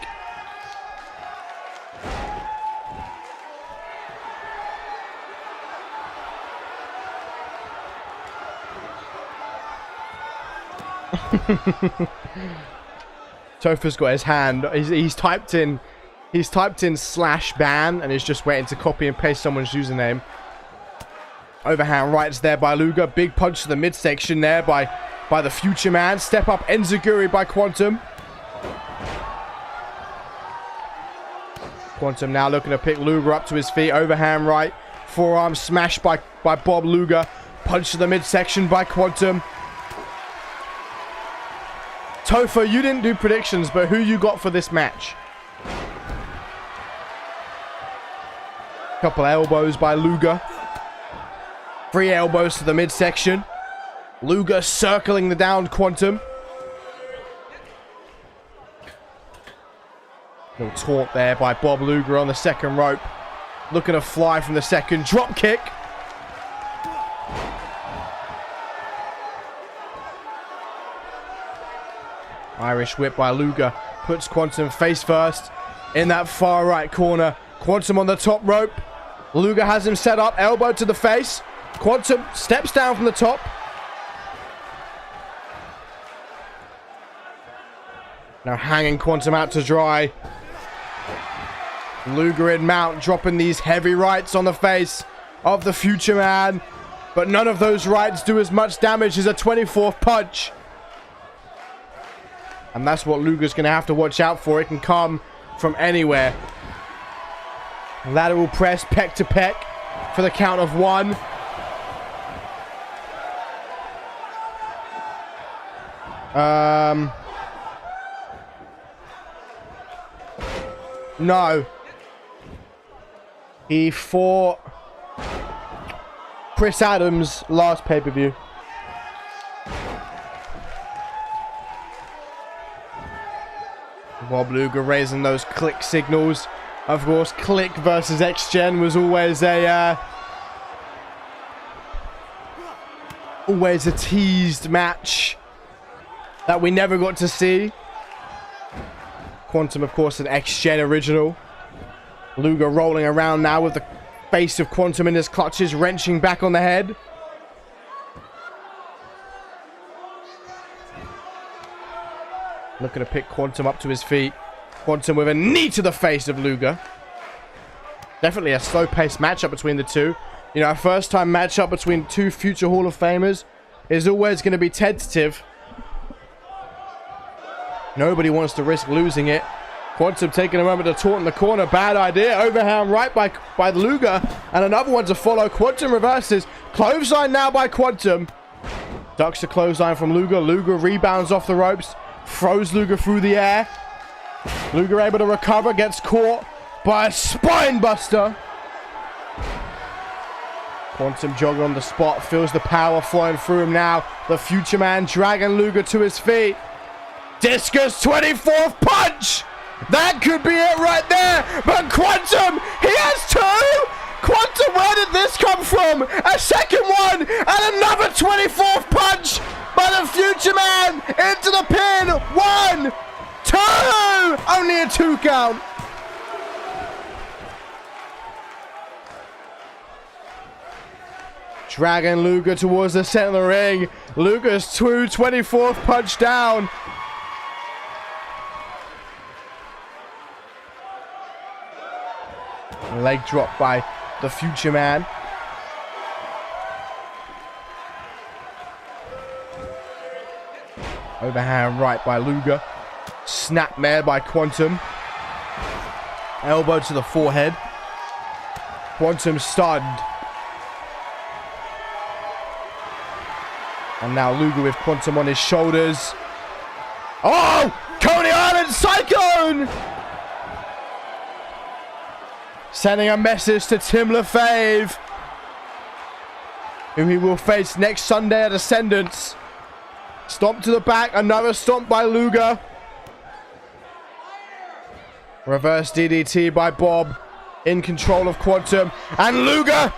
Topher's got his hand. He's typed in /ban and is just waiting to copy and paste someone's username. Overhand rights there by Luger. Big punch to the midsection there by the Future Man. Step up enziguri by Quantum. Quantum now looking to pick Luger up to his feet. Overhand right. Forearm smash by Bob Luger. Punch to the midsection by Quantum. Topher, you didn't do predictions, but who you got for this match? Couple elbows by Luger. 3 elbows to the midsection. Luger circling the downed Quantum. Little taunt there by Bob Luger on the second rope. Looking to fly from the second. Drop kick. Irish whip by Luger. Puts Quantum face first in that far right corner. Quantum on the top rope. Luger has him set up. Elbow to the face. Quantum steps down from the top. Now hanging Quantum out to dry. Luger in mount, dropping these heavy rights on the face of the Future Man. But none of those rights do as much damage as a 24th punch. And that's what Luger's going to have to watch out for. It can come from anywhere. Lateral press, pec to pec for the count of 1. No. He fought Chris Adams last pay-per-view. Bob Luger raising those click signals. Of course, Click versus X-Gen was always a Always a teased match that we never got to see. Quantum, of course, an X-Gen original. Luger rolling around now with the face of Quantum in his clutches, wrenching back on the head. Looking to pick Quantum up to his feet. Quantum with a knee to the face of Luger. Definitely a slow-paced matchup between the two. You know, a first-time matchup between two future Hall of Famers is always going to be tentative. Nobody wants to risk losing it. Quantum taking a moment to taunt in the corner. Bad idea. Overhand right by Luger. And another one to follow. Quantum reverses. Clothesline now by Quantum. Ducks the clothesline from Luger. Luger rebounds off the ropes. Throws Luger through the air. Luger able to recover. Gets caught by a spine buster. Quantum jogging on the spot. Feels the power flowing through him now. The future man dragging Luger to his feet. Discus 24th punch! That could be it right there! But Quantum, he has two! Quantum, where did this come from? A second one! And another 24th punch by the future man! Into the pin! 1, 2! Only a 2 count. Dragging Luger towards the center of the ring. Luger's 24th punch down. Leg drop by the future man. Overhand right by Luger. Snapmare by Quantum. Elbow to the forehead. Quantum stunned. And now Luger with Quantum on his shoulders. Oh! Coney Island Cyclone! Sending a message to Tim LaFave, whom he will face next Sunday at Ascendance. Stomp to the back. Another stomp by Luger. Reverse DDT by Bob. In control of Quantum. And Luger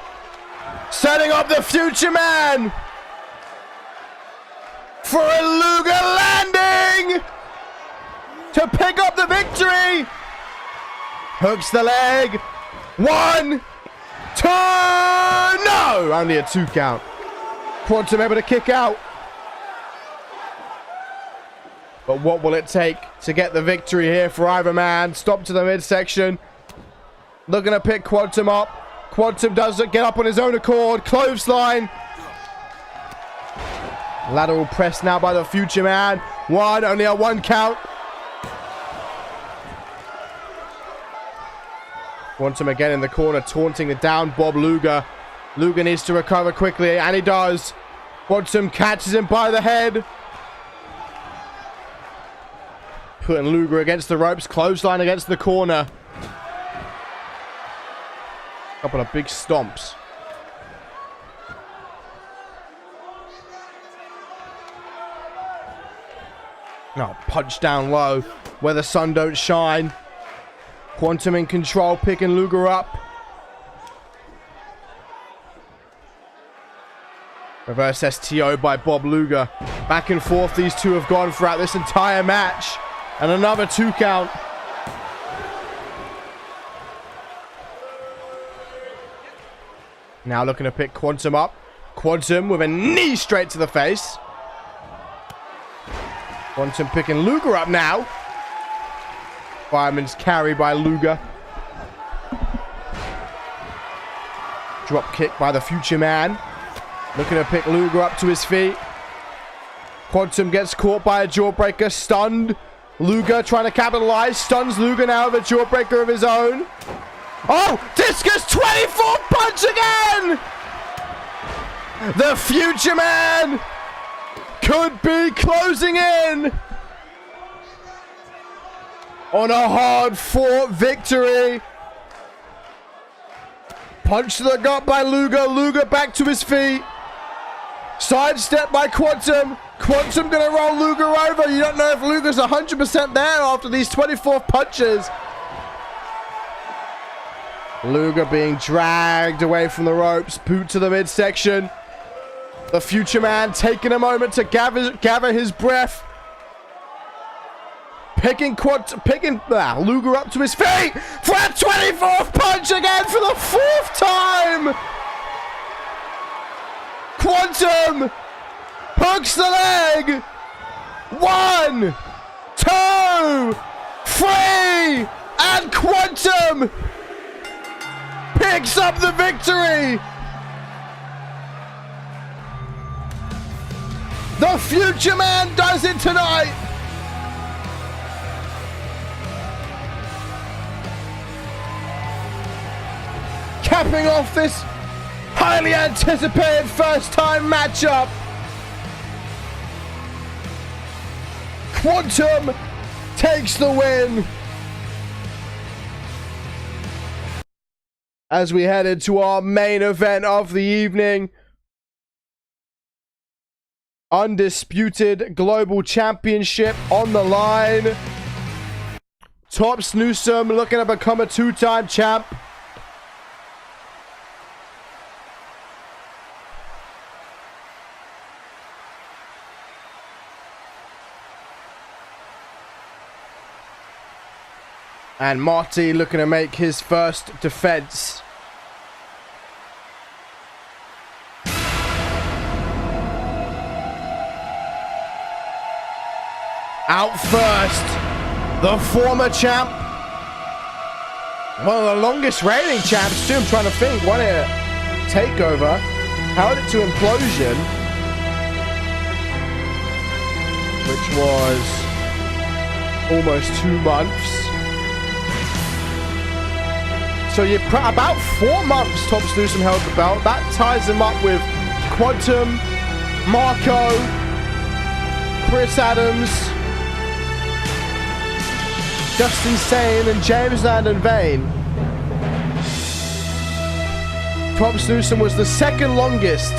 setting up the future man for a Luger landing to pick up the victory. Hooks the leg. 1, 2, no! Only a 2 count. Quantum able to kick out. But what will it take to get the victory here for either man? Stop to the midsection. Looking to pick Quantum up. Quantum doesn't get up on his own accord. Clothesline. Lateral press now by the future man. 1, only a 1 count. Quantum again in the corner, taunting the down Bob Luger. Luger needs to recover quickly, and he does. Quantum catches him by the head. Putting Luger against the ropes, clothesline against the corner. Couple of big stomps. No, punch down low, where the sun don't shine. Quantum in control, picking Luger up. Reverse STO by Bob Luger. Back and forth these two have gone throughout this entire match. And another 2 count. Now looking to pick Quantum up. Quantum with a knee straight to the face. Quantum picking Luger up now. Fireman's carry by Luger. Drop kick by the future man. Looking to pick Luger up to his feet. Quantum gets caught by a jawbreaker, stunned. Luger trying to capitalize. Stuns Luger now with a jawbreaker of his own. Oh! Discus 24 punch again! The future man could be closing in on a hard-fought victory. Punch to the gut by Luger. Luger back to his feet. Sidestep by Quantum. Quantum gonna roll Luger over. You don't know if Luger's 100% there after these 24 punches. Luger being dragged away from the ropes. Boot to the midsection. The Future Man taking a moment to gather his breath. Picking Luger up to his feet for a 24th punch again for the 4th time. Quantum hooks the leg. 1, 2, 3, and Quantum picks up the victory. The Future Man does it tonight. Capping off this highly anticipated first time matchup. Quantum takes the win. As we head into our main event of the evening. Undisputed Global Championship on the line. Tops Newsome looking to become a 2-time champ. And Marty looking to make his first defense. Out first, the former champ. One of the longest reigning champs too. I'm trying to think. Won it at TakeOver. Held it to Implosion. Which was almost 2 months. So you're about 4 months Tops Newsome held the belt. That ties him up with Quantum, Marco, Chris Adams, Justin Sane, and James Landon Vane. Tops Newsome was the 2nd longest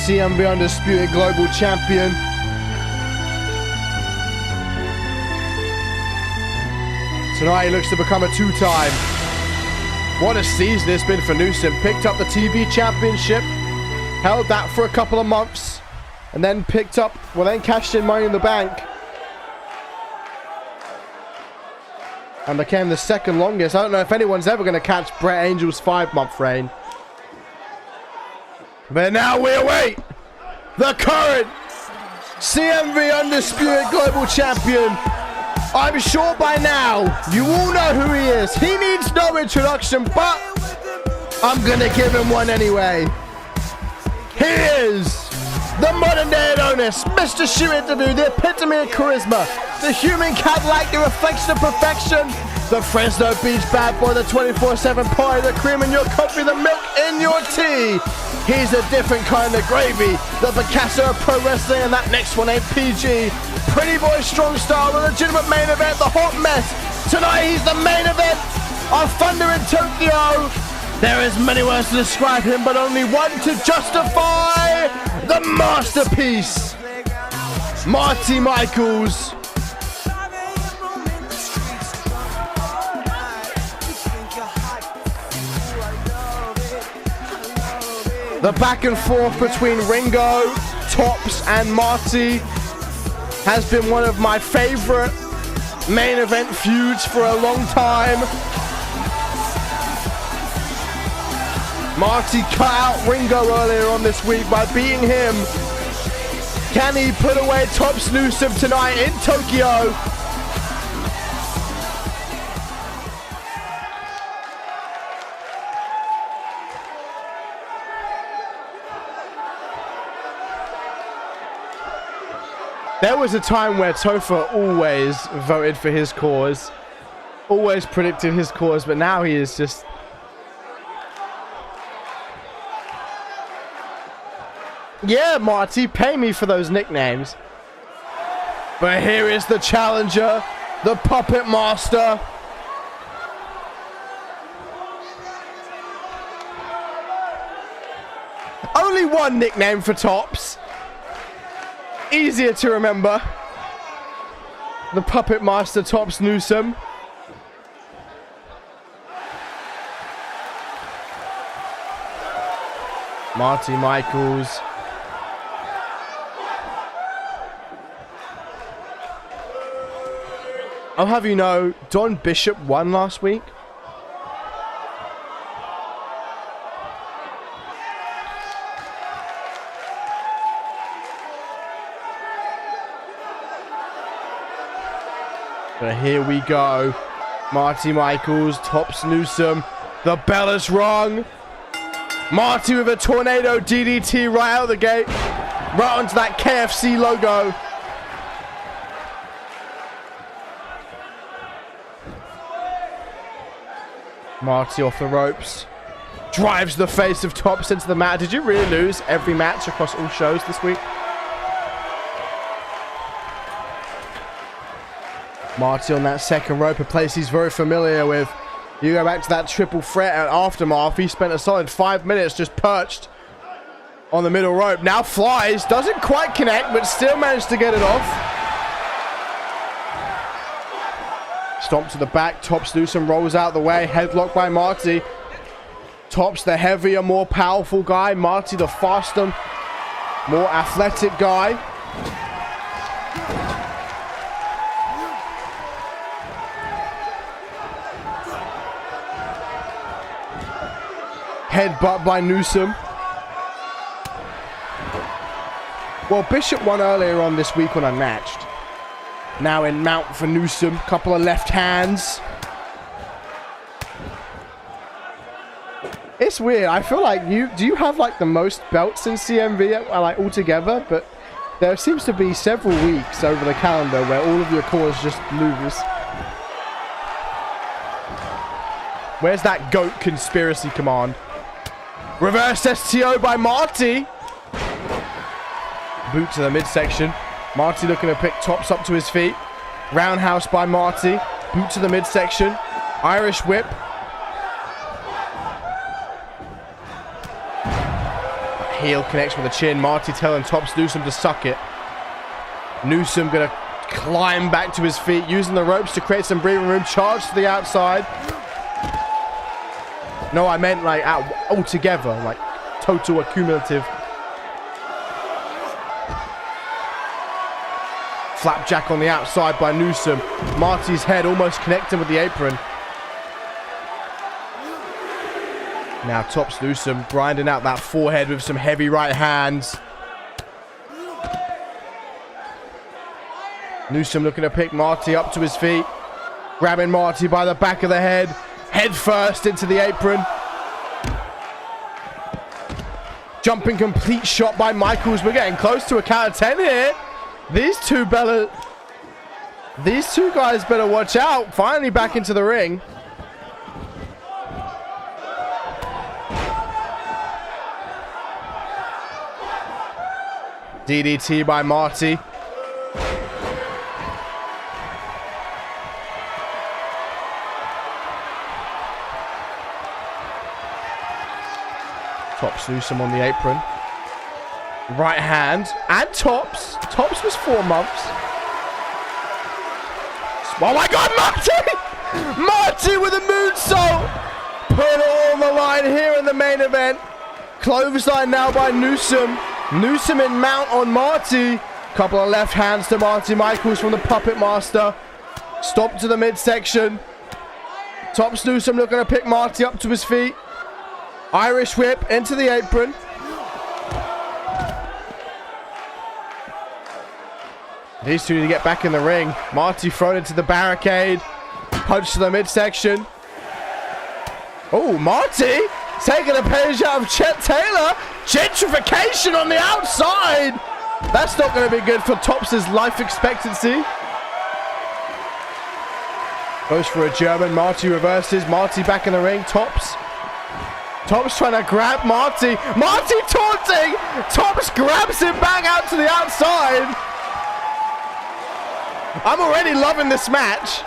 CMV Undisputed Global Champion. Tonight he looks to become a 2-time. What a season it's been for Newsome. Picked up the TV championship, held that for a couple of months, and then then cashed in Money in the Bank. And became the 2nd longest. I don't know if anyone's ever going to catch Brett Angel's 5-month reign. But now we await the current CMV Undisputed Global Champion. I'm sure by now you all know who he is. He needs no introduction, but I'm gonna give him one anyway. He is the modern day Adonis, Mr. Shoot Interview, the epitome of charisma, the human Cadillac, the reflection of perfection, the Fresno Beach bad boy, the 24/7 party, the cream in your coffee, the milk in your tea. He's a different kind of gravy, the Picasso of pro wrestling, and that next one ain't PG. Pretty boy, strong style, the legitimate main event, the hot mess. Tonight he's the main event of Thunder in Tokyo. There is many words to describe him, but only one to justify the masterpiece. Marty Michaels. The back and forth between Ringo, Tops, and Marty has been one of my favorite main event feuds for a long time. Marty cut out Ringo earlier on this week by beating him. Can he put away Tops Newsome tonight in Tokyo? There was a time where Topher always voted for his cause, always predicted his cause, but now he is just... Yeah, Marty, pay me for those nicknames. But here is the challenger, the Puppet Master. Only one nickname for Tops. Easier to remember. The Puppet Master, Tops Newsome. Marty Michaels. I'll have you know, Don Bishop won last week. But here we go. Marty Michaels, tops Newsome. The bell is rung. Marty with a tornado DDT right out the gate. Right onto that KFC logo. Marty off the ropes. Drives the face of Tops into the mat. Did you really lose every match across all shows this week? Marty on that second rope, a place he's very familiar with. You go back to that triple threat at Aftermath. He spent a solid 5 minutes just perched on the middle rope. Now flies. Doesn't quite connect, but still managed to get it off. Stomp to the back. Tops Newsome rolls out the way. Headlock by Marty. Tops the heavier, more powerful guy. Marty the faster, more athletic guy. Headbutt by Newsome. Well, Bishop won earlier on this week on Unmatched. Now in mount for Newsome. Couple of left hands. It's weird. I feel like do you have like the most belts in CMV like altogether? But there seems to be several weeks over the calendar where all of your cores just lose. Where's that GOAT conspiracy command? Reverse STO by Marty. Boot to the midsection. Marty looking to pick Tops up to his feet. Roundhouse by Marty. Boot to the midsection. Irish whip. Heel connects with a chin. Marty telling Tops Newsome to suck it. Newsome gonna climb back to his feet, using the ropes to create some breathing room. Charge to the outside. No, I meant like altogether, like total accumulative. Flapjack on the outside by Newsome. Marty's head almost connecting with the apron. Now Tops Newsome grinding out that forehead with some heavy right hands. Newsome looking to pick Marty up to his feet. Grabbing Marty by the back of the head. Head first into the apron. Jumping complete shot by Michaels. We're getting close to a count of 10 here. These two guys better watch out. Finally back into the ring. DDT by Marty. Tops Newsome on the apron. Right hand. And Tops. Tops was 4 months. Oh my God, Marty! Marty with a moonsault! Put it on the line here in the main event. Clothesline now by Newsome. Newsome in mount on Marty. Couple of left hands to Marty Michaels from the Puppet Master. Stop to the midsection. Tops Newsome looking to pick Marty up to his feet. Irish whip into the apron. These two need to get back in the ring. Marty thrown into the barricade. Punch to the midsection. Oh, Marty taking a page out of Chet Taylor. Gentrification on the outside. That's not going to be good for Tops' life expectancy. Goes for a German. Marty reverses. Marty back in the ring. Tops trying to grab Marty. Marty taunting. Tops grabs him back out to the outside. I'm already loving this match.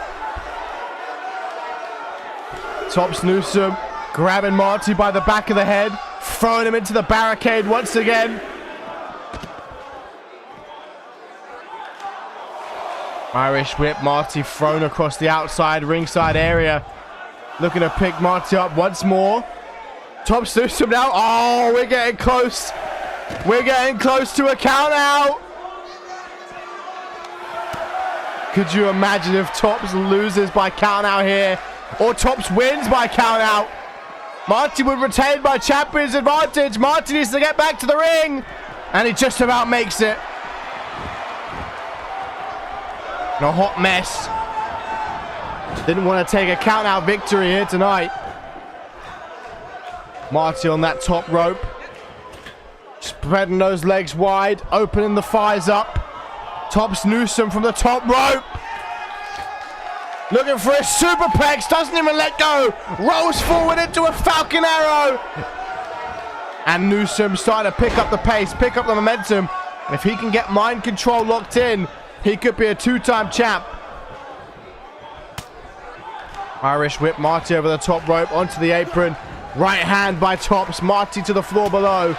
Tops Newsome grabbing Marty by the back of the head. Throwing him into the barricade once again. Irish whip. Marty thrown across the outside ringside area. Looking to pick Marty up once more. Tops Newsome now. Oh, we're getting close. We're getting close to a count out. Could you imagine if Tops loses by count out here? Or Tops wins by count out? Marty would retain by champion's advantage. Marty needs to get back to the ring. And he just about makes it. In a hot mess. Didn't want to take a count out victory here tonight. Marty on that top rope. Spreading those legs wide. Opening the thighs up. Tops Newsome from the top rope. Looking for a superplex. Doesn't even let go. Rolls forward into a Falcon Arrow. And Newsome starting to pick up the pace. Pick up the momentum. If he can get mind control locked in, he could be a two-time champ. Irish whip. Marty over the top rope. Onto the apron. Right hand by Tops. Marty to the floor below.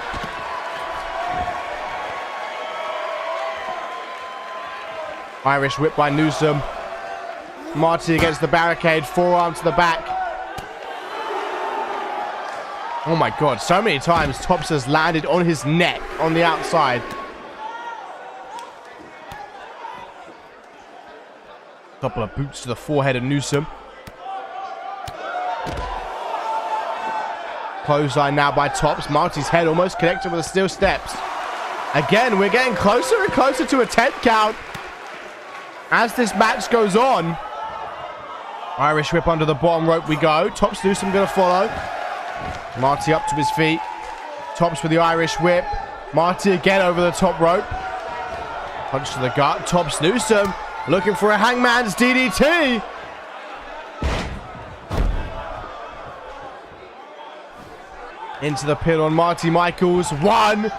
Irish whip by Newsome. Marty against the barricade. Forearm to the back. Oh my God. So many times Tops has landed on his neck on the outside. Couple of boots to the forehead of Newsome. Clothesline now by Tops. Marty's head almost connected with the steel steps. Again, we're getting closer and closer to a 10 count as this match goes on. Irish whip under the bottom rope we go. Tops Newsome going to follow. Marty up to his feet. Tops with the Irish whip. Marty again over the top rope. Punch to the gut. Tops Newsome looking for a hangman's DDT. Into the pin on Marty Michaels. One.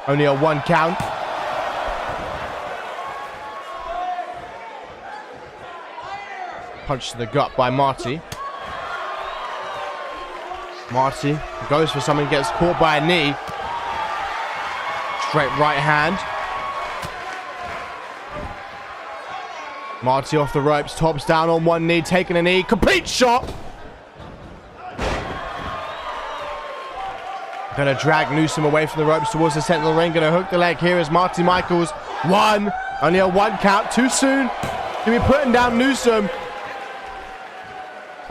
Only a 1 count. Punch to the gut by Marty. Marty goes for something, gets caught by a knee. Straight right hand. Marty off the ropes. Tops down on one knee, taking a knee. Complete shot. Gonna drag Newsome away from the ropes towards the center of the ring. Gonna hook the leg here as Marty Michaels. One. Only a 1 count. Too soon to be putting down Newsome.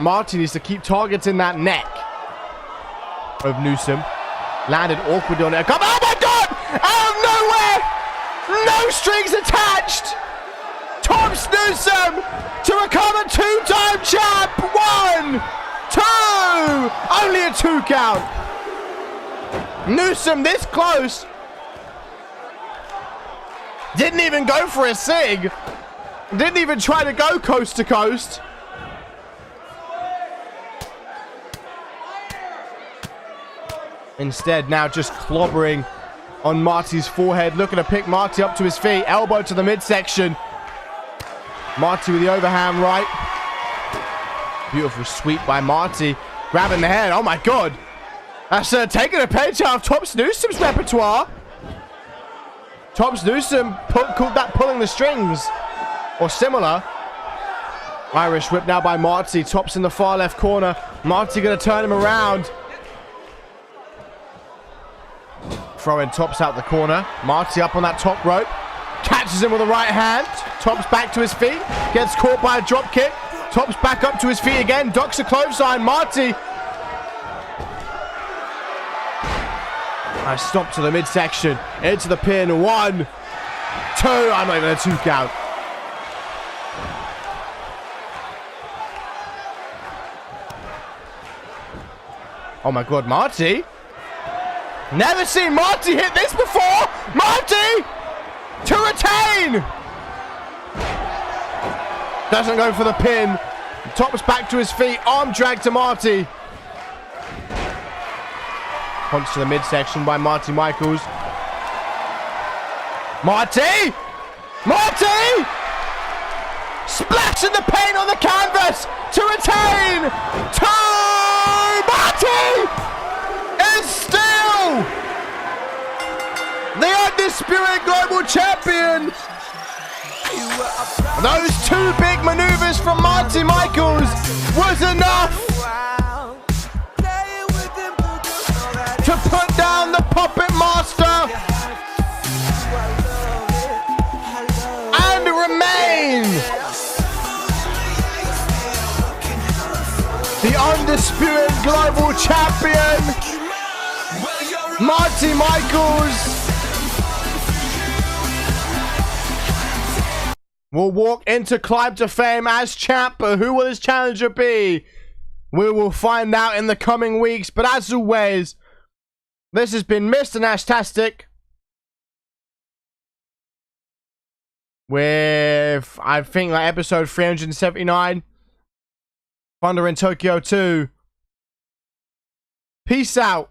Marty needs to keep targeting that neck of Newsome. Landed awkwardly on it. Come, oh my God! Out of nowhere! No strings attached! Tops Newsome to become a 2-time champ! 1, 2! Only a 2 count. Newsome this close. Didn't even go for a sig. Didn't even try to go coast to coast. Instead, now just clobbering on Marty's forehead. Looking to pick Marty up to his feet. Elbow to the midsection. Marty with the overhand right. Beautiful sweep by Marty. Grabbing the head. Oh my God. That's taking a page out of Tops Newsome's repertoire. Tops Newsome called that pulling the strings. Or similar. Irish whip now by Marty. Tops in the far left corner. Marty going to turn him around. Throwing Tops out the corner. Marty up on that top rope. Catches him with the right hand. Tops back to his feet. Gets caught by a drop kick. Tops back up to his feet again. Ducks a clothesline. Marty. I stop to the midsection. Into the pin. 1, 2. I'm not even a 2 count. Oh my God, Marty. Never seen Marty hit this before. Marty to retain. Doesn't go for the pin. Tops back to his feet. Arm drag to Marty. Punch to the midsection by Marty Michaels. Marty! Marty! Splashing the paint on the canvas to retain. 2! Marty is still the undisputed global champion. Those 2 big maneuvers from Marty Michaels was enough. Puppet Master, and remain the undisputed global champion, Marty Michaels. Will walk into Climb to Fame as champ, but who will his challenger be? We will find out in the coming weeks. But as always, this has been Mr. Nashtastic with, I think, like episode 379, Thunder in Tokyo 2. Peace out.